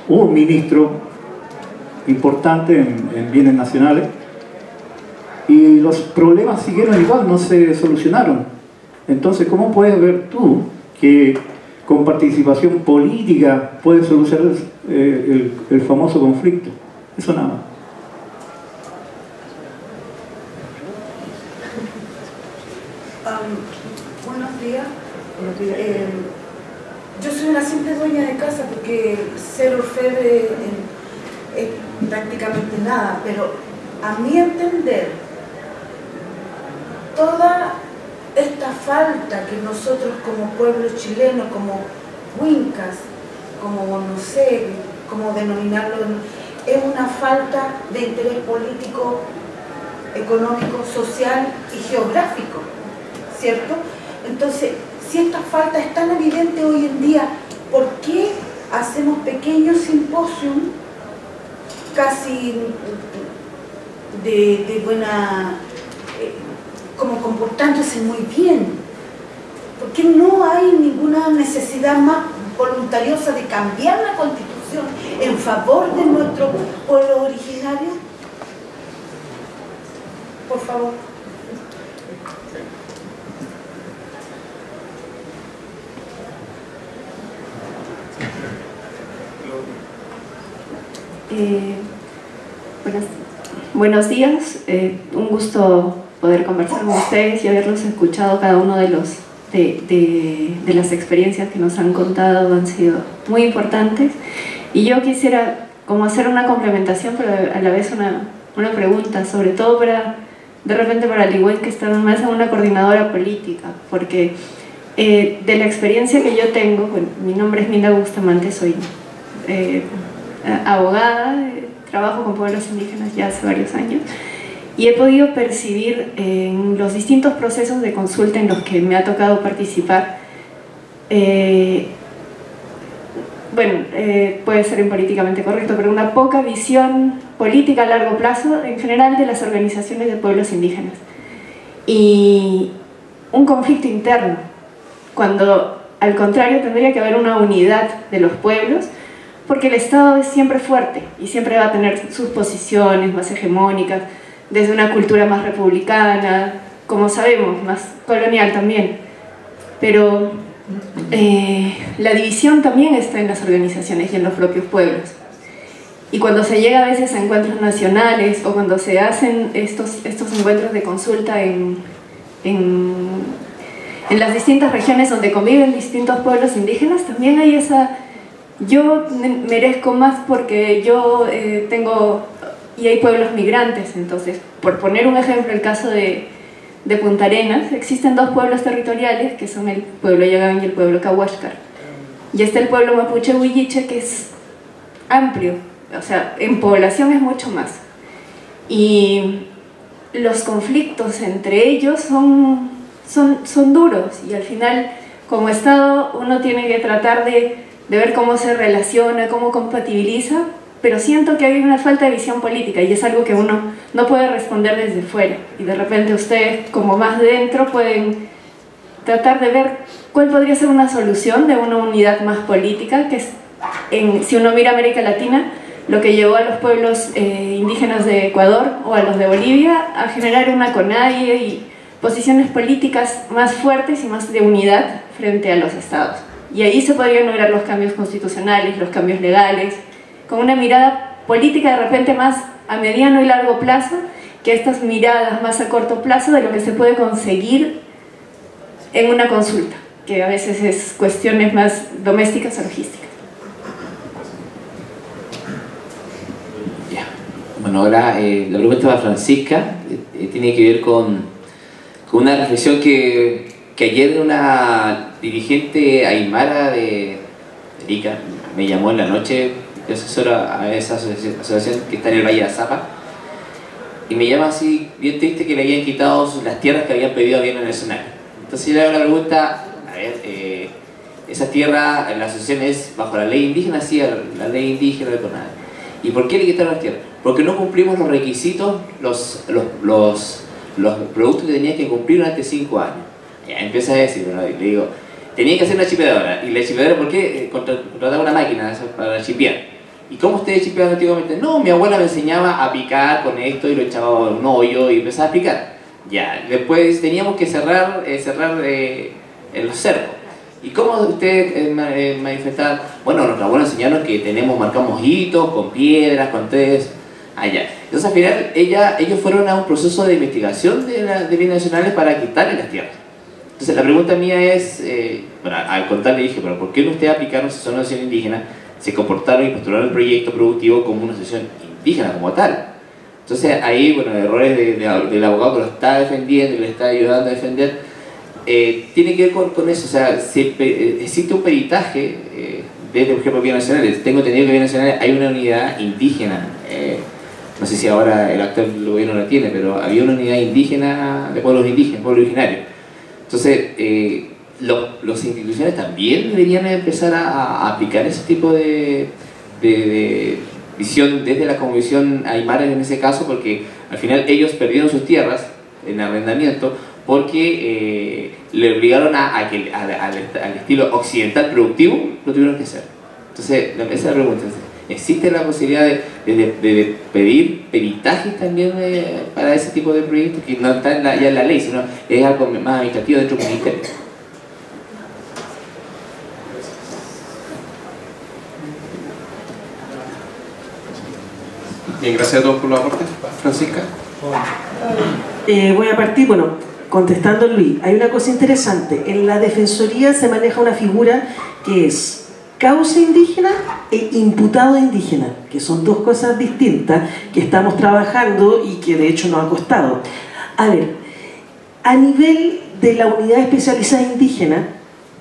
hubo un ministro importante en bienes nacionales y los problemas siguieron igual, no se solucionaron. Entonces, ¿cómo puedes ver tú que con participación política puedes solucionar el famoso conflicto? Eso nada más. Buenos días. Yo soy una simple dueña de casa porque ser orfebre es prácticamente nada, pero a mi entender, toda esta falta que nosotros como pueblo chileno, como huincas, como no sé cómo denominarlo, es una falta de interés político, económico, social y geográfico, ¿cierto? Entonces, si esta falta es tan evidente hoy en día, ¿por qué hacemos pequeños simposios casi de buena, como comportándose muy bien? ¿Por qué no hay ninguna necesidad más voluntariosa de cambiar la Constitución en favor de nuestro pueblo originario? Por favor. Buenos días, un gusto poder conversar con ustedes y haberlos escuchado. Cada uno de las experiencias que nos han contado han sido muy importantes, y yo quisiera como hacer una complementación, pero a la vez una pregunta, sobre todo para de repente para Ligüen que estar más en una coordinadora política, porque de la experiencia que yo tengo, bueno, mi nombre es Minda Bustamante, soy abogada, trabajo con pueblos indígenas ya hace varios años, y he podido percibir en los distintos procesos de consulta en los que me ha tocado participar, puede ser impolíticamente correcto, pero una poca visión política a largo plazo en general de las organizaciones de pueblos indígenas y un conflicto interno, cuando al contrario tendría que haber una unidad de los pueblos, porque el Estado es siempre fuerte y siempre va a tener sus posiciones más hegemónicas, desde una cultura más republicana, como sabemos, más colonial también, pero la división también está en las organizaciones y en los propios pueblos. Y cuando se llega a veces a encuentros nacionales o cuando se hacen estos encuentros de consulta en las distintas regiones donde conviven distintos pueblos indígenas, también hay esa... Yo merezco más porque yo tengo... y hay pueblos migrantes, entonces, por poner un ejemplo, el caso de Punta Arenas, existen dos pueblos territoriales que son el pueblo Yagán y el pueblo Cahuáscar. Y está el pueblo Mapuche Huilliche, que es amplio, o sea, en población es mucho más. Y los conflictos entre ellos son duros, y al final, como Estado, uno tiene que tratar de ver cómo se relaciona, cómo compatibiliza, pero siento que hay una falta de visión política y es algo que uno no puede responder desde fuera, y de repente ustedes como más dentro pueden tratar de ver cuál podría ser una solución de una unidad más política, que es, si uno mira América Latina, lo que llevó a los pueblos indígenas de Ecuador o a los de Bolivia a generar una CONAIE y posiciones políticas más fuertes y más de unidad frente a los estados, y ahí se podrían lograr los cambios constitucionales, los cambios legales, con una mirada política de repente más a mediano y largo plazo que estas miradas más a corto plazo de lo que se puede conseguir en una consulta, que a veces es cuestiones más domésticas o logísticas. Bueno, ahora la pregunta para Francisca tiene que ver con una reflexión que ayer una dirigente aymara de Arica me llamó en la noche. Yo asesoro a esa asociación que está en el Valle de Azapa, y me llama así bien triste que le habían quitado las tierras que habían pedido a bienes nacionales. Entonces yo le hago la pregunta, a ver, esa tierra en la asociación es bajo la ley indígena, sí, la ley indígena de CONADE. ¿Y por qué le quitaron las tierras? Porque no cumplimos los requisitos, los productos que tenían que cumplir durante 5 años. Ya empieza a decir, bueno, le digo, tenía que hacer una chipeadora, y la chipeadora, ¿por qué? Contrataba una máquina para chipear. ¿Y cómo ustedes chipeaban antiguamente? No, mi abuela me enseñaba a picar con esto y lo echaba en un hoyo y empezaba a picar. Ya, después teníamos que cerrar los cercos. ¿Y cómo ustedes manifestaban? Bueno, nuestra abuela enseñaron que marcamos hitos con piedras, con tres, allá. Entonces al final ellos fueron a un proceso de investigación de bienes nacionales para quitarle las tierras. Entonces la pregunta mía es, al contarle dije, pero ¿por qué no ustedes aplicaron si son una asociación indígena, se comportaron y postularon el proyecto productivo como una asociación indígena como tal? Entonces ahí, bueno, errores del abogado que lo está defendiendo y le está ayudando a defender, tiene que ver con eso. O sea, existe un peritaje desde, por ejemplo, bienes nacionales. Tengo entendido que bienes nacionales hay una unidad indígena, no sé si ahora el actual gobierno la tiene, pero había una unidad indígena de pueblos indígenas, pueblos originarios. Entonces, las instituciones también deberían empezar a aplicar ese tipo de visión desde la Convención Aymara en ese caso, porque al final ellos perdieron sus tierras en arrendamiento porque le obligaron a que al estilo occidental productivo lo tuvieron que hacer. Entonces, esa es la pregunta. ¿Existe la posibilidad de pedir peritajes también para ese tipo de proyectos que no está ya en la ley, sino es algo más administrativo dentro del ministerio? Bien, gracias a todos por los aportes. Francisca. Voy a partir, contestando a Luis. Hay una cosa interesante. En la Defensoría se maneja una figura que es causa indígena e imputado indígena, que son dos cosas distintas que estamos trabajando y que de hecho nos ha costado. A ver, a nivel de la unidad especializada indígena,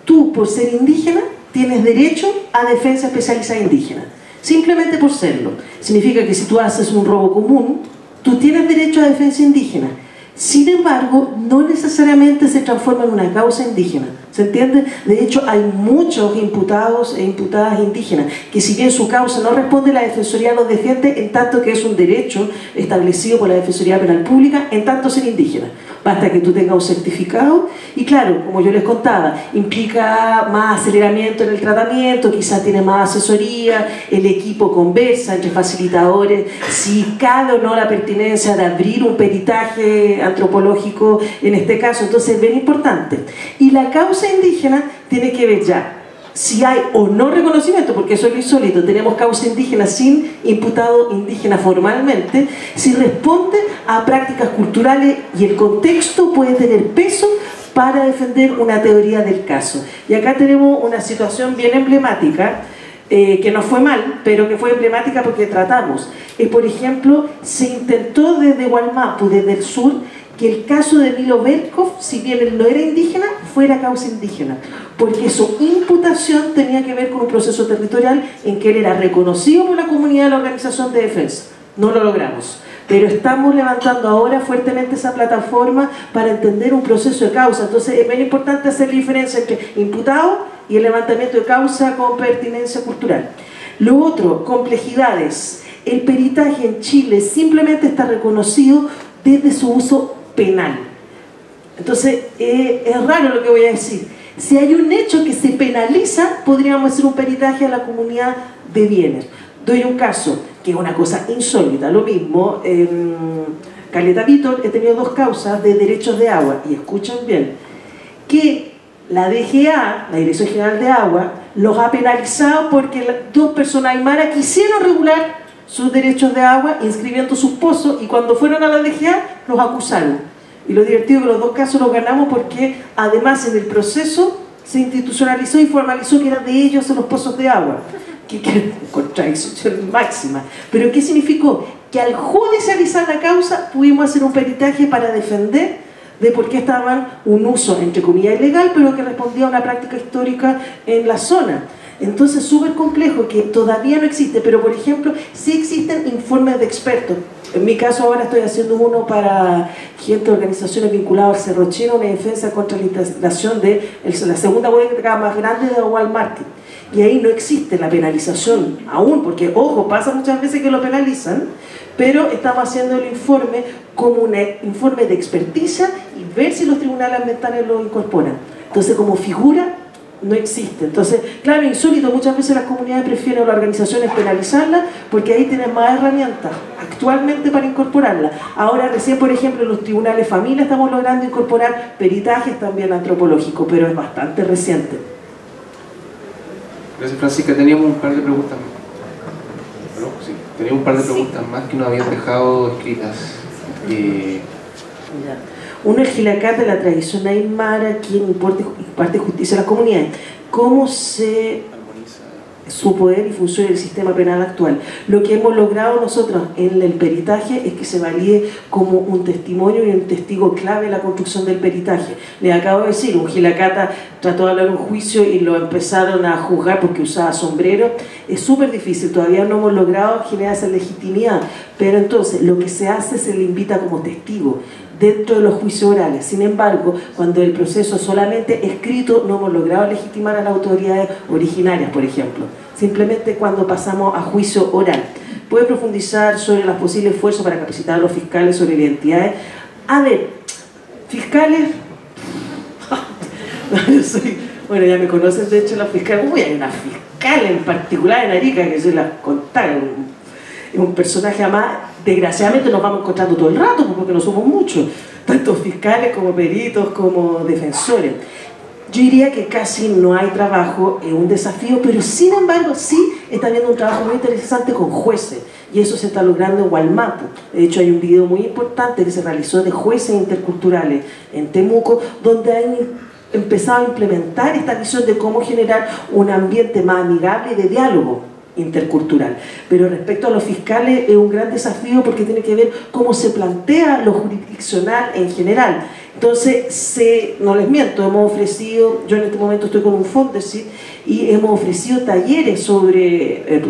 tú por ser indígena tienes derecho a defensa especializada indígena, simplemente por serlo. Significa que si tú haces un robo común, tú tienes derecho a defensa indígena. Sin embargo, no necesariamente se transforma en una causa indígena, ¿se entiende? De hecho, hay muchos imputados e imputadas indígenas que, si bien su causa no responde, la Defensoría los defiende en tanto que es un derecho establecido por la Defensoría Penal Pública en tanto ser indígena. Basta que tú tengas un certificado y, claro, como yo les contaba, implica más aceleramiento en el tratamiento, quizás tiene más asesoría, el equipo conversa entre facilitadores si cabe o no la pertinencia de abrir un peritaje antropológico en este caso. Entonces es bien importante. Y la causa indígena tiene que ver ya si hay o no reconocimiento, porque eso es lo insólito, tenemos causa indígena sin imputado indígena formalmente, si responde a prácticas culturales y el contexto puede tener peso para defender una teoría del caso. Y acá tenemos una situación bien emblemática, que no fue mal, pero que fue emblemática porque tratamos. Por ejemplo, se intentó desde Gualmapu, desde el sur, que el caso de Milo Berkov, si bien él no era indígena, fuera causa indígena, porque su imputación tenía que ver con un proceso territorial en que él era reconocido por la comunidad de la Organización de Defensa. No lo logramos, pero estamos levantando ahora fuertemente esa plataforma para entender un proceso de causa. Entonces es bien importante hacer la diferencia entre imputado y el levantamiento de causa con pertinencia cultural. Lo otro, complejidades. El peritaje en Chile simplemente está reconocido desde su uso penal. Entonces es raro lo que voy a decir. Si hay un hecho que se penaliza, podríamos hacer un peritaje a la comunidad de bienes. Doy un caso, que es una cosa insólita. Lo mismo, en Caleta Vítor he tenido 2 causas de derechos de agua, y escuchen bien, que la DGA, la Dirección General de Agua, los ha penalizado porque 2 personas aymaras quisieron regular sus derechos de agua inscribiendo sus pozos, y cuando fueron a la DGA los acusaron. Y lo divertido es que los 2 casos los ganamos porque además en el proceso se institucionalizó y formalizó que eran de ellos los pozos de agua. Que contradicción máxima. Pero ¿qué significó? Que al judicializar la causa pudimos hacer un peritaje para defender de por qué estaban un uso, entre comillas, ilegal, pero que respondía a una práctica histórica en la zona. Entonces, súper complejo, que todavía no existe, pero por ejemplo, sí existen informes de expertos. En mi caso ahora estoy haciendo uno para gente de organizaciones vinculadas al Cerro Chino, una defensa contra la instalación de la segunda bodega más grande de Walmart. Y ahí no existe la penalización aún, porque, ojo, pasa muchas veces que lo penalizan, pero estamos haciendo el informe como un informe de experticia y ver si los tribunales ambientales lo incorporan. Entonces, como figura, no existe. Entonces, claro, insólito, muchas veces las comunidades prefieren, o las organizaciones, penalizarla porque ahí tienen más herramientas actualmente para incorporarla. Ahora recién, por ejemplo, en los tribunales familia estamos logrando incorporar peritajes también antropológicos, pero es bastante reciente. Gracias, Francisca. Teníamos un par de preguntas más. ¿No? Sí, teníamos un par de preguntas más que nos habían dejado escritas. Uno es Gilacata, la tradición aymara, quien imparte justicia a las comunidades. ¿Cómo se su poder y función del sistema penal actual? Lo que hemos logrado nosotros en el peritaje es que se valide como un testimonio y un testigo clave en la construcción del peritaje. Les acabo de decir, un Gilacata trató de hablar en un juicio y lo empezaron a juzgar porque usaba sombrero. Es súper difícil, todavía no hemos logrado generar esa legitimidad, pero entonces lo que se hace, se le invita como testigo dentro de los juicios orales. Sin embargo, cuando el proceso es solamente escrito, no hemos logrado legitimar a las autoridades originarias, por ejemplo. Simplemente cuando pasamos a juicio oral. ¿Puede profundizar sobre los posibles esfuerzos para capacitar a los fiscales sobre identidades? A ver, fiscales... bueno, ya me conocen, de hecho, los fiscales. Uy, hay una fiscal en particular en Arica que se las contaron. Es un personaje, además, desgraciadamente nos vamos encontrando todo el rato porque no somos muchos, tanto fiscales como peritos como defensores. Yo diría que casi no hay trabajo, es un desafío, pero sin embargo sí está habiendo un trabajo muy interesante con jueces, y eso se está logrando en Gualmapu. De hecho hay un video muy importante que se realizó de jueces interculturales en Temuco, donde han empezado a implementar esta visión de cómo generar un ambiente más amigable y de diálogo. intercultural. Pero respecto a los fiscales es un gran desafío porque tiene que ver cómo se plantea lo jurisdiccional en general. Entonces, no les miento, hemos ofrecido, yo en este momento estoy con un Fondesit y hemos ofrecido talleres sobre el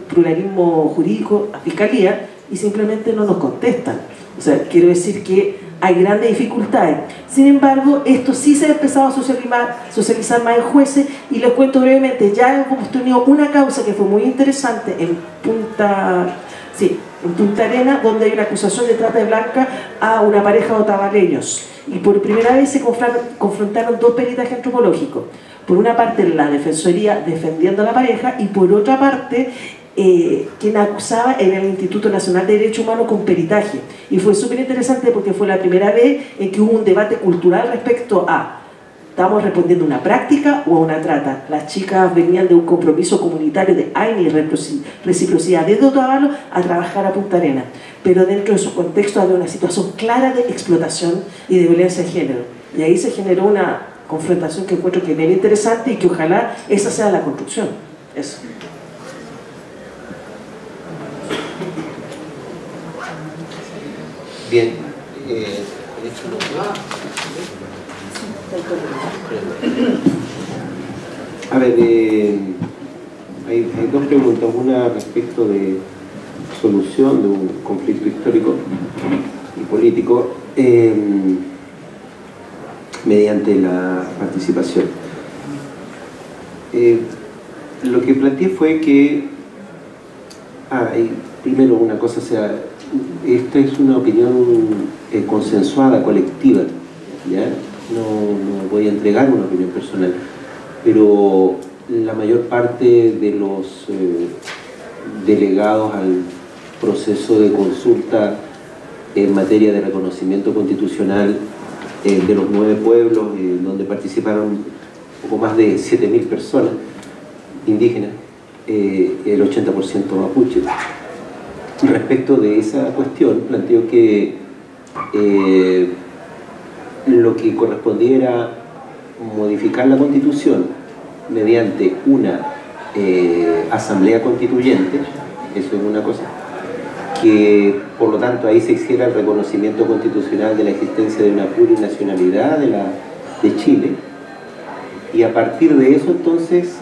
pluralismo jurídico a Fiscalía y simplemente no nos contestan. O sea, quiero decir que hay grandes dificultades. Sin embargo, esto sí se ha empezado a socializar más en jueces y les cuento brevemente, ya hemos tenido una causa que fue muy interesante en Punta Arenas, donde hay una acusación de trata de blanca a una pareja de otavaleños y por primera vez se confrontaron dos peritajes antropológicos. Por una parte la defensoría defendiendo a la pareja y por otra parte quien acusaba era el Instituto Nacional de Derechos Humanos con peritaje. Y fue súper interesante porque fue la primera vez en que hubo un debate cultural respecto a ¿estamos respondiendo a una práctica o a una trata? Las chicas venían de un compromiso comunitario de AINE y reciprocidad desde Otavalo a trabajar a Punta Arenas, pero dentro de su contexto había una situación clara de explotación y de violencia de género. Y ahí se generó una confrontación que encuentro que es bien interesante y que ojalá esa sea la construcción. Eso. Bien. A ver, hay dos preguntas. Una respecto de solución de un conflicto histórico y político mediante la participación. Lo que planteé fue que primero una cosa, esta es una opinión consensuada, colectiva, ¿ya? No voy a entregar una opinión personal, pero la mayor parte de los delegados al proceso de consulta en materia de reconocimiento constitucional de los 9 pueblos donde participaron poco más de 7.000 personas indígenas, el 80% mapuche. Respecto de esa cuestión, planteo que lo que correspondiera modificar la Constitución mediante una asamblea constituyente, eso es una cosa, que por lo tanto ahí se hiciera el reconocimiento constitucional de la existencia de una plurinacionalidad de Chile, y a partir de eso entonces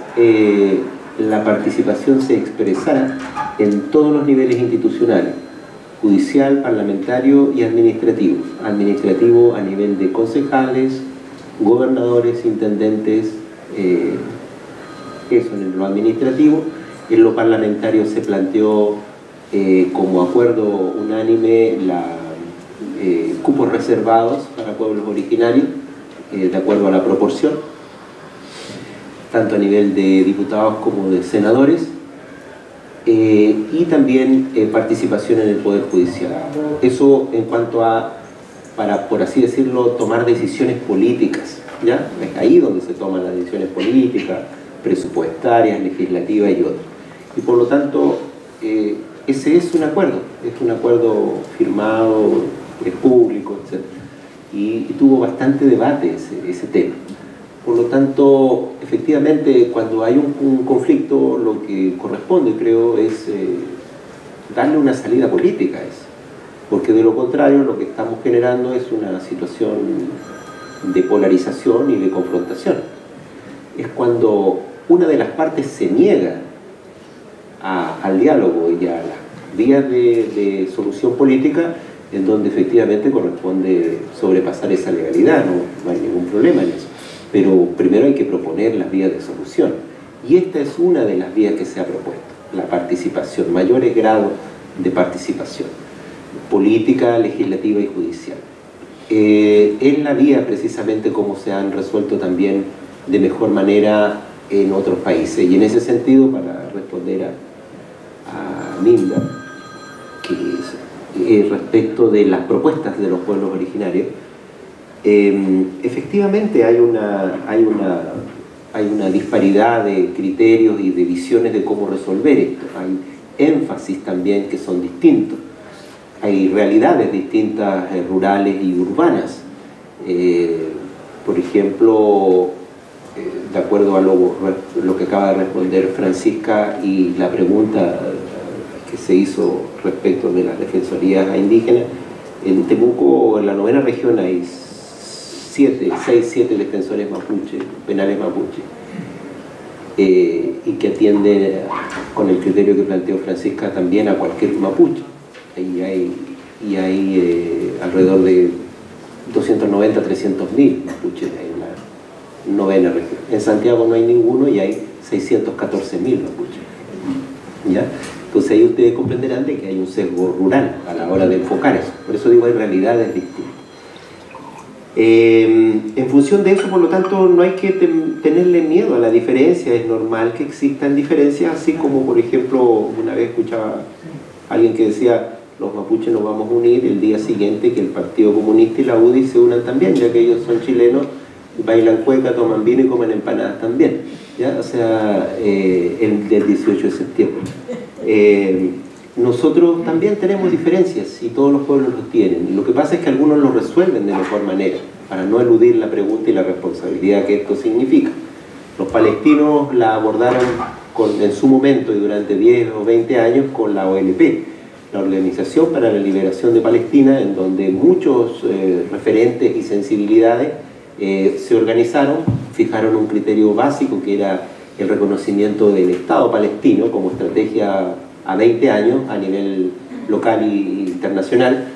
la participación se expresara en todos los niveles institucionales, judicial, parlamentario y administrativo. Administrativo a nivel de concejales, gobernadores, intendentes, eso en lo administrativo. En lo parlamentario se planteó como acuerdo unánime cupos reservados para pueblos originarios, de acuerdo a la proporción, tanto a nivel de diputados como de senadores, y también participación en el Poder Judicial. Eso en cuanto a, para, por así decirlo, tomar decisiones políticas, ¿ya? Es ahí donde se toman las decisiones políticas, presupuestarias, legislativas y otras. Y por lo tanto, ese es un acuerdo firmado, es público, etc. Y tuvo bastante debate ese tema. Por lo tanto, efectivamente, cuando hay un conflicto, lo que corresponde, creo, es darle una salida política a eso. Porque de lo contrario, lo que estamos generando es una situación de polarización y de confrontación. Es cuando una de las partes se niega al diálogo y a las vías de solución política, en donde efectivamente corresponde sobrepasar esa legalidad, no hay ningún problema en eso. Pero primero hay que proponer las vías de solución. Y esta es una de las vías que se ha propuesto, la participación, mayores grados de participación, política, legislativa y judicial. Es la vía precisamente como se han resuelto también de mejor manera en otros países. Y en ese sentido, para responder a Milda, que respecto de las propuestas de los pueblos originarios, efectivamente hay una disparidad de criterios y de visiones de cómo resolver esto. Hay énfasis también que son distintos. Hay realidades distintas, rurales y urbanas. Por ejemplo, de acuerdo a lo que acaba de responder Francisca y la pregunta que se hizo respecto de las defensorías a indígenas, en Temuco, en la 9ª región, hay 7 defensores mapuche, penales mapuche, y que atiende, con el criterio que planteó Francisca, también a cualquier mapuche. Y hay alrededor de 290 a 300.000 mapuches en la 9ª región. En Santiago no hay ninguno y hay 614.000 mapuches. ¿Ya? Entonces ahí ustedes comprenderán de que hay un sesgo rural a la hora de enfocar eso. Por eso digo, hay realidades distintas. En función de eso, por lo tanto, no hay que tenerle miedo a la diferencia. Es normal que existan diferencias, así como, por ejemplo, una vez escuchaba a alguien que decía: los mapuches nos vamos a unir el día siguiente que el Partido Comunista y la UDI se unan también, ya que ellos son chilenos, bailan cueca, toman vino y comen empanadas también, ¿ya? O sea, el del 18 de septiembre. Nosotros también tenemos diferencias y todos los pueblos los tienen. Lo que pasa es que algunos lo resuelven de mejor manera, para no eludir la pregunta y la responsabilidad que esto significa. Los palestinos la abordaron en su momento y durante 10 o 20 años con la OLP, la Organización para la Liberación de Palestina, en donde muchos referentes y sensibilidades se organizaron, fijaron un criterio básico que era el reconocimiento del Estado palestino como estrategia a 20 años a nivel local e internacional,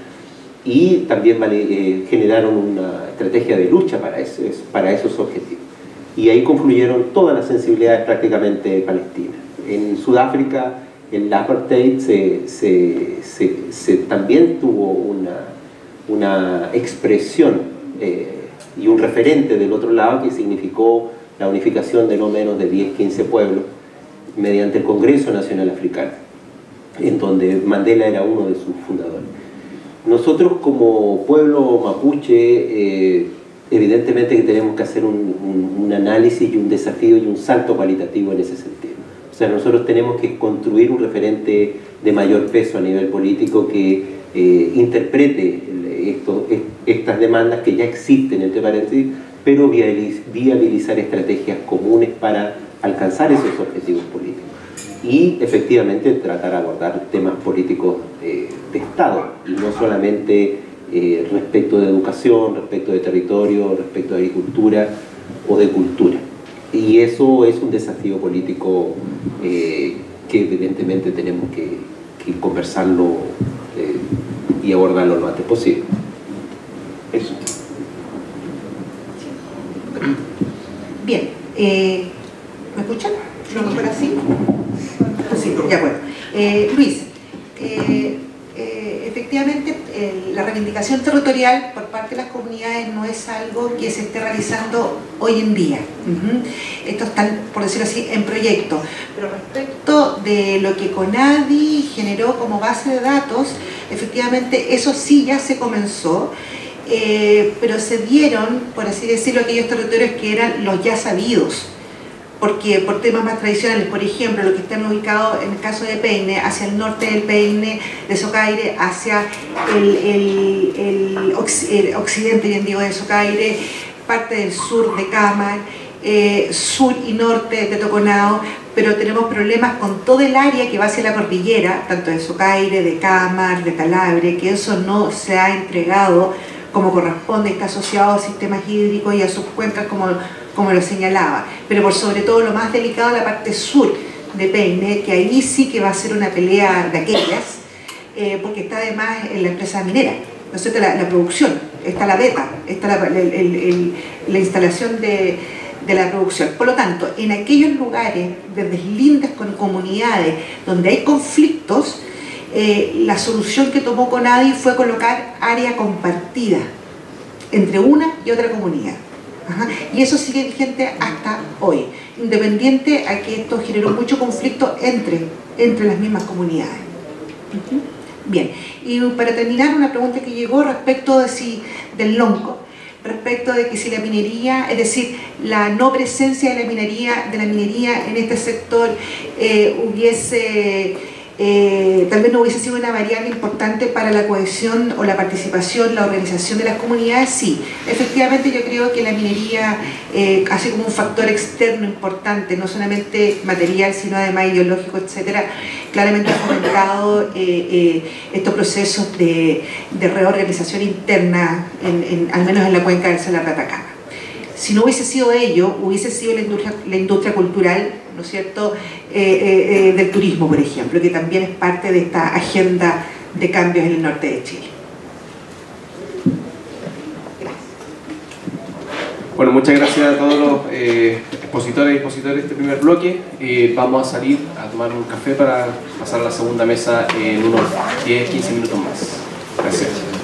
y también generaron una estrategia de lucha para esos objetivos. Y ahí confluyeron todas las sensibilidades prácticamente palestinas. En Sudáfrica, el apartheid también tuvo una expresión y un referente del otro lado que significó la unificación de no menos de 10-15 pueblos mediante el Congreso Nacional Africano, en donde Mandela era uno de sus fundadores. Nosotros como pueblo mapuche, evidentemente que tenemos que hacer un análisis y un desafío y un salto cualitativo en ese sentido. O sea, nosotros tenemos que construir un referente de mayor peso a nivel político que interprete estas demandas que ya existen, entre paréntesis, pero viabilizar estrategias comunes para alcanzar esos objetivos políticos. Y efectivamente tratar de abordar temas políticos de Estado, y no solamente respecto de educación, respecto de territorio, respecto de agricultura o de cultura. Y eso es un desafío político que evidentemente tenemos que conversarlo y abordarlo lo antes posible. Eso. Bien, ¿me escuchan? ¿Lo mejor así? Sí, ya bueno. Luis, efectivamente la reivindicación territorial por parte de las comunidades no es algo que se esté realizando hoy en día. Esto está, por decirlo así, en proyecto. Pero respecto de lo que CONADI generó como base de datos, efectivamente eso sí ya se comenzó. Pero se dieron, por así decirlo, aquellos territorios que eran los ya sabidos, porque por temas más tradicionales, por ejemplo, los que están ubicados en el caso de Peine, hacia el norte del Peine, de Socaire, hacia el occidente, bien digo, de Socaire, parte del sur de Cámara, sur y norte de Toconao, pero tenemos problemas con todo el área que va hacia la cordillera, tanto de Socaire, de Cámara, de Talabre, que eso no se ha entregado como corresponde, está asociado a sistemas hídricos y a sus cuencas como lo señalaba, pero por sobre todo lo más delicado la parte sur de Peine, que ahí sí que va a ser una pelea de aquellas, porque está además en la empresa minera, ¿no es cierto? La producción, está la beta, está la instalación de la producción. Por lo tanto, en aquellos lugares de deslindes con comunidades donde hay conflictos, la solución que tomó CONADI fue colocar área compartida entre una y otra comunidad. Y eso sigue vigente hasta hoy, independiente a que esto generó mucho conflicto entre las mismas comunidades. Bien, y para terminar, una pregunta que llegó respecto del lonco, respecto de que si la minería, es decir, la no presencia de la minería en este sector hubiese tal vez no hubiese sido una variable importante para la cohesión o la participación, la organización de las comunidades. Sí, efectivamente yo creo que la minería hace como un factor externo importante, no solamente material, sino además ideológico, etcétera. Claramente ha fomentado estos procesos de reorganización interna, al menos en la cuenca del Salar de Atacama. Si no hubiese sido ello, hubiese sido la industria cultural, ¿no es cierto?, del turismo, por ejemplo, que también es parte de esta agenda de cambios en el norte de Chile. Gracias. Bueno, muchas gracias a todos los expositores y expositores de este primer bloque. Vamos a salir a tomar un café para pasar a la segunda mesa en unos 10-15 minutos más. Gracias.